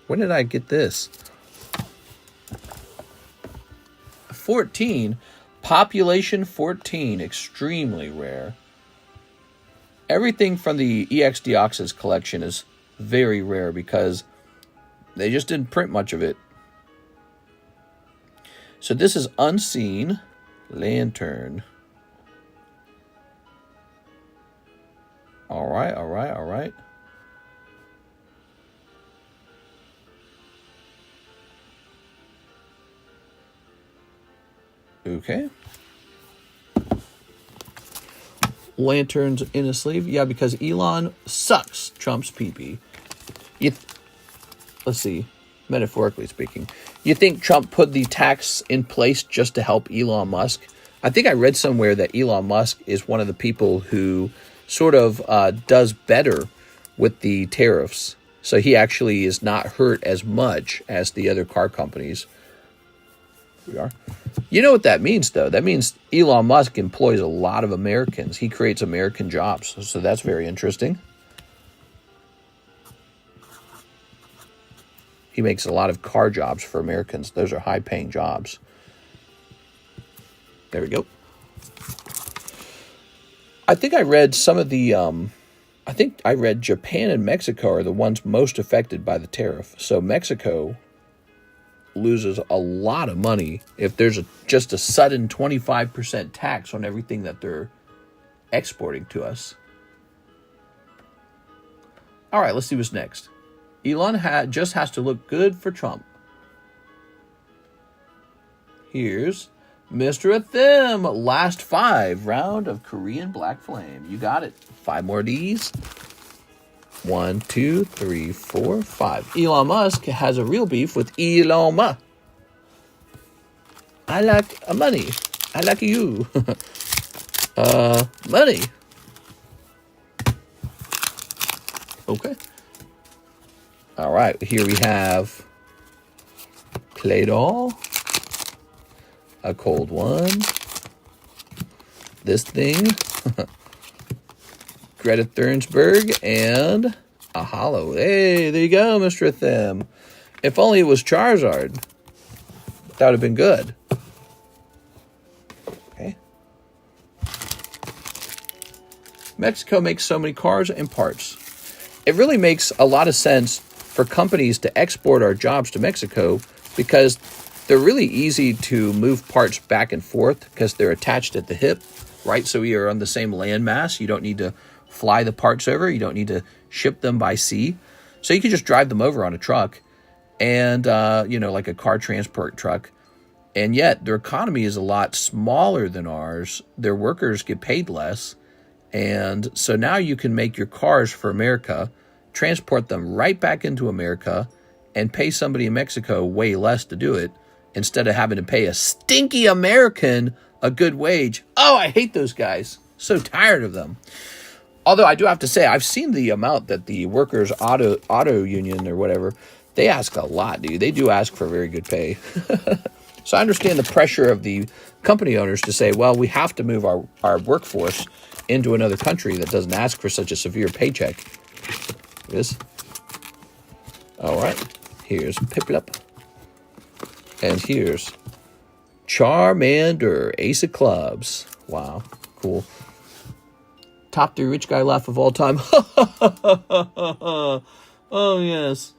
Speaker 1: When did I get this? 14. Population 14. Extremely rare. Everything from the EX Deoxys collection is very rare because they just didn't print much of it. So this is Unseen Lantern. All right, all right, all right. Okay. Lanterns in a sleeve. Yeah, because Elon sucks Trump's pee-pee. Let's see. Metaphorically speaking. You think Trump put the tax in place just to help Elon Musk? I think I read somewhere that Elon Musk is one of the people who sort of does better with the tariffs. So he actually is not hurt as much as the other car companies. We are. You know what that means, though? That means Elon Musk employs a lot of Americans. He creates American jobs. So that's very interesting. He makes a lot of car jobs for Americans. Those are high-paying jobs. There we go. I think I read some of the... I think I read Japan and Mexico are the ones most affected by the tariff. So Mexico loses a lot of money if there's just a sudden 25% tax on everything that they're exporting to us. All right, let's see what's next. Elon just has to look good for Trump. Here's Mr. Them. Last 5 round of Korean Black Flame. You got it. 5 more of these. 1, 2, 3, 4, 5. Elon Musk has a real beef with Elon Musk. I like money. I like you. Money. Okay. All right. Here we have clay doll. A cold one. This thing. Greta Thunberg, and a hollow. Hey, there you go, Mr. Them. If only it was Charizard. That would have been good. Okay. Mexico makes so many cars and parts. It really makes a lot of sense for companies to export our jobs to Mexico because they're really easy to move parts back and forth because they're attached at the hip, right? So we are on the same landmass. You don't need to fly the parts over. You don't need to ship them by sea. So you can just drive them over on a truck and, like a car transport truck. And yet their economy is a lot smaller than ours. Their workers get paid less. And so now you can make your cars for America, transport them right back into America, and pay somebody in Mexico way less to do it instead of having to pay a stinky American a good wage. Oh, I hate those guys. So tired of them. Although I do have to say, I've seen the amount that the workers' auto union or whatever, they ask a lot, dude. They do ask for very good pay. So I understand the pressure of the company owners to say, well, we have to move our workforce into another country that doesn't ask for such a severe paycheck. This. All right. Here's Piplup. And here's Charmander, Ace of Clubs. Wow, cool. Top 3 rich guy laugh of all time. Oh, yes.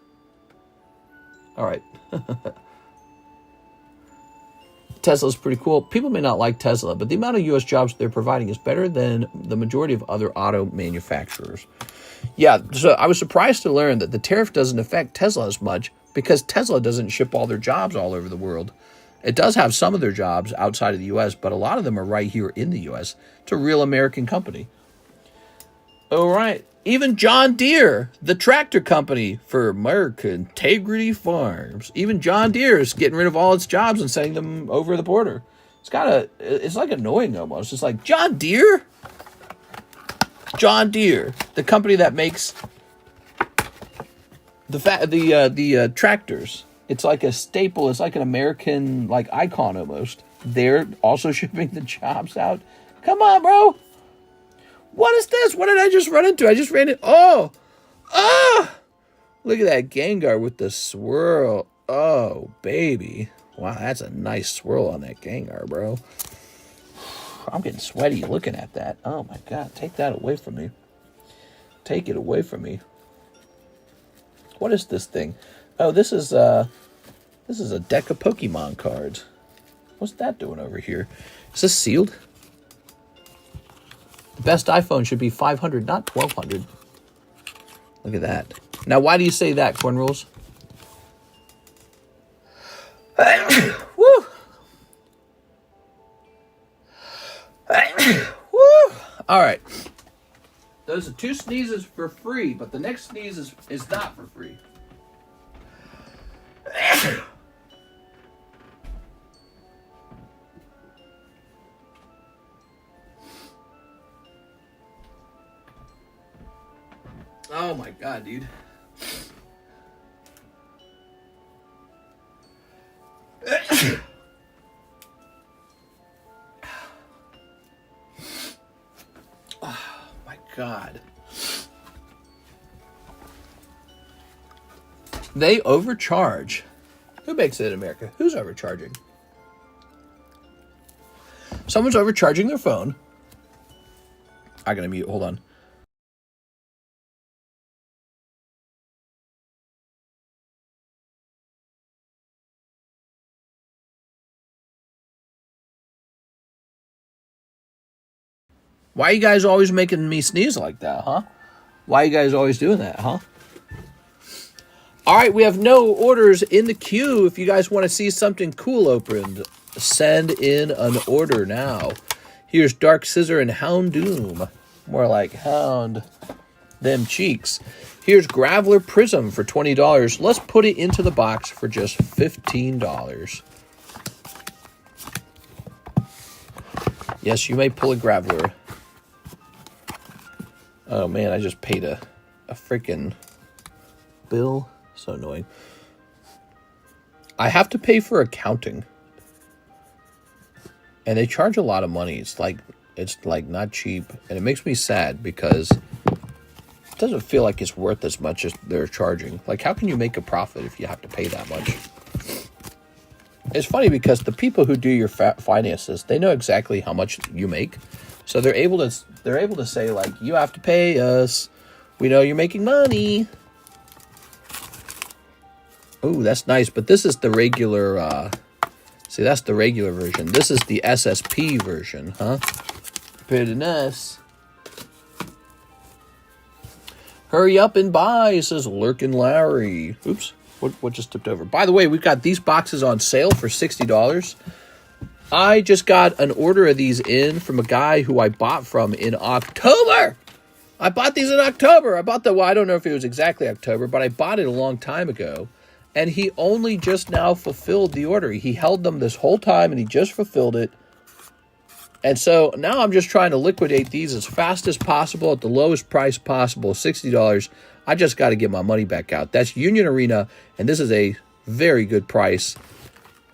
Speaker 1: All right. Tesla's pretty cool. People may not like Tesla, but the amount of U.S. jobs they're providing is better than the majority of other auto manufacturers. Yeah, so I was surprised to learn that the tariff doesn't affect Tesla as much because Tesla doesn't ship all their jobs all over the world. It does have some of their jobs outside of the U.S., but a lot of them are right here in the U.S. It's a real American company. All right. Even John Deere, the tractor company for American Integrity Farms. Even John Deere is getting rid of all its jobs and sending them over the border. It's like annoying almost. It's like, John Deere? John Deere, the company that makes the tractors. It's like a staple. It's like an American icon almost. They're also shipping the jobs out. Come on, bro. What is this? What did I just run into? I just ran it. Oh! Ah! Look at that Gengar with the swirl. Oh, baby. Wow, that's a nice swirl on that Gengar, bro. I'm getting sweaty looking at that. Oh, my God. Take that away from me. Take it away from me. What is this thing? Oh, this is a deck of Pokemon cards. What's that doing over here? Is this sealed? The best iPhone should be 500, not 1200. Look at that. Now, why do you say that, Corn Rules? Woo! Woo! All right. Those are 2 sneezes for free, but the next sneeze is not for free. Oh my God, dude. Oh my God. They overcharge. Who makes it in America? Who's overcharging? Someone's overcharging their phone. I gotta mute. Hold on. Why are you guys always making me sneeze like that, huh? Why are you guys always doing that, huh? All right, we have no orders in the queue. If you guys want to see something cool opened, send in an order now. Here's Dark Scissor and Houndoom. More like hound them cheeks. Here's Graveler Prism for $20. Let's put it into the box for just $15. Yes, you may pull a Graveler. Oh man, I just paid a freaking bill. So annoying. I have to pay for accounting. And they charge a lot of money. It's like not cheap. And it makes me sad because it doesn't feel like it's worth as much as they're charging. Like, how can you make a profit if you have to pay that much? It's funny because the people who do your finances, they know exactly how much you make. So they're able to say, like, you have to pay us. We know you're making money. Oh, that's nice. But this is the regular, see, that's the regular version. This is the SSP version, huh? Pretty nice. Hurry up and buy, says Lurkin' Larry. Oops, what just tipped over? By the way, we've got these boxes on sale for $60. I just got an order of these in from a guy who I bought from in October. I bought these in October. I don't know if it was exactly October, but I bought it a long time ago. And he only just now fulfilled the order. He held them this whole time, and he just fulfilled it. And so now I'm just trying to liquidate these as fast as possible at the lowest price possible, $60. I just got to get my money back out. That's Union Arena, and this is a very good price.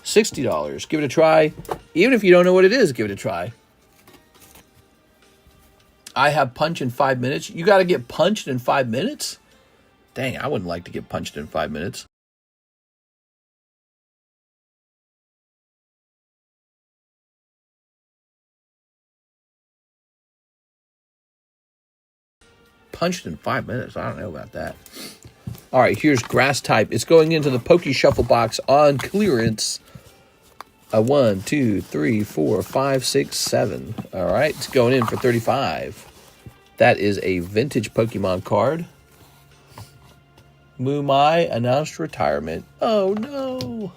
Speaker 1: $60. Give it a try. Even if you don't know what it is, give it a try. I have punch in 5 minutes. You got to get punched in 5 minutes? Dang, I wouldn't like to get punched in 5 minutes. punched in 5 minutes. I don't know about that. All right, here's grass type. It's going into the Poké Shuffle box on clearance. 1, 2, 3, 4, 5, 6, 7. All right, it's going in for 35. That is a vintage Pokemon card. Mumai announced retirement. Oh no!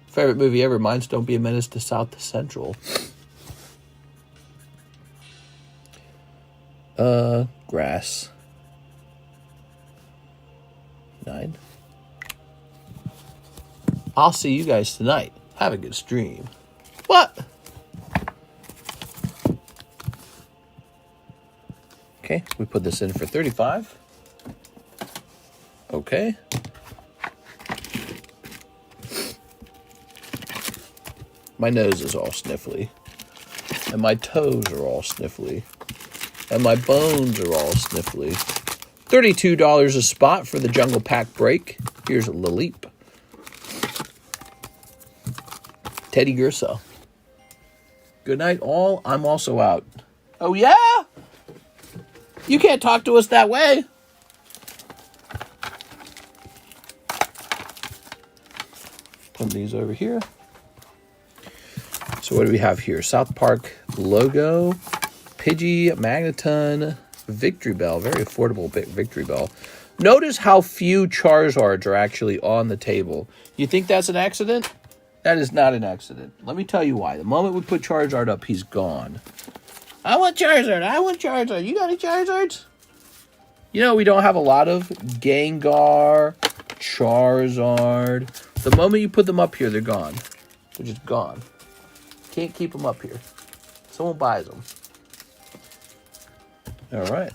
Speaker 1: Favorite movie ever? Mine's Don't Be a Menace to South Central. Grass. 9. I'll see you guys tonight. Have a good stream. What? Okay, we put this in for 35. Okay. My nose is all sniffly. And my toes are all sniffly. And my bones are all sniffly. $32 a spot for the Jungle Pack break. Here's a Laleep. Teddy Gersa. Good night, all. I'm also out. Oh, yeah? You can't talk to us that way. Put these over here. So what do we have here? South Park logo. Pidgey, Magneton, Victory Bell. Very affordable Victory Bell. Notice how few Charizards are actually on the table. You think that's an accident? That is not an accident. Let me tell you why. The moment we put Charizard up, he's gone. I want Charizard. I want Charizard. You got any Charizards? You know, we don't have a lot of Gengar, Charizard. The moment you put them up here, they're gone. They're just gone. Can't keep them up here. Someone buys them. All right.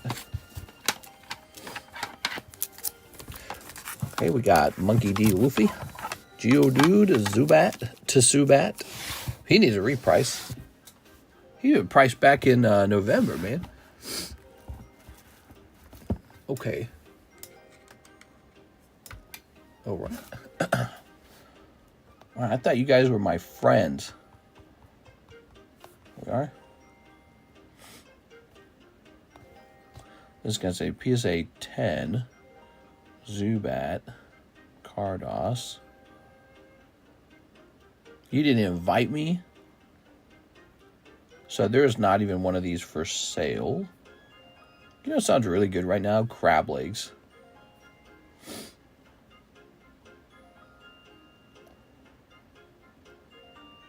Speaker 1: Okay, we got Monkey D. Luffy. Geodude, Zubat. He needs a reprice. He was priced back in November, man. Okay. All right. All right. I thought you guys were my friends. We are. This is going to say PSA 10, Zubat, Cardos. You didn't invite me? So there's not even one of these for sale. You know, it sounds really good right now. Crab legs.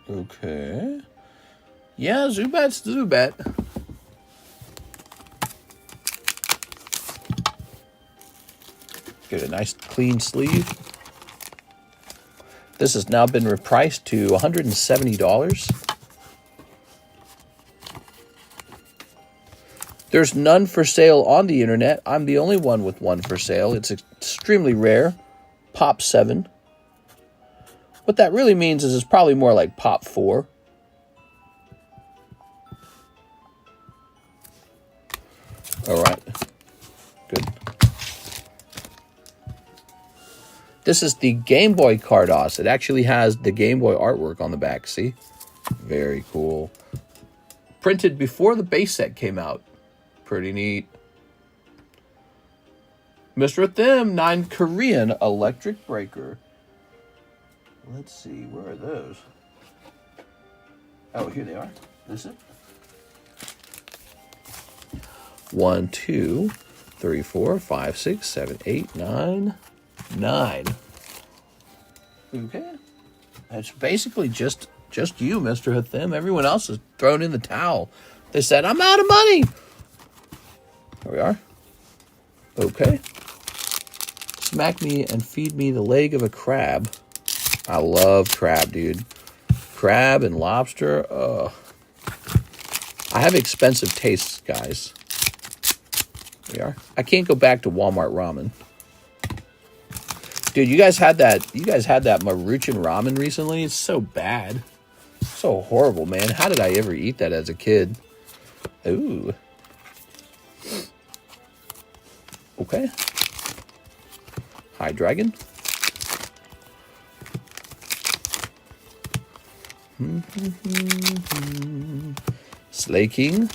Speaker 1: Okay. Yeah, Zubat's Zubat. Get a nice clean sleeve. This has now been repriced to $170. There's none for sale on the internet. I'm the only one with one for sale. It's extremely rare. Pop 7. What that really means is it's probably more like Pop 4. All right. Good. This is the Game Boy Cardos. It actually has the Game Boy artwork on the back. See? Very cool. Printed before the base set came out. Pretty neat. Mr. Them 9 Korean Electric Breaker. Let's see. Where are those? Oh, here they are. This is it. 1, 2, 3, 4, 5, 6, 7, 8, 9. 9. Okay. That's basically just you, Mr. Hathim. Everyone else is thrown in the towel. They said, I'm out of money. There we are. Okay. Smack me and feed me the leg of a crab. I love crab, dude. Crab and lobster. Ugh. I have expensive tastes, guys. There we are. I can't go back to Walmart ramen. Dude, you guys had that Maruchan ramen recently? It's so bad. So horrible, man. How did I ever eat that as a kid? Ooh. Okay. High Dragon. Slay King.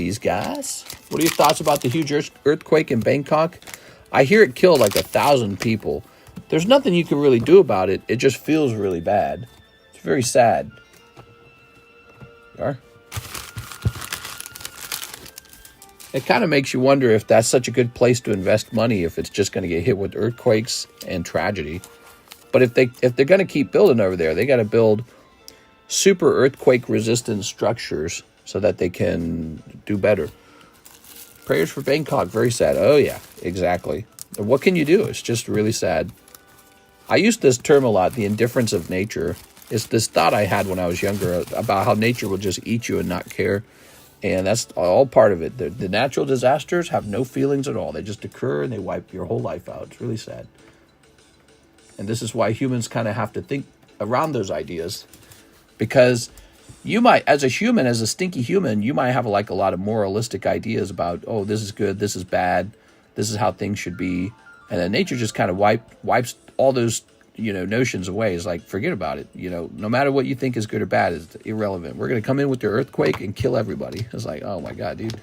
Speaker 1: these guys. What are your thoughts about the huge earthquake in Bangkok? I hear it killed like 1,000 people. There's nothing you can really do about it. It just feels really bad. It's very sad. You are? It kind of makes you wonder if that's such a good place to invest money, if it's just going to get hit with earthquakes and tragedy. But if they're going to keep building over there, they got to build super earthquake resistant structures so that they can do better. Prayers for Bangkok, very sad. Oh yeah, exactly. And what can you do? It's just really sad. I use this term a lot, the indifference of nature. It's this thought I had when I was younger about how nature will just eat you and not care. And that's all part of it. The natural disasters have no feelings at all. They just occur and they wipe your whole life out. It's really sad. And this is why humans kind of have to think around those ideas. Because you might, as a human, as a stinky human, you might have like a lot of moralistic ideas about, oh, this is good, this is bad, this is how things should be. And then nature just kind of wipes all those, notions away. It's like, forget about it. No matter what you think is good or bad, it's irrelevant. We're going to come in with the earthquake and kill everybody. It's like, oh my God, dude.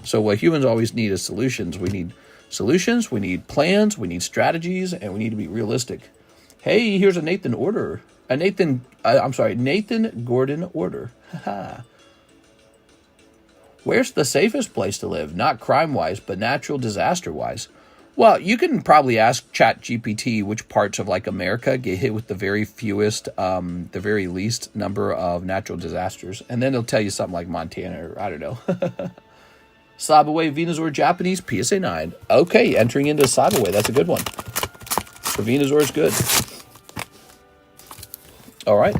Speaker 1: So what humans always need is solutions. We need solutions, we need plans, we need strategies, and we need to be realistic. Hey, here's a Nathan order. Nathan Gordon order. Where's the safest place to live? Not crime-wise, but natural disaster-wise. Well, you can probably ask ChatGPT which parts of like America get hit with the very fewest, the very least number of natural disasters. And then it'll tell you something like Montana or I don't know. Slabaway, Venusaur, Japanese, PSA 9. Okay, entering into Slabaway. That's a good one. So Venusaur is good. All right.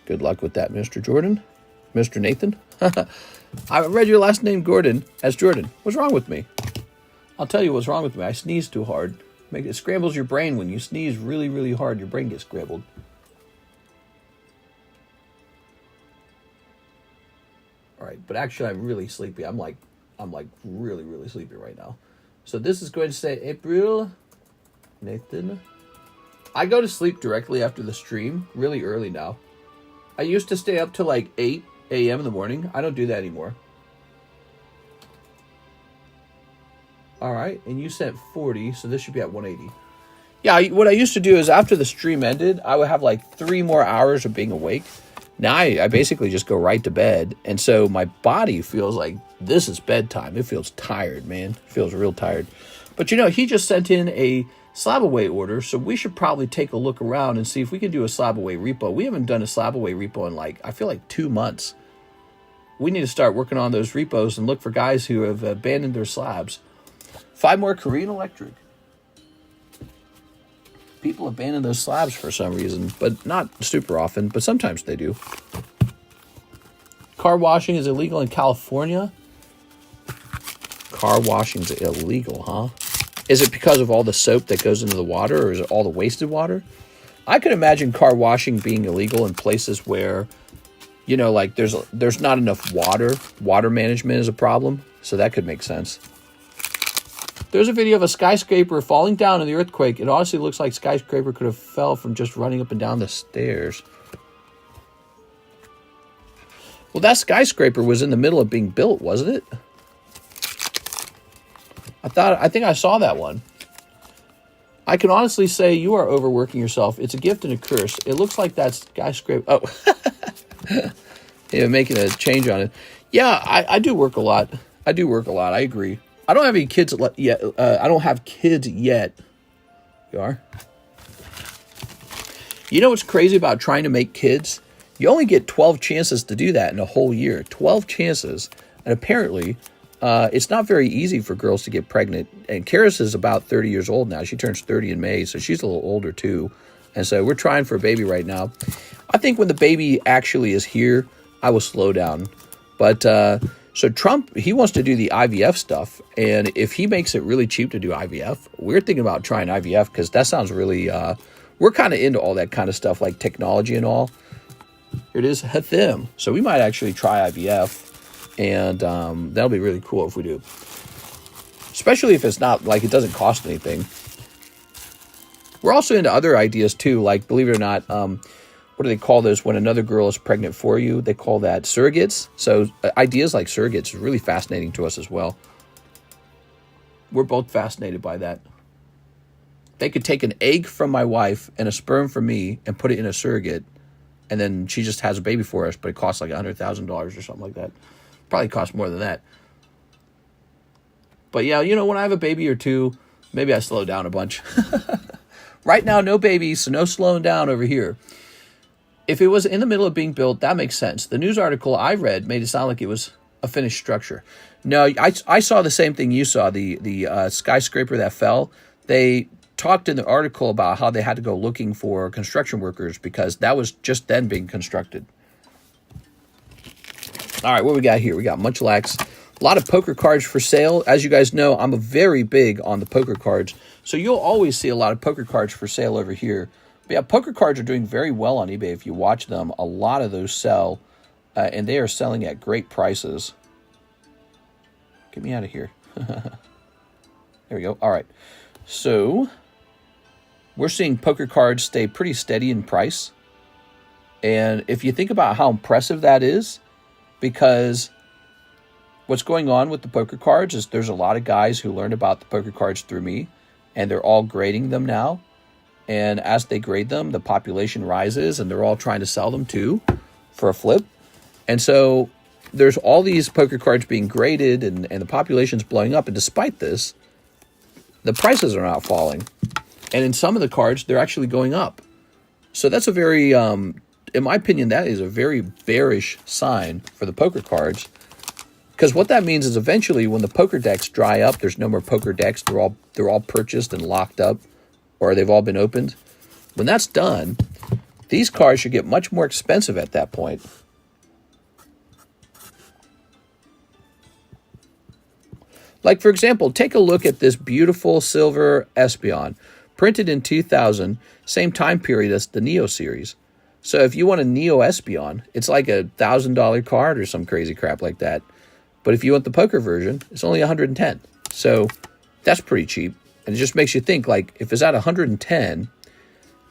Speaker 1: Good luck with that, Mr. Jordan. Mr. Nathan. I read your last name, Gordon, as Jordan. What's wrong with me? I'll tell you what's wrong with me. I sneeze too hard. It scrambles your brain. When you sneeze really, really hard, your brain gets scrambled. All right, but actually, I'm really sleepy. I'm like really, really sleepy right now. So this is going to say April, Nathan. I go to sleep directly after the stream, really early now. I used to stay up till like 8 a.m. in the morning. I don't do that anymore. All right, and you sent 40, so this should be at 180. Yeah, what I used to do is after the stream ended, I would have like 3 more hours of being awake. Now I basically just go right to bed, and so my body feels like this is bedtime. It feels tired, man. It feels real tired. But he just sent in a Slabaway order, so we should probably take a look around and see if we can do a Slabaway repo. We haven't done a Slabaway repo in I feel like 2 months. We need to start working on those repos and look for guys who have abandoned their slabs. 5 more Korean Electric. People abandon those slabs for some reason, but not super often, but sometimes they do. Car washing is illegal in California? Car washing is illegal, huh? Is it because of all the soap that goes into the water, or is it all the wasted water? I could imagine car washing being illegal in places where, there's not enough water. Water management is a problem, so that could make sense. There's a video of a skyscraper falling down in the earthquake. It honestly looks like skyscraper could have fell from just running up and down the stairs. Well, that skyscraper was in the middle of being built, wasn't it? I think I saw that one. I can honestly say you are overworking yourself. It's a gift and a curse. It looks like that skyscraper. Oh, yeah, making a change on it. Yeah, I do work a lot. I agree. I don't have any kids yet. I don't have kids yet. You are? You know what's crazy about trying to make kids? You only get 12 chances to do that in a whole year. 12 chances. And apparently, it's not very easy for girls to get pregnant. And Karis is about 30 years old now. She turns 30 in May, so she's a little older too. And so we're trying for a baby right now. I think when the baby actually is here, I will slow down. But so Trump, he wants to do the IVF stuff. And if he makes it really cheap to do IVF, we're thinking about trying IVF because that sounds really, we're kind of into all that kind of stuff like technology and all. Here it is, Hathim. So we might actually try IVF. And that'll be really cool if we do. Especially if it's not like it doesn't cost anything. We're also into other ideas too, like believe it or not, what what do they call those when another girl is pregnant for you? They call that surrogates. So ideas like surrogates is really fascinating to us as well. We're both fascinated by that. They could take an egg from my wife and a sperm from me and put it in a surrogate, and then she just has a baby for us, but it costs like $100,000 or something like that. Probably costs more than that. But yeah, you know, when I have a baby or two, maybe I slow down a bunch. Right now, no babies, so no slowing down over here. If it was in the middle of being built, that makes sense. The news article I read made it sound like it was a finished structure. No, I saw the same thing you saw, the skyscraper that fell. They talked in the article about how they had to go looking for construction workers because that was just then being constructed. All right, what we got here? We got Munchlax. A lot of poker cards for sale. As you guys know, I'm very big on the poker cards. So you'll always see a lot of poker cards for sale over here. But yeah, poker cards are doing very well on eBay. If you watch them, a lot of those sell. And they are selling at great prices. Get me out of here. There we go. All right. So we're seeing poker cards stay pretty steady in price. And if you think about how impressive that is, because what's going on with the poker cards is there's a lot of guys who learned about the poker cards through me, and they're all grading them now. And as they grade them, the population rises, and they're all trying to sell them too for a flip. And so there's all these poker cards being graded, and the population's blowing up. And despite this, the prices are not falling. And in some of the cards, they're actually going up. So that's a very, in my opinion, that is a very bearish sign for the poker cards. Because what that means is eventually when the poker decks dry up, there's no more poker decks. They're all purchased and locked up, or they've all been opened. When that's done, these cards should get much more expensive at that point. Like, for example, take a look at this beautiful silver Espeon, printed in 2000, same time period as the Neo series. So if you want a Neo Espeon, it's like a $1,000 card or some crazy crap like that. But if you want the poker version, it's only 110. So that's pretty cheap. And it just makes you think, like, if it's at 110,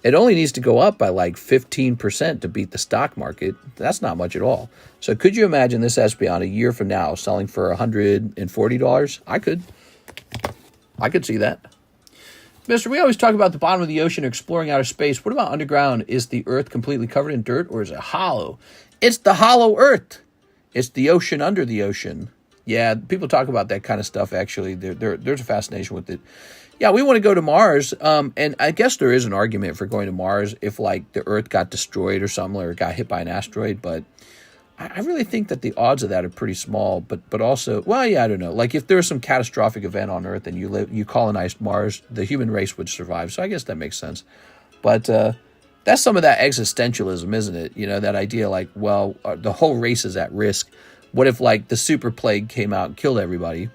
Speaker 1: it only needs to go up by like 15% to beat the stock market. That's not much at all. So could you imagine this Espeon a year from now selling for $140? I could see that. Mister, we always talk about the bottom of the ocean exploring outer space. What about underground? Is the Earth completely covered in dirt, or is it hollow? It's the hollow Earth. It's the ocean under the ocean. Yeah, people talk about that kind of stuff, actually. There's a fascination with it. Yeah, we want to go to Mars, and I guess there is an argument for going to Mars if, like, the Earth got destroyed or something, or got hit by an asteroid, but I really think that the odds of that are pretty small, but also, well, yeah, I don't know. Like, if there's some catastrophic event on Earth and you colonized Mars, the human race would survive, so I guess that makes sense. But that's some of that existentialism, isn't it? You know, that idea, like, well, the whole race is at risk. What if, like, the super plague came out and killed everybody?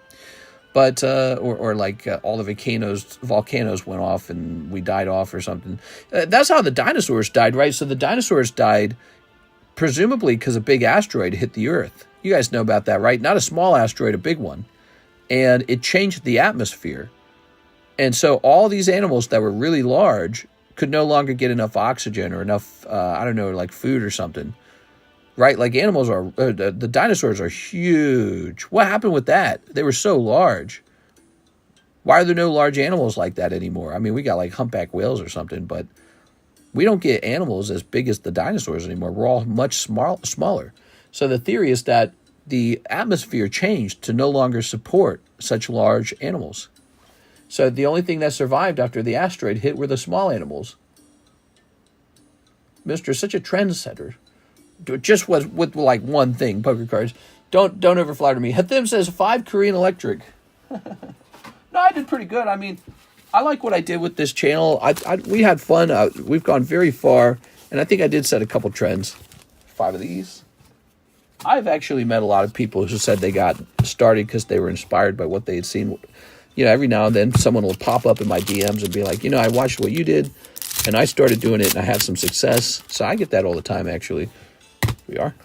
Speaker 1: But, or like all the volcanoes went off and we died off or something. That's how the dinosaurs died, right? So the dinosaurs died presumably because a big asteroid hit the Earth. You guys know about that, right? Not a small asteroid, a big one. And it changed the atmosphere. And so all these animals that were really large could no longer get enough oxygen or enough, I don't know, like food or something. Right? Like animals are, the dinosaurs are huge. What happened with that? They were so large. Why are there no large animals like that anymore? I mean, we got like humpback whales or something, but we don't get animals as big as the dinosaurs anymore. We're all much smaller. So the theory is that the atmosphere changed to no longer support such large animals. So the only thing that survived after the asteroid hit were the small animals. Mr. Such a trendsetter. Just was with like one thing, poker cards. Don't overflatter me. Hathim says 5 Korean electric. No, I did pretty good. I mean, I like what I did with this channel. We had fun. We've gone very far, and I think I did set a couple trends. 5 of these. I've actually met a lot of people who said they got started because they were inspired by what they had seen. You know, every now and then someone will pop up in my DMs and be like, you know, I watched what you did, and I started doing it, and I had some success. So I get that all the time, actually. We are.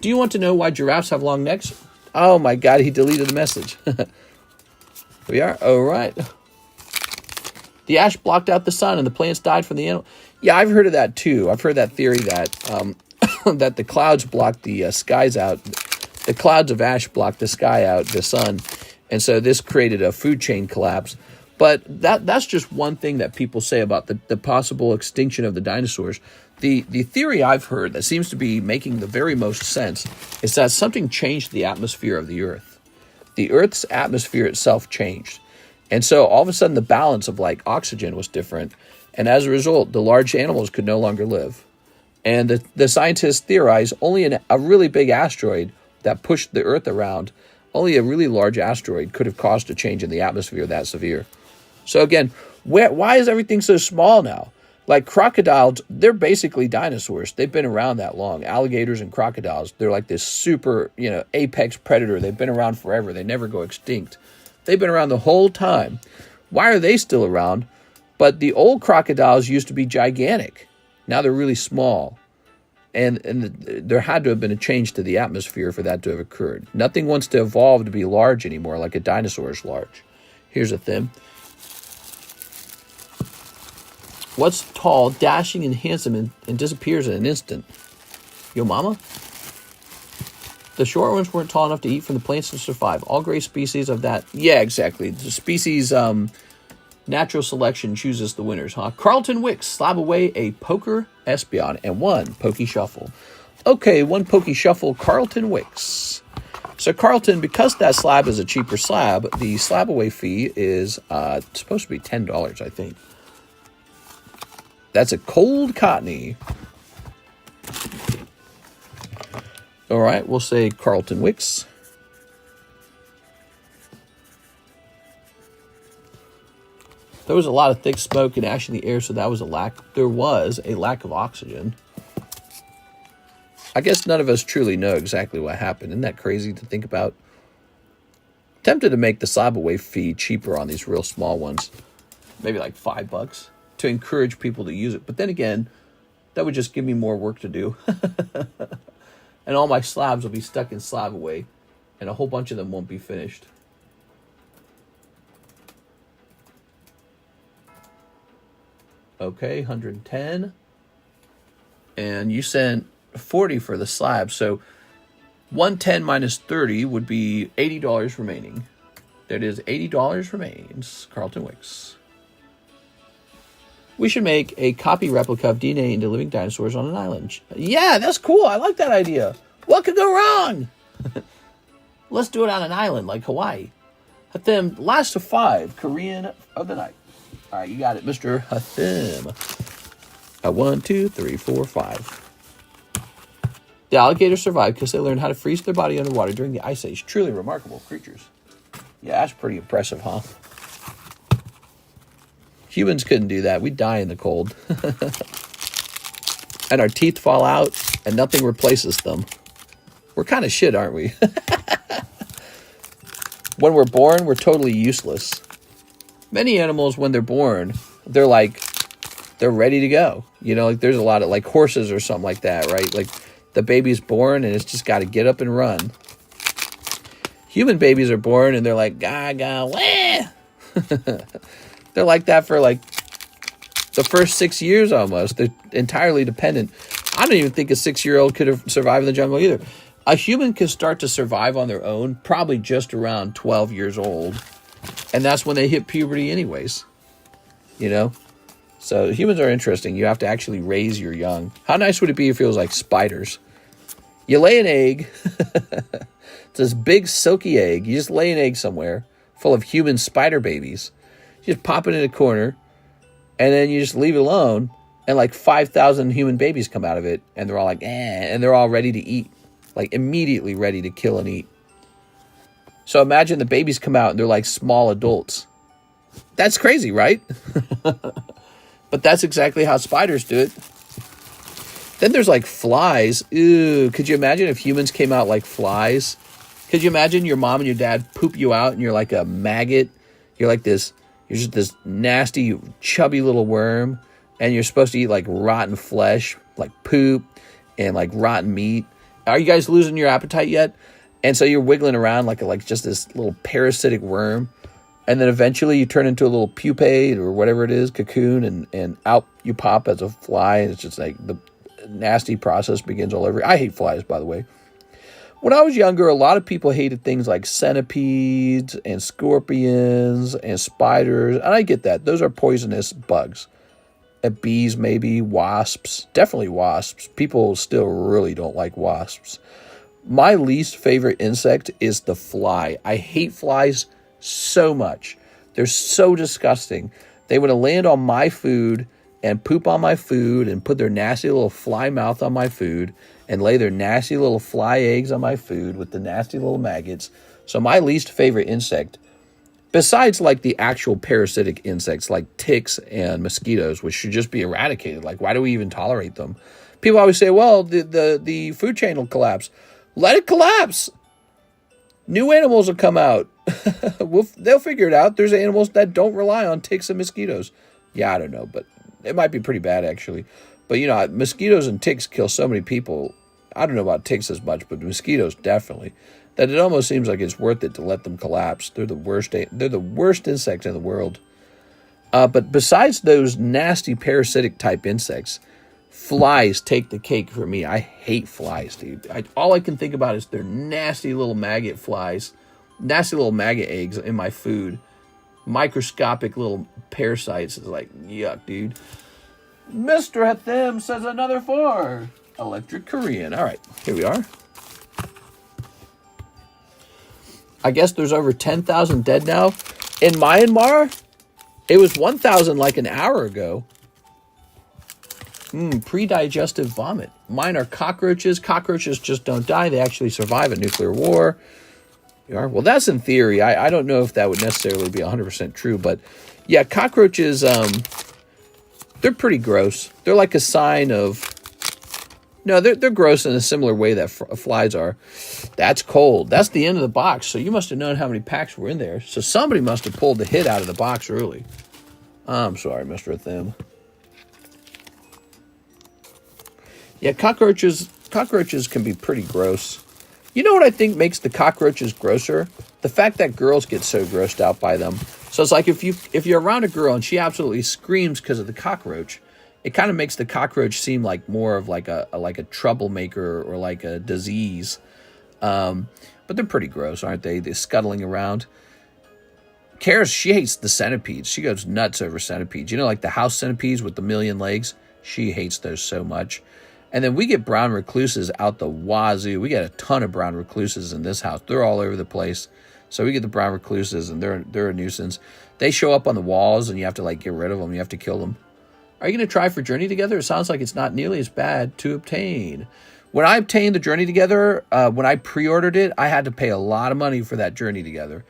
Speaker 1: Do you want to know why giraffes have long necks? Oh my God, he deleted the message. We are. All right. The ash blocked out the sun and the plants died from the animal. Yeah, I've heard of that too. I've heard that theory that that the clouds block the skies out. The clouds of ash block the sky out, the sun, and so this created a food chain collapse. But that's just one thing that people say about the possible extinction of the dinosaurs. The theory I've heard that seems to be making the very most sense is that something changed the atmosphere of the Earth. The Earth's atmosphere itself changed. And so all of a sudden the balance of like oxygen was different. And as a result, the large animals could no longer live. And the scientists theorize only a really big asteroid that pushed the Earth around, only a really large asteroid could have caused a change in the atmosphere that severe. So again, why is everything so small now? Like crocodiles, they're basically dinosaurs. They've been around that long. Alligators and crocodiles, they're like this super, apex predator. They've been around forever. They never go extinct. They've been around the whole time. Why are they still around? But the old crocodiles used to be gigantic. Now they're really small. And there had to have been a change to the atmosphere for that to have occurred. Nothing wants to evolve to be large anymore, like a dinosaur is large. Here's a thing. What's tall, dashing, and handsome and disappears in an instant? Yo mama? The short ones weren't tall enough to eat from the plants to survive. All gray species of that. Yeah, exactly. The species natural selection chooses the winners, huh? Carlton Wicks, slab away a poker espion and one Poké Shuffle. Okay, one Poké Shuffle, Carlton Wicks. So Carlton, because that slab is a cheaper slab, the slab away fee is supposed to be $10, I think. That's a cold cottony. All right, we'll say Carlton Wicks. There was a lot of thick smoke and ash in the air, so that was a lack. There was a lack of oxygen. I guess none of us truly know exactly what happened. Isn't that crazy to think about? Tempted to make the slab away fee cheaper on these real small ones. Maybe like $5 to encourage people to use it. But then again, that would just give me more work to do. And all my slabs will be stuck in slab away. And a whole bunch of them won't be finished. Okay, 110. And you sent 40 for the slab. So 110 minus 30 would be $80 remaining. That is $80 remains. Carlton Wicks. We should make a copy replica of DNA into living dinosaurs on an island. Yeah, that's cool. I like that idea. What could go wrong? Let's do it on an island like Hawaii. Hathim, last of 5, Korean of the night. All right, you got it, Mr. Hathim. 1, 2, 3, 4, 5. The alligators survived because they learned how to freeze their body underwater during the Ice Age. Truly remarkable creatures. Yeah, that's pretty impressive, huh? Humans couldn't do that. We'd die in the cold. And our teeth fall out, and nothing replaces them. We're kind of shit, aren't we? When we're born, we're totally useless. Many animals, when they're born, they're ready to go. Like there's a lot of like horses or something like that, right? Like the baby's born and it's just got to get up and run. Human babies are born and they're like, gaga, wah. They're like that for like the first 6 years almost. They're entirely dependent. I don't even think a 6-year-old could have survived in the jungle either. A human can start to survive on their own probably just around 12 years old. And that's when they hit puberty anyways. So humans are interesting. You have to actually raise your young. How nice would it be if it was like spiders? You lay an egg. It's this big silky egg. You just lay an egg somewhere full of human spider babies. You just pop it in a corner. And then you just leave it alone. And like 5,000 human babies come out of it. And they're all like, and they're all ready to eat. Like immediately ready to kill and eat. So imagine the babies come out and they're like small adults. That's crazy, right? But that's exactly how spiders do it. Then there's like flies. Ew, could you imagine if humans came out like flies? Could you imagine your mom and your dad poop you out and you're like a maggot? You're just this nasty, chubby little worm. And you're supposed to eat like rotten flesh, like poop and like rotten meat. Are you guys losing your appetite yet? And so you're wiggling around like just this little parasitic worm. And then eventually you turn into a little pupate or whatever it is, cocoon, and out you pop as a fly. And it's just like the nasty process begins all over. I hate flies, by the way. When I was younger, a lot of people hated things like centipedes and scorpions and spiders. And I get that. Those are poisonous bugs. Bees, maybe. Wasps. Definitely wasps. People still really don't like wasps. My least favorite insect is the fly. I hate flies so much. They're so disgusting. They want to land on my food and poop on my food and put their nasty little fly mouth on my food and lay their nasty little fly eggs on my food with the nasty little maggots. So my least favorite insect, besides like the actual parasitic insects like ticks and mosquitoes, which should just be eradicated. Like, why do we even tolerate them? People always say, well, the food chain will collapse. Let it collapse. New animals will come out. They'll figure it out. There's animals that don't rely on ticks and mosquitoes. Yeah, I don't know, but it might be pretty bad, actually. But, you know, mosquitoes and ticks kill so many people. I don't know about ticks as much, but mosquitoes definitely. That it almost seems like it's worth it to let them collapse. They're the worst insect in the world. But besides those nasty parasitic type insects, flies take the cake for me. I hate flies, dude. All I can think about is their nasty little maggot flies, nasty little maggot eggs in my food. Microscopic little parasites. It's like, yuck, dude. Mr. Hathim says another 4. Electric Korean. All right, here we are. I guess there's over 10,000 dead now. In Myanmar, it was 1,000 like an hour ago. Pre-digestive vomit. Mine are cockroaches. Cockroaches just don't die. They actually survive a nuclear war. Well, that's in theory. I don't know if that would necessarily be 100% true, but yeah, cockroaches, they're pretty gross. They're like a sign of... No, they're gross in a similar way that flies are. That's cold. That's the end of the box, so you must have known how many packs were in there. So somebody must have pulled the hit out of the box early. I'm sorry, Mr. Thim. Yeah, cockroaches can be pretty gross. You know what I think makes the cockroaches grosser? The fact that girls get so grossed out by them. So it's like if you're around a girl and she absolutely screams because of the cockroach, it kind of makes the cockroach seem like more of like a troublemaker or like a disease. But they're pretty gross, aren't they? They're scuttling around. Karis, she hates the centipedes. She goes nuts over centipedes. You know, like the house centipedes with the million legs? She hates those so much. And then we get brown recluses out the wazoo. We get a ton of brown recluses in this house. They're all over the place. So we get the brown recluses, and they're a nuisance. They show up on the walls, and you have to like get rid of them. You have to kill them. Are you going to try for Journey Together? It sounds like it's not nearly as bad to obtain. When I obtained the Journey Together, when I pre-ordered it, I had to pay a lot of money for that Journey Together.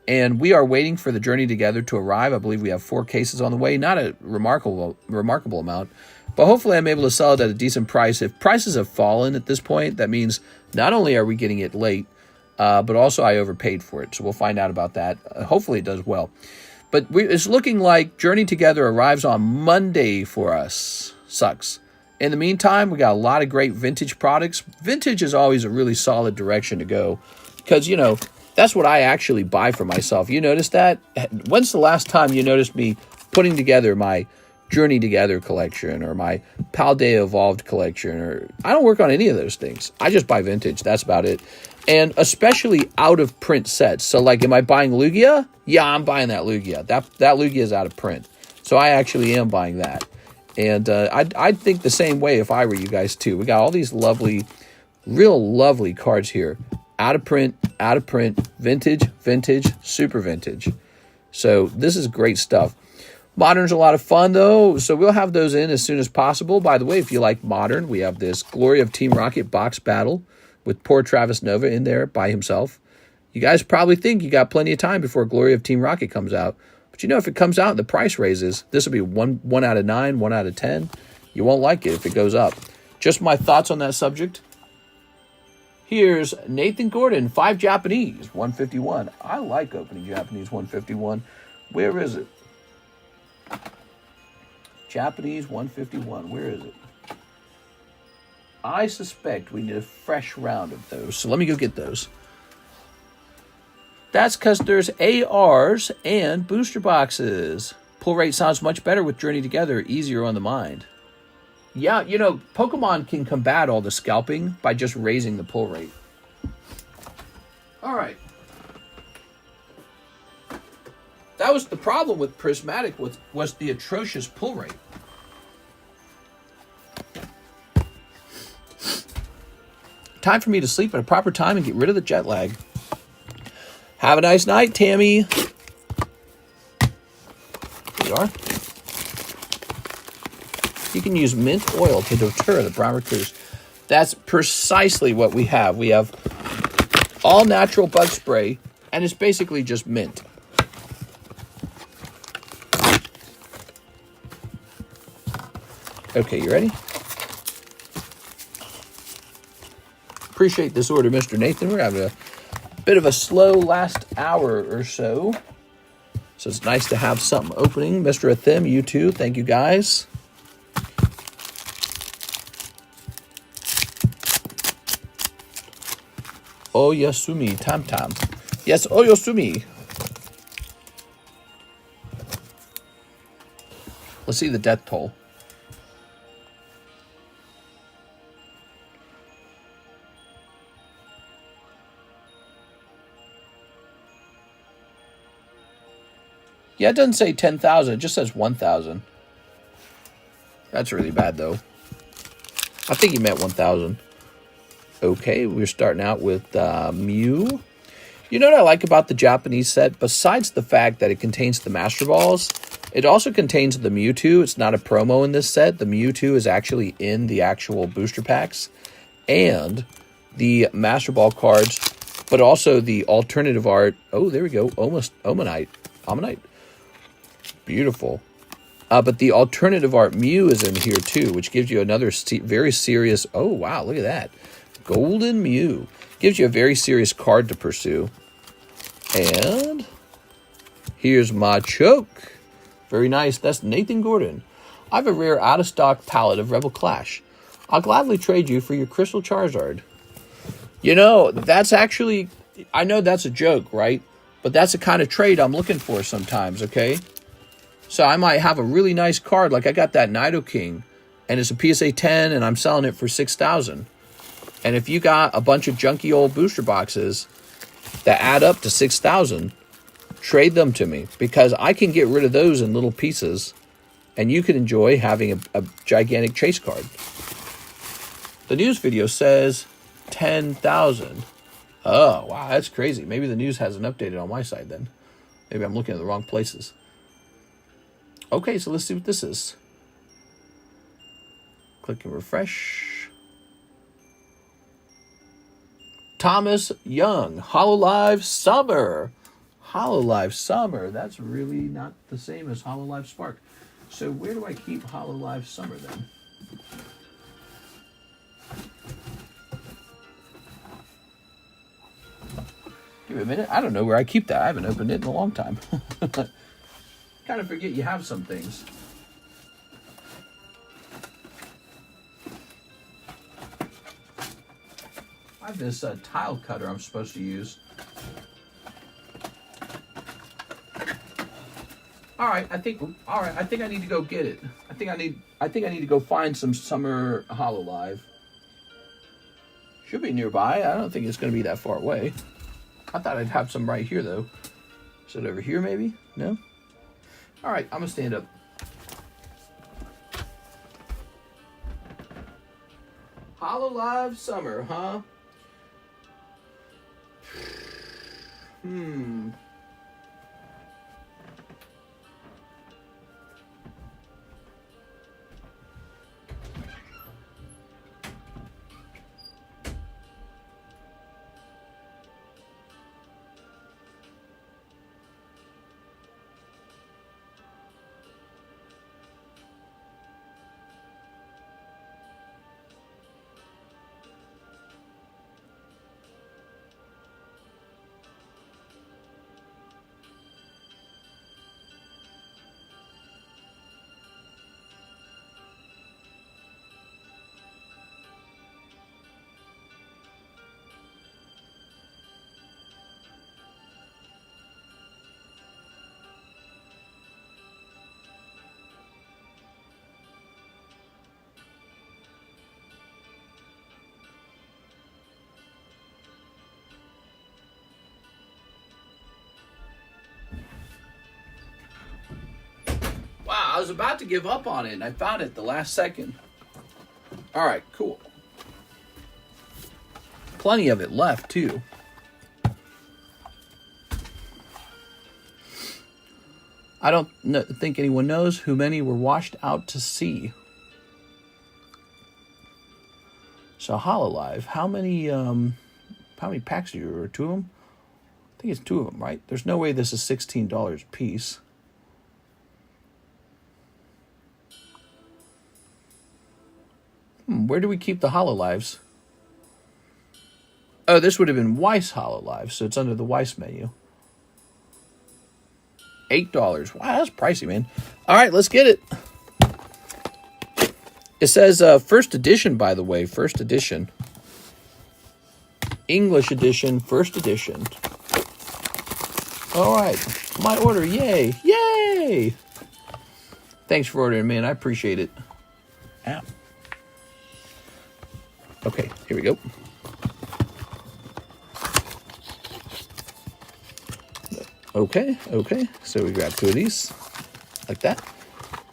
Speaker 1: And we are waiting for the Journey Together to arrive. I believe we have 4 cases on the way. Not a remarkable amount. But hopefully I'm able to sell it at a decent price. If prices have fallen at this point, that means not only are we getting it late, but also I overpaid for it. So we'll find out about that. Hopefully it does well. But it's looking like Journey Together arrives on Monday for us. Sucks. In the meantime, we got a lot of great vintage products. Vintage is always a really solid direction to go because, you know, that's what I actually buy for myself. You notice that? When's the last time you noticed me putting together my Journey Together collection or my Paldea Evolved collection? Or I don't work on any of those things. I just buy vintage. That's about it. And especially out of print sets. So like, am I buying Lugia? Yeah, I'm buying that Lugia. That Lugia is out of print. So I actually am buying that. And I'd think the same way if I were you guys too. We got all these lovely, real lovely cards here. Out of print, vintage, super vintage. So this is great stuff. Modern's a lot of fun, though, so we'll have those in as soon as possible. By the way, if you like Modern, we have this Glory of Team Rocket box battle with poor Travis Nova in there by himself. You guys probably think you got plenty of time before Glory of Team Rocket comes out. But you know, if it comes out and the price raises, this will be 1 out of 9, 1 out of 10. You won't like it if it goes up. Just my thoughts on that subject. Here's Nathan Gordon, 5 Japanese, 151. I like opening Japanese 151. Where is it? Japanese 151. Where is it? I suspect we need a fresh round of those. So let me go get those. That's because there's ARs and booster boxes. Pull rate sounds much better with Journey Together, easier on the mind. Yeah, you know, Pokemon can combat all the scalping by just raising the pull rate. All right. That was the problem with Prismatic, was the atrocious pull rate. Time for me to sleep at a proper time and get rid of the jet lag. Have a nice night, Tammy. There you are. You can use mint oil to deter the brown recruiters. That's precisely what we have. We have all natural bug spray, and it's basically just mint. Okay, you ready? Appreciate this order, Mr. Nathan. We're having a bit of a slow last hour or so. So it's nice to have something opening. Mr. Athim, you too. Thank you, guys. Oyasumi, Tam Tam. Yes, Oyasumi. Let's see the death toll. Yeah, it doesn't say 10,000. It just says 1,000. That's really bad, though. I think he meant 1,000. Okay, we're starting out with Mew. You know what I like about the Japanese set? Besides the fact that it contains the Master Balls, it also contains the Mewtwo. It's not a promo in this set. The Mewtwo is actually in the actual booster packs. And the Master Ball cards, but also the alternative art. Oh, there we go. Almost Omanite. Beautiful. But the alternative art Mew is in here too, which gives you another very serious... Oh, wow, look at that. Golden Mew. Gives you a very serious card to pursue. And here's my choke. Very nice. That's Nathan Gordon. I have a rare out-of-stock palette of Rebel Clash. I'll gladly trade you for your Crystal Charizard. You know, that's actually... I know that's a joke, right? But that's the kind of trade I'm looking for sometimes, okay? So I might have a really nice card, like I got that Nidoking, and it's a PSA 10, and I'm selling it for 6,000. And if you got a bunch of junky old booster boxes that add up to 6,000, trade them to me, because I can get rid of those in little pieces, and you can enjoy having a gigantic chase card. The news video says 10,000. Oh, wow, that's crazy. Maybe the news hasn't updated on my side then. Maybe I'm looking at the wrong places. Okay, so let's see what this is. Click and refresh. Thomas Young, Hololive Summer. Hololive Summer. That's really not the same as Hololive Spark. So where do I keep Hololive Summer then? Give me a minute. I don't know where I keep that. I haven't opened it in a long time. Kind of forget you have some things. I have this tile cutter I'm supposed to use. All right, I think I need to go get it. I think I need to go find some summer Hololive. Should be nearby. I don't think it's going to be that far away. I thought I'd have some right here though. Is it over here maybe? No? All right, I'm gonna stand up. Hololive Summer, huh? I was about to give up on it, and I found it the last second. All right, cool. Plenty of it left, too. I don't think anyone knows who many were washed out to sea. So Hololive, how many packs do you order? 2 of them? I think it's 2 of them, right? There's no way this is $16 a piece. Where do we keep the Hololives? Oh, this would have been Weiss Hololive, so it's under the Weiss menu. $8. Wow, that's pricey, man. All right, let's get it. It says first edition, by the way. First edition. English edition, first edition. All right, my order. Yay. Yay. Thanks for ordering, man. I appreciate it. Ow. Okay, here we go. Okay. So we grab 2 of these, like that.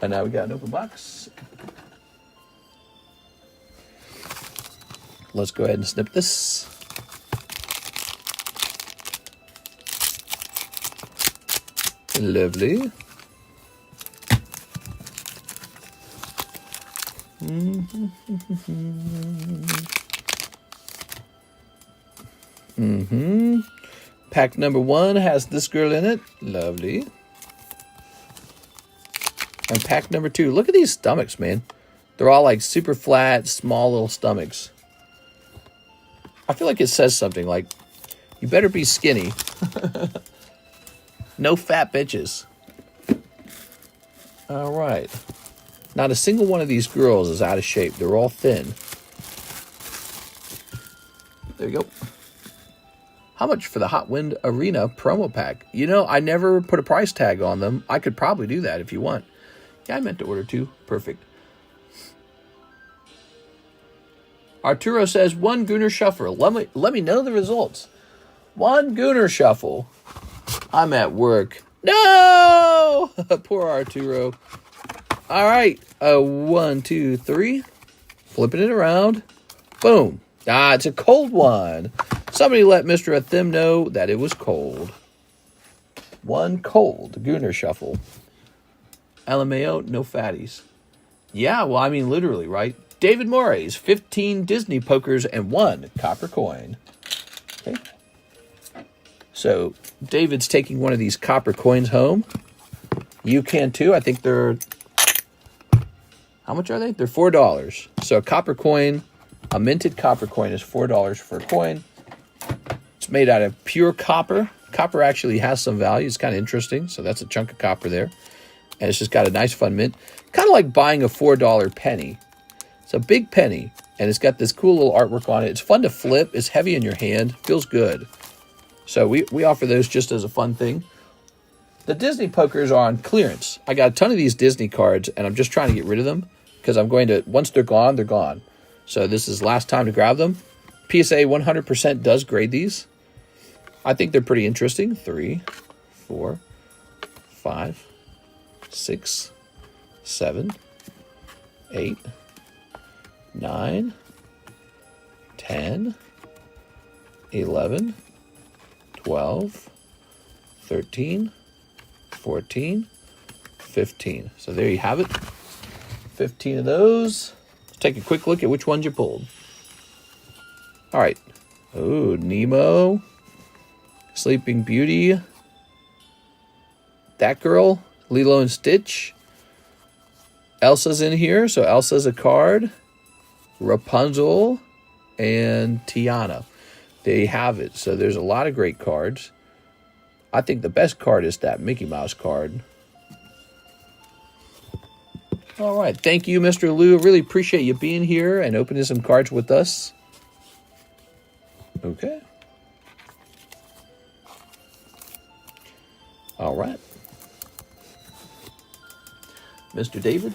Speaker 1: And now we got an open box. Let's go ahead and snip this. Lovely. Pack number 1 has this girl in it. Lovely. And pack number 2. Look at these stomachs, man. They're all like super flat, small little stomachs. I feel like it says something like, you better be skinny. No fat bitches. All right. Not a single one of these girls is out of shape. They're all thin. There you go. How much for the Hot Wind Arena promo pack? You know, I never put a price tag on them. I could probably do that if you want. Yeah, I meant to order 2. Perfect. Arturo says, 1 Gooner Shuffle. Let me know the results. 1 Gooner Shuffle. I'm at work. No! Poor Arturo. All right. 1, 2, 3. Flipping it around. Boom. Ah, it's a cold one. Somebody let Mr. Athim know that it was cold. 1 cold Gooner Shuffle. LMAO, no fatties. Yeah, well, I mean, literally, right? David Morey's 15 Disney pokers and 1 copper coin. Okay. So, David's taking one of these copper coins home. You can too. I think they're... How much are they? They're $4. So, a copper coin, a minted copper coin is $4 for a coin. It's made out of pure copper. Copper actually has some value. It's kind of interesting. So, that's a chunk of copper there. And it's just got a nice fun mint. Kind of like buying a $4 penny. It's a big penny. And it's got this cool little artwork on it. It's fun to flip. It's heavy in your hand. Feels good. So we offer those just as a fun thing. The Disney pokers are on clearance. I got a ton of these Disney cards, and I'm just trying to get rid of them. Because I'm going to, once they're gone, they're gone. So this is last time to grab them. PSA 100% does grade these. I think they're pretty interesting. 3, 4, 5, 6, 7, 8, 9, 10, 11, 12, 13, 14, 15. So there you have it. 15 of those. Let's take a quick look at which ones you pulled. All right. Oh, Nemo. Sleeping Beauty. That girl. Lilo and Stitch. Elsa's in here. So Elsa's a card. Rapunzel. And Tiana. There you have it. So there's a lot of great cards. I think the best card is that Mickey Mouse card. All right. Thank you, Mr. Lou. Really appreciate you being here and opening some cards with us. Okay. All right. Mr. David.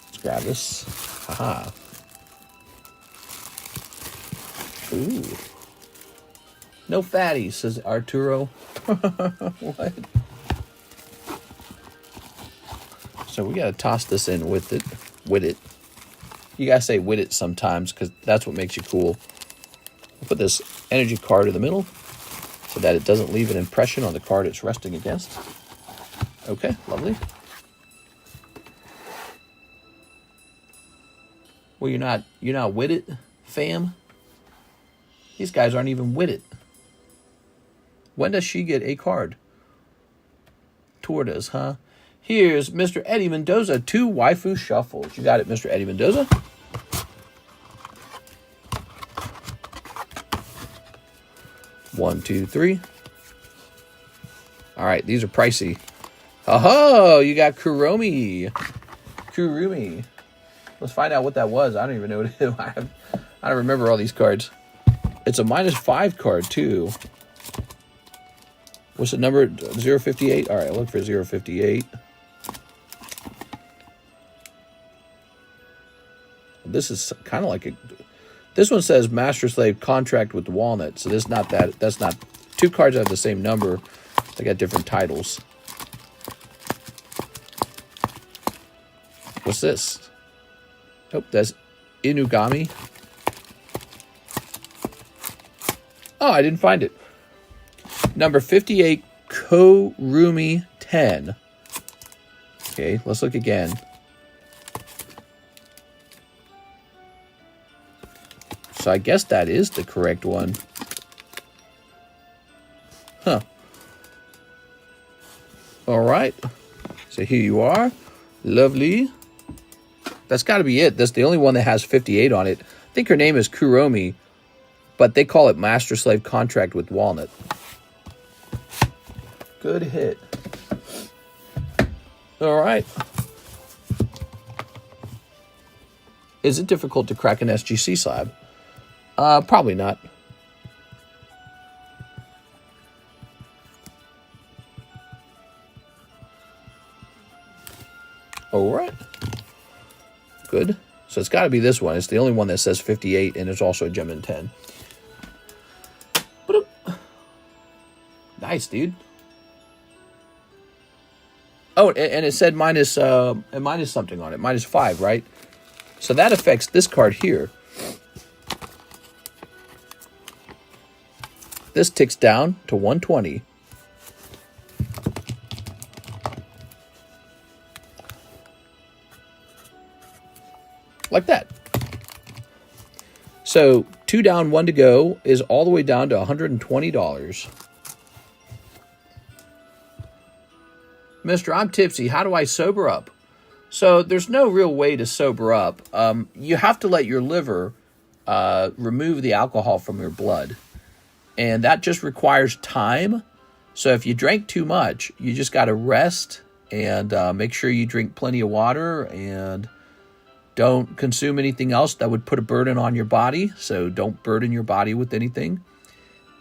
Speaker 1: Let's grab this. Haha. Ooh. No fatties, says Arturo. What? So we got to toss this in with it. With it. You got to say with it sometimes because that's what makes you cool. We'll put this energy card in the middle so that it doesn't leave an impression on the card it's resting against. Okay, lovely. Well, you're not with it, fam? These guys aren't even with it. When does she get a card? Tortoise, huh? Here's Mr. Eddie Mendoza, 2 Waifu Shuffles. You got it, Mr. Eddie Mendoza. One, two, three. All right, these are pricey. Oh, you got Kurumi. Let's find out what that was. I don't even know what it is. I don't remember all these cards. It's a -5 card, too. What's the number? 058? All right, look for 058. This is kind of like a... This one says Master Slave Contract with the Walnut. So this is not that. That's not... 2 cards have the same number. They got different titles. What's this? Oh, that's Inugami. Oh, I didn't find it. Number 58, Kurumi 10. Okay, let's look again. So I guess that is the correct one. Huh. All right. So here you are. Lovely. That's got to be it. That's the only one that has 58 on it. I think her name is Kuromi, but they call it Master Slave Contract with Walnut. Good hit. All right. Is it difficult to crack an SGC slab? Probably not. All right. Good. So it's got to be this one. It's the only one that says 58, and it's also a gem in 10. Nice, dude. Oh, and it said minus something on it. -5, right? So that affects this card here. This ticks down to 120. Like that. So 2 down, 1 to go is all the way down to $120. Mister, I'm tipsy. How do I sober up? So there's no real way to sober up. You have to let your liver remove the alcohol from your blood. And that just requires time. So if you drank too much, you just got to rest and make sure you drink plenty of water and don't consume anything else that would put a burden on your body. So don't burden your body with anything.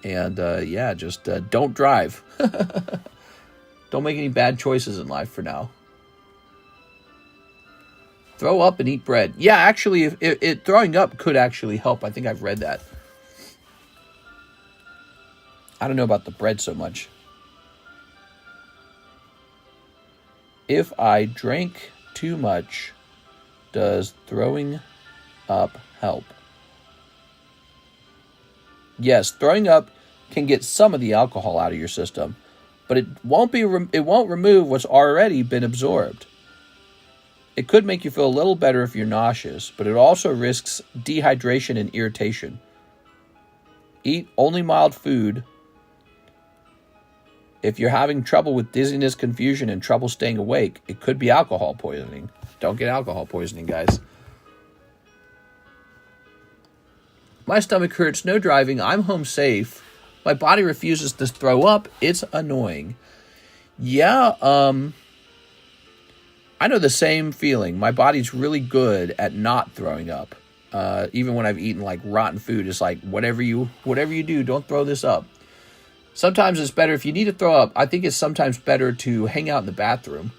Speaker 1: And yeah, just don't drive. Don't make any bad choices in life for now. Throw up and eat bread. Yeah, actually, if throwing up could actually help. I think I've read that. I don't know about the bread so much. If I drank too much, does throwing up help? Yes, throwing up can get some of the alcohol out of your system, but it won't remove what's already been absorbed. It could make you feel a little better if you're nauseous, but it also risks dehydration and irritation. Eat only mild food. If you're having trouble with dizziness, confusion, and trouble staying awake, it could be alcohol poisoning. Don't get alcohol poisoning, guys. My stomach hurts, no driving, I'm home safe. My body refuses to throw up, it's annoying. Yeah, I know the same feeling. My body's really good at not throwing up. Even when I've eaten like rotten food, it's like, whatever you do, don't throw this up. Sometimes it's better, if you need to throw up, I think it's sometimes better to hang out in the bathroom.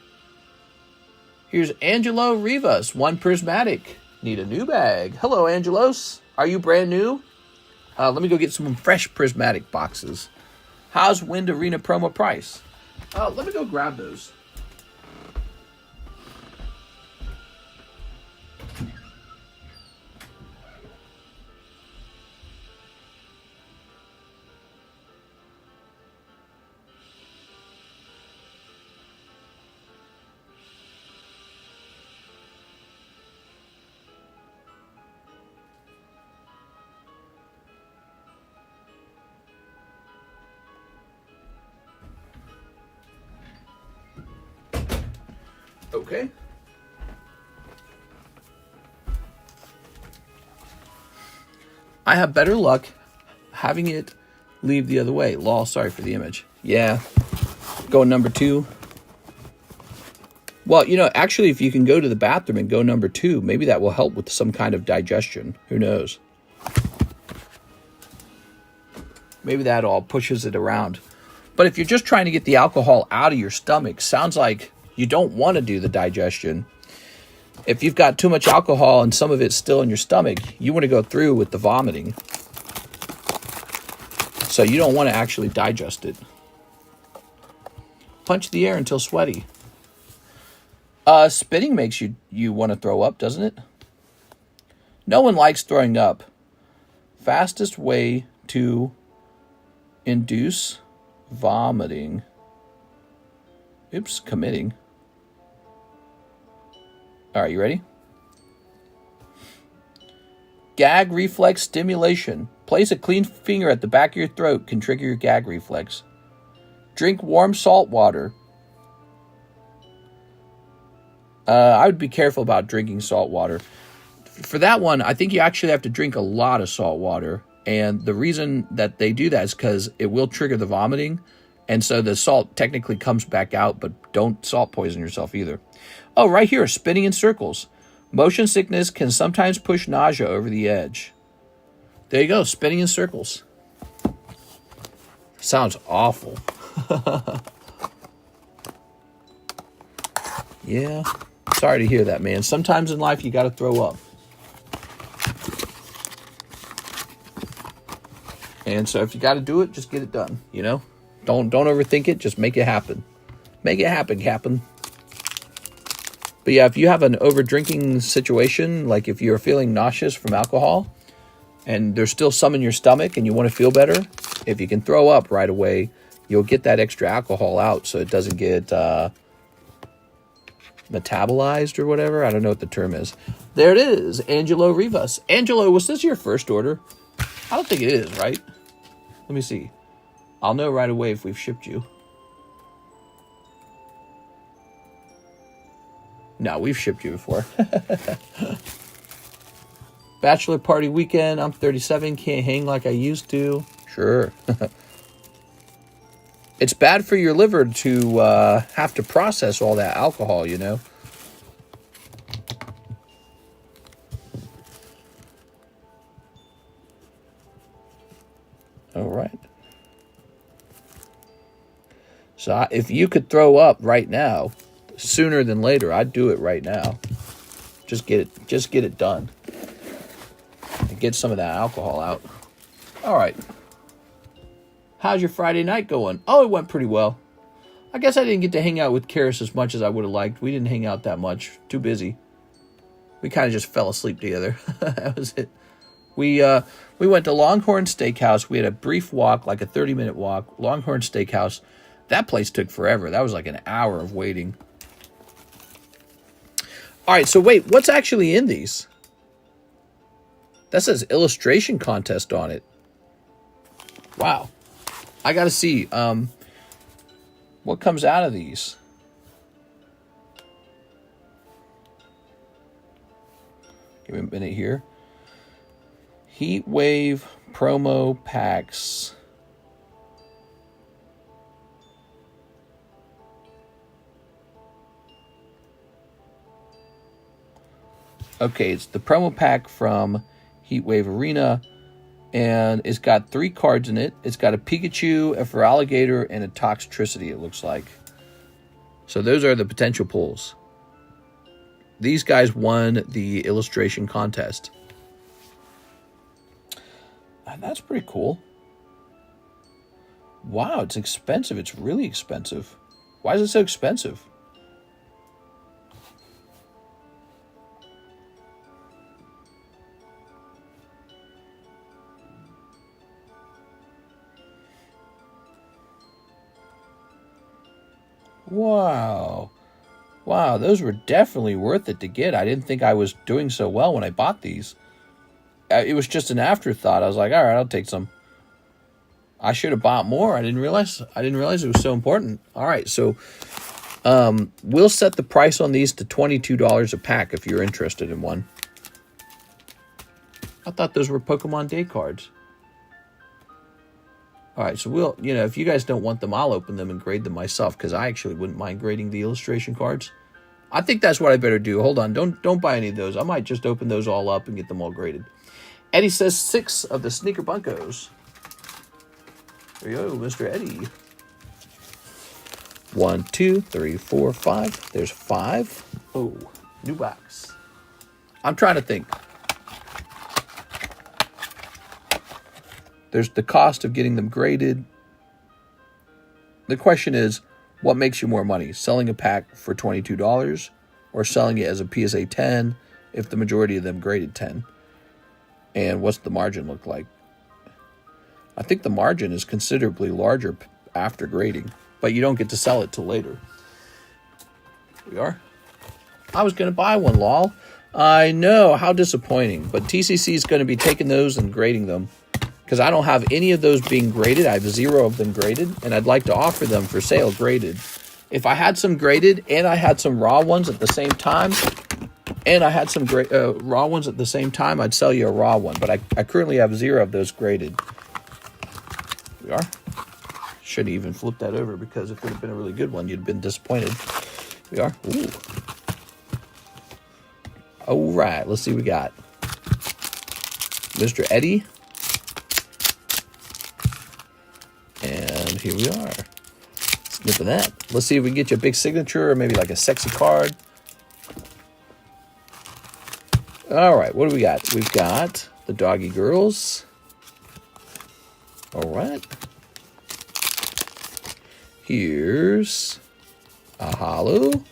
Speaker 1: Here's Angelo Rivas, 1 prismatic. Need a new bag. Hello, Angelos. Are you brand new? Let me go get some fresh prismatic boxes. How's Wind Arena promo price? Let me go grab those. Okay. I have better luck having it leave the other way. Lol, sorry for the image. Yeah. Go number 2. Well, you know, actually, if you can go to the bathroom and go number 2, maybe that will help with some kind of digestion. Who knows? Maybe that all pushes it around. But if you're just trying to get the alcohol out of your stomach, sounds like you don't want to do the digestion. If you've got too much alcohol and some of it's still in your stomach, you want to go through with the vomiting. So you don't want to actually digest it. Punch the air until sweaty. Spitting makes you want to throw up, doesn't it? No one likes throwing up. Fastest way to induce vomiting. Oops, committing. All right, you ready? Gag reflex stimulation. Place a clean finger at the back of your throat can trigger your gag reflex. Drink warm salt water. I would be careful about drinking salt water. For that one, I think you actually have to drink a lot of salt water. And the reason that they do that is because it will trigger the vomiting. And so the salt technically comes back out, but don't salt poison yourself either. Oh, right here, spinning in circles. Motion sickness can sometimes push nausea over the edge. There you go, spinning in circles. Sounds awful. Yeah. Sorry to hear that, man. Sometimes in life you got to throw up. And so if you got to do it, just get it done, you know? Don't overthink it, just make it happen. Make it happen, Captain. But yeah, if you have an over-drinking situation, like if you're feeling nauseous from alcohol, and there's still some in your stomach and you want to feel better, if you can throw up right away, you'll get that extra alcohol out so it doesn't get metabolized or whatever. I don't know what the term is. There it is, Angelo Rivas. Angelo, was this your first order? I don't think it is, right? Let me see. I'll know right away if we've shipped you. No, we've shipped you before. Bachelor party weekend. I'm 37. Can't hang like I used to. Sure. It's bad for your liver to have to process all that alcohol, you know. All right. So if you could throw up right now, sooner than later, I'd do it right now. Just get it done. And get some of that alcohol out. All right. How's your Friday night going? Oh, it went pretty well. I guess I didn't get to hang out with Karis as much as I would have liked. We didn't hang out that much. Too busy. We kind of just fell asleep together. That was it. We went to Longhorn Steakhouse. We had a brief walk, like a 30-minute walk. Longhorn Steakhouse. That place took forever. That was like an hour of waiting. All right, so wait, what's actually in these? That says illustration contest on it. Wow. I got to see what comes out of these. Give me a minute here. Heat Wave promo packs. Okay, it's the promo pack from Heatwave Arena, and it's got 3 cards in it. It's got a Pikachu, a Feraligatr, and a Toxtricity, it looks like. So those are the potential pulls. These guys won the illustration contest. And that's pretty cool. Wow, it's expensive. It's really expensive. Why is it so expensive? Wow. Wow, those were definitely worth it to get. I didn't think I was doing so well when I bought these. It was just an afterthought. I was like, all right, I'll take some. I should have bought more. I didn't realize it was so important. All right, so We'll set the price on these to $22 a pack if you're interested in one. I thought those were Pokemon Day cards. All right, so we'll, you know, if you guys don't want them, I'll open them and grade them myself because I actually wouldn't mind grading the illustration cards. I think that's what I better do. Hold on, don't buy any of those. I might just open those all up and get them all graded. Eddie says 6 of the Sneaker Bunkos. There you go, Mr. Eddie. 1, 2, 3, 4, 5. There's 5. Oh, new box. I'm trying to think. There's the cost of getting them graded. The question is, what makes you more money? Selling a pack for $22 or selling it as a PSA 10 if the majority of them graded 10? And what's the margin look like? I think the margin is considerably larger after grading, but you don't get to sell it till later. Here we are. I was going to buy one, lol. I know, how disappointing. But TCC is going to be taking those and grading them. Because I don't have any of those being graded. I have 0 of them graded, and I'd like to offer them for sale graded. If I had some graded and I had some raw ones at the same time, raw ones at the same time, I'd sell you a raw one. But I currently have 0 of those graded. Here we are. Should have even flipped that over because if it would have been a really good one, you'd have been disappointed. Here we are. Ooh. All right, let's see what we got. Mr. Eddie. And here we are. Snip of that. Let's see if we can get you a big signature or maybe like a sexy card. All right, what do we got? We've got the Doggy Girls. All right. Here's a holo.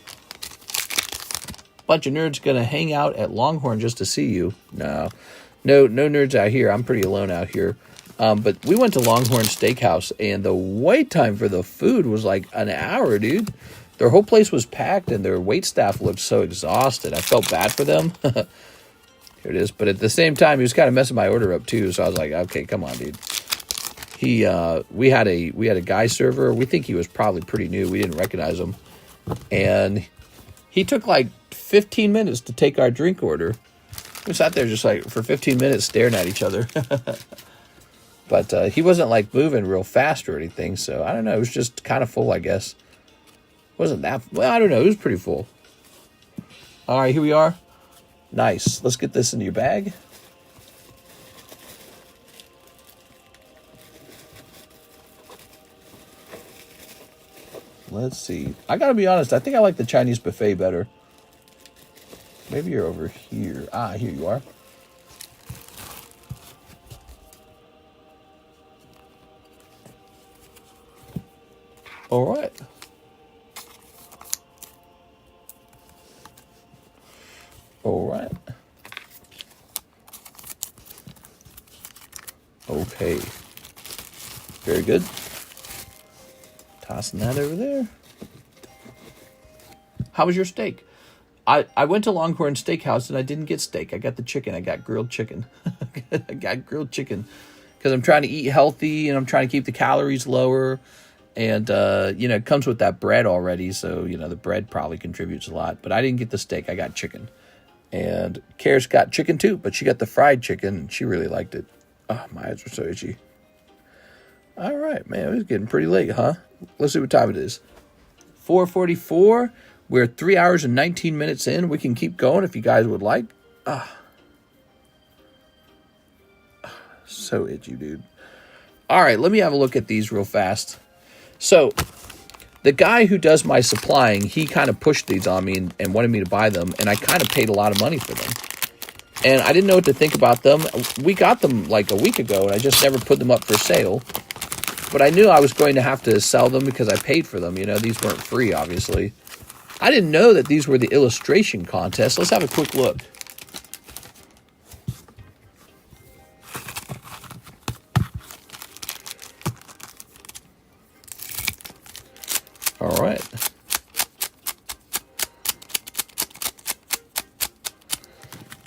Speaker 1: Bunch of nerds gonna hang out at Longhorn just to see you. No nerds out here. I'm pretty alone out here. But we went to Longhorn Steakhouse, and the wait time for the food was like an hour, dude. Their whole place was packed, and their wait staff looked so exhausted. I felt bad for them. Here it is. But at the same time, he was kind of messing my order up, too. So I was like, okay, come on, dude. We had a guy server. We think he was probably pretty new. We didn't recognize him. And he took like 15 minutes to take our drink order. We sat there just like for 15 minutes staring at each other. But he wasn't like moving real fast or anything. So I don't know. It was just kind of full, I guess. Wasn't that, well, I don't know. It was pretty full. All right, here we are. Nice. Let's get this into your bag. Let's see. I got to be honest. I think I like the Chinese buffet better. Maybe you're over here. Ah, here you are. All right. All right. Okay. Very good. Tossing that over there. How was your steak? I went to Longhorn Steakhouse and I didn't get steak. I got the chicken. I got grilled chicken. I got grilled chicken because I'm trying to eat healthy and I'm trying to keep the calories lower. And, you know, it comes with that bread already. So, you know, the bread probably contributes a lot. But I didn't get the steak. I got chicken. And Karis got chicken too, but she got the fried chicken and she really liked it. Oh, my eyes were so itchy. All right, man. It was getting pretty late, huh? Let's see what time it is. 4:44. We're 3 hours and 19 minutes in. We can keep going if you guys would like. So itchy, dude. All right, let me have a look at these real fast. So, the guy who does my supplying, he kind of pushed these on me and wanted me to buy them, and I kind of paid a lot of money for them. And I didn't know what to think about them. We got them like a week ago, and I just never put them up for sale. But I knew I was going to have to sell them because I paid for them. You know, these weren't free, obviously. I didn't know that these were the illustration contest. Let's have a quick look. All right.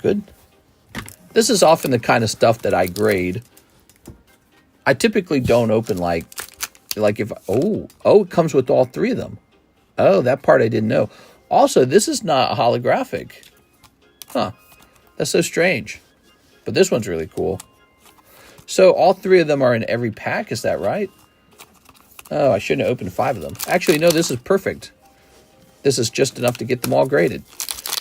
Speaker 1: Good. This is often the kind of stuff that I grade. I typically don't open like if, it comes with all 3 of them. Oh, that part I didn't know. Also, this is not holographic. Huh. That's so strange. But this one's really cool. So all 3 of them are in every pack, is that right? Oh, I shouldn't have opened 5 of them. Actually, no, this is perfect. This is just enough to get them all graded.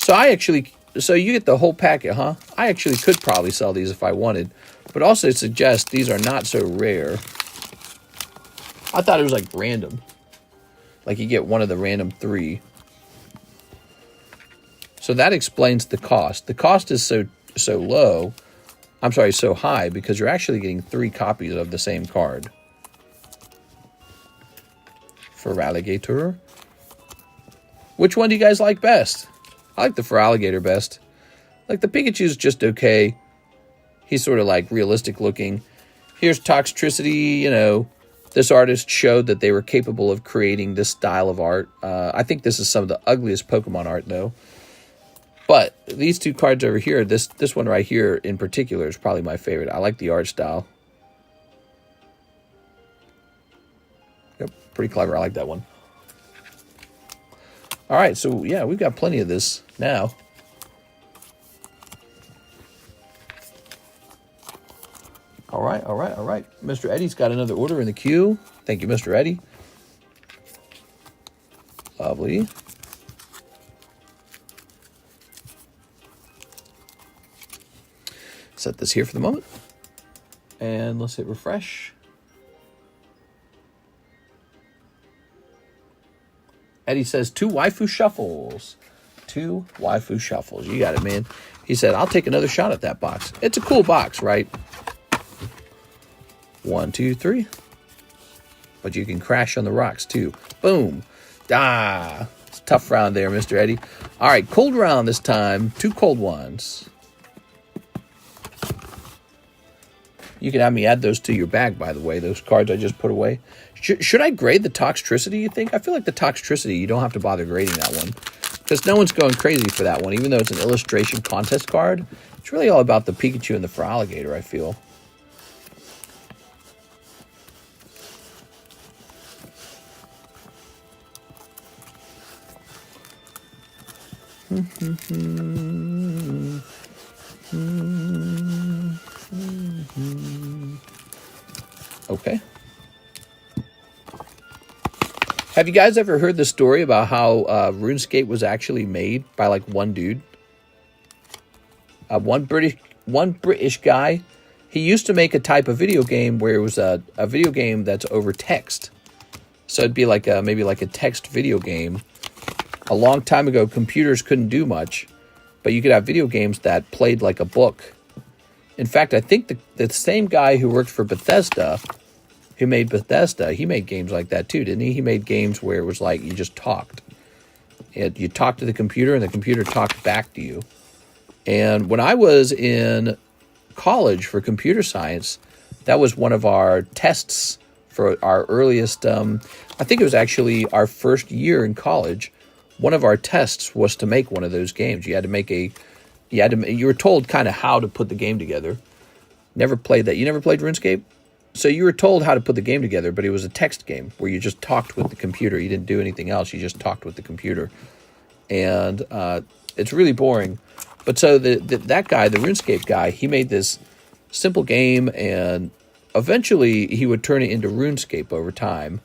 Speaker 1: So you get the whole packet, huh? I actually could probably sell these if I wanted. But also suggest these are not so rare. I thought it was like random. Like you get one of the random 3. So that explains the cost. The cost is so low. I'm sorry, so high because you're actually getting 3 copies of the same card. For alligator. Which one do you guys like best? I like the for alligator best. Like the Pikachu's just okay. He's sort of like realistic looking. Here's Toxtricity, you know. This artist showed that they were capable of creating this style of art. I think this is some of the ugliest Pokemon art though. But these 2 cards over here, this one right here in particular is probably my favorite. I like the art style. Yep, pretty clever. I like that one. All right, so yeah, we've got plenty of this now. All right. Mr. Eddie's got another order in the queue. Thank you, Mr. Eddie. Lovely. Set this here for the moment. And let's hit refresh. Eddie says 2 Waifu Shuffles. 2 Waifu Shuffles. You got it, man. He said, I'll take another shot at that box. It's a cool box, right? 1, 2, 3. But you can crash on the rocks, too. Boom. Ah. It's a tough round there, Mr. Eddie. All right, cold round this time. 2 cold ones. You can have me add those to your bag, by the way, those cards I just put away. Should I grade the Toxtricity, you think? I feel like the Toxtricity, you don't have to bother grading that one. Because no one's going crazy for that one, even though it's an illustration contest card. It's really all about the Pikachu and the Feraligatr, I feel. Okay. Have you guys ever heard the story about how RuneScape was actually made by like one dude? One British guy. He used to make a type of video game where it was a video game that's over text. So it'd be like maybe like a text video game. A long time ago, computers couldn't do much, but you could have video games that played like a book. In fact, I think the same guy who worked for Bethesda, he made games like that too, didn't he? He made games where it was like you just talked. You talked to the computer and the computer talked back to you. And when I was in college for computer science, that was one of our tests for our earliest, I think it was actually our first year in college. One of our tests was to make one of those games. You were told kind of how to put the game together. Never played that. You never played RuneScape? So you were told how to put the game together, but it was a text game where you just talked with the computer. You didn't do anything else. You just talked with the computer. And it's really boring. But so that guy, the RuneScape guy, he made this simple game, and eventually he would turn it into RuneScape over time.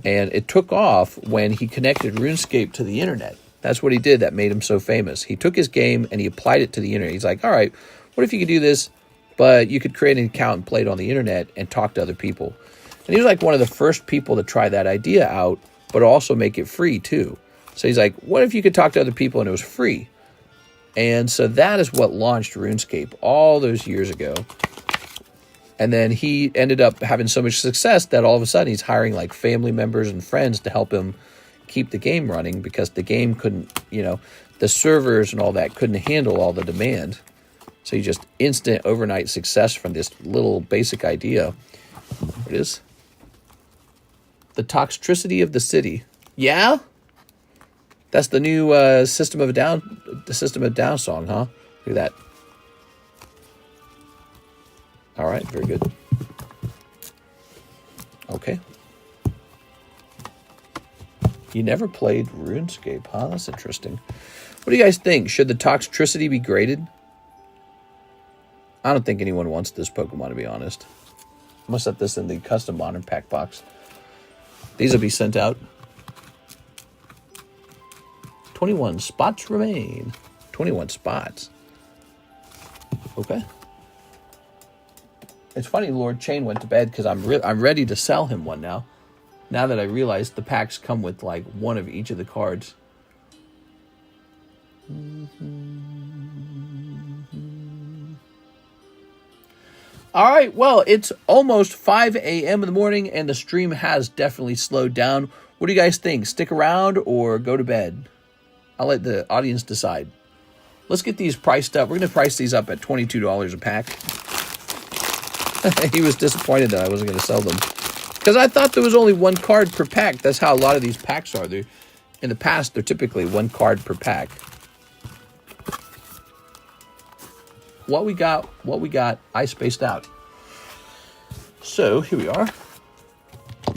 Speaker 1: And it took off when he connected RuneScape to the internet. That's what he did that made him so famous. He took his game and he applied it to the internet. He's like, all right, what if you could do this, but you could create an account and play it on the internet and talk to other people? And he was like one of the first people to try that idea out, but also make it free too. So he's like, what if you could talk to other people and it was free? And so that is what launched RuneScape all those years ago. And then he ended up having so much success that all of a sudden he's hiring like family members and friends to help him keep the game running, because the game couldn't, the servers and all that couldn't handle all the demand. So he just instant overnight success from this little basic idea. There it is. The Toxtricity of the City. Yeah? That's the new System of a Down song, huh? Look at that. All right, very good. Okay. You never played RuneScape, huh? That's interesting. What do you guys think? Should the toxicity be graded? I don't think anyone wants this Pokemon, to be honest. I'm going to set this in the custom modern pack box. These will be sent out. 21 spots remain. 21 spots. Okay. It's funny Lord Chain went to bed because I'm ready to sell him one now. Now that I realize the packs come with like one of each of the cards. All right, well, it's almost 5 a.m. in the morning, and the stream has definitely slowed down. What do you guys think? Stick around or go to bed? I'll let the audience decide. Let's get these priced up. We're going to price these up at $22 a pack. He was disappointed that I wasn't going to sell them. Because I thought there was only one card per pack. That's how a lot of these packs are. In the past, they're typically one card per pack. What we got, I spaced out. So, here we are.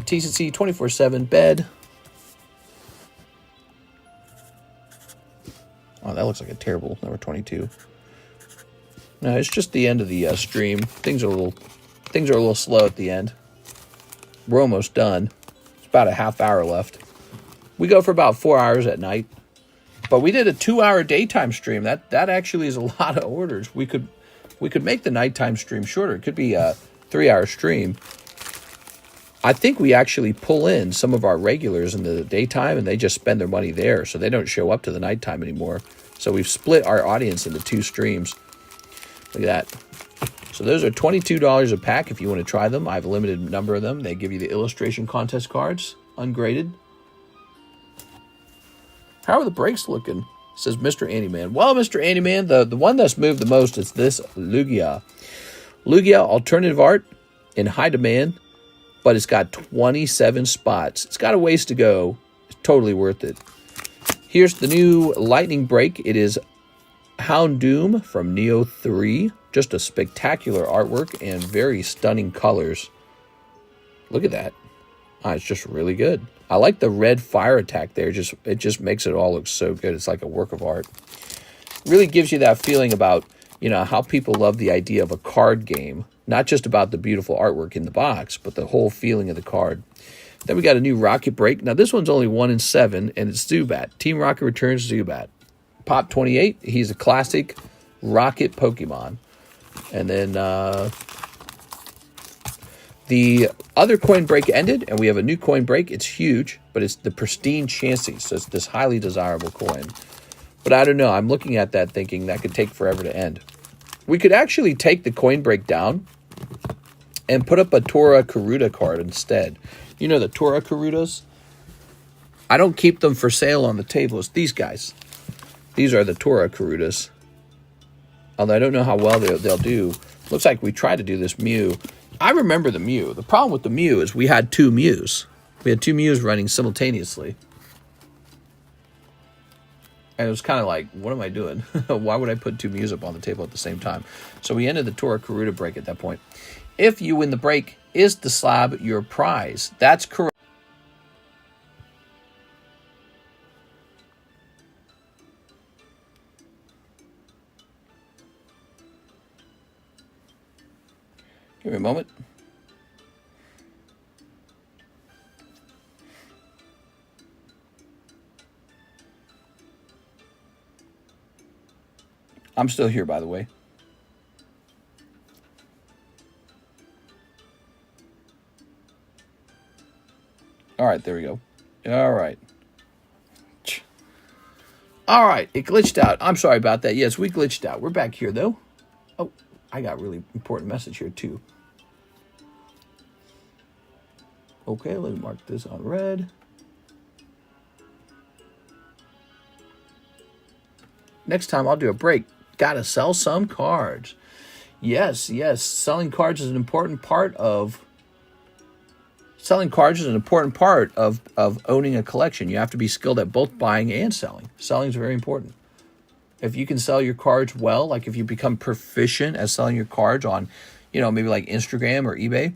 Speaker 1: TCC 24/7 bed. Oh, that looks like a terrible number 22. No, it's just the end of the stream. Things are a little slow at the end. We're almost done. It's about a half hour left. We go for about 4 hours at night. But we did a 2-hour daytime stream. That actually is a lot of orders. We could make the nighttime stream shorter. It could be a 3-hour stream. I think we actually pull in some of our regulars in the daytime and they just spend their money there, so they don't show up to the nighttime anymore. So we've split our audience into 2 streams. Look at that. So those are $22 a pack if you want to try them. I have a limited number of them. They give you the illustration contest cards, ungraded. How are the breaks looking? Says Mr. Andyman. Well, Mr. Andyman, the one that's moved the most is this Lugia. Lugia alternative art in high demand, but it's got 27 spots. It's got a ways to go. It's totally worth it. Here's the new lightning break. It is Houndoom from Neo 3. Just a spectacular artwork and very stunning colors. Look at that. It's just really good. I like the red fire attack there. It just makes it all look so good. It's like a work of art. Really gives you that feeling about, how people love the idea of a card game. Not just about the beautiful artwork in the box, but the whole feeling of the card. Then we got a new Rocket Break. Now this one's only 1 in 7, and it's Zubat. Team Rocket returns Zubat. Pop 28, he's a classic Rocket Pokemon. And then the other coin break ended, and we have a new coin break. It's huge, but it's the pristine Chansey, so it's this highly desirable coin. But I don't know. I'm looking at that thinking that could take forever to end. We could actually take the coin break down and put up a Tora Karuta card instead. You know the Tora Karutas? I don't keep them for sale on the table. It's these guys. These are the Tora Karutas. Although I don't know how well they'll do. Looks like we tried to do this Mew. I remember the Mew. The problem with the Mew is we had 2 Mews. We had 2 Mews running simultaneously. And it was kind of like, what am I doing? Why would I put 2 Mews up on the table at the same time? So we ended the Tora Karuta break at that point. If you win the break, is the slab your prize? That's correct. Give me a moment. I'm still here, by the way. All right, there we go. All right. All right, it glitched out. I'm sorry about that. Yes, we glitched out. We're back here, though. Oh, I got a really important message here, too. Okay, let me mark this on red. Next time I'll do a break. Gotta sell some cards. Yes. Selling cards is an important part of owning a collection. You have to be skilled at both buying and selling. Selling is very important. If you can sell your cards well, like if you become proficient at selling your cards on, maybe like Instagram or eBay,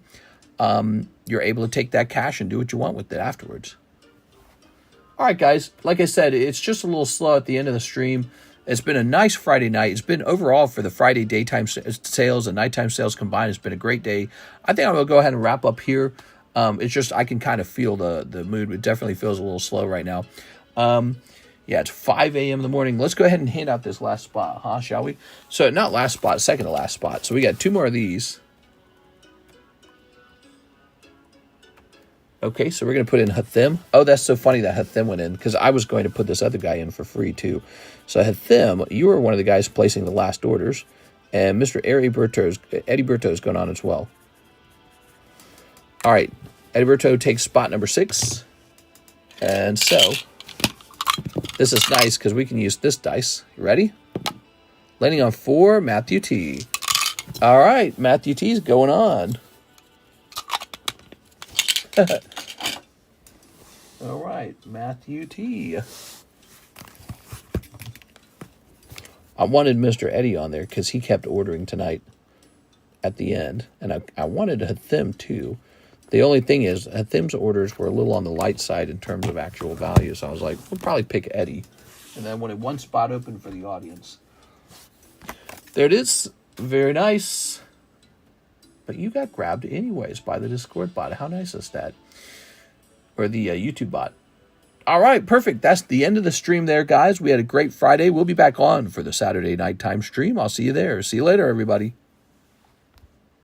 Speaker 1: you're able to take that cash and do what you want with it afterwards. All right, guys. Like I said, it's just a little slow at the end of the stream. It's been a nice Friday night. It's been overall for the Friday daytime sales and nighttime sales combined. It's been a great day. I think I'm going to go ahead and wrap up here. It's just I can kind of feel the mood. It definitely feels a little slow right now. Yeah, it's 5 a.m. in the morning. Let's go ahead and hand out this last spot, huh? Shall we? So not last spot, second to last spot. So we got 2 more of these. Okay, so we're going to put in Hathim. Oh, that's so funny that Hathim went in, because I was going to put this other guy in for free, too. So Hathim, you were one of the guys placing the last orders, and Mr. Eddie Berto is going on as well. All right, Eddie Berto takes spot number 6. And so, this is nice, because we can use this dice. You ready? Landing on 4, Matthew T. All right, Matthew T's going on. All right, Matthew T. I wanted Mr. Eddie on there because he kept ordering tonight at the end. And I wanted Hathim too. The only thing is, Hathim's orders were a little on the light side in terms of actual value. So I was like, we'll probably pick Eddie. And then I wanted one spot open for the audience. There it is. Very nice. But you got grabbed anyways by the Discord bot. How nice is that? Or the YouTube bot. All right, perfect. That's the end of the stream there, guys. We had a great Friday. We'll be back on for the Saturday nighttime stream. I'll see you there. See you later, everybody.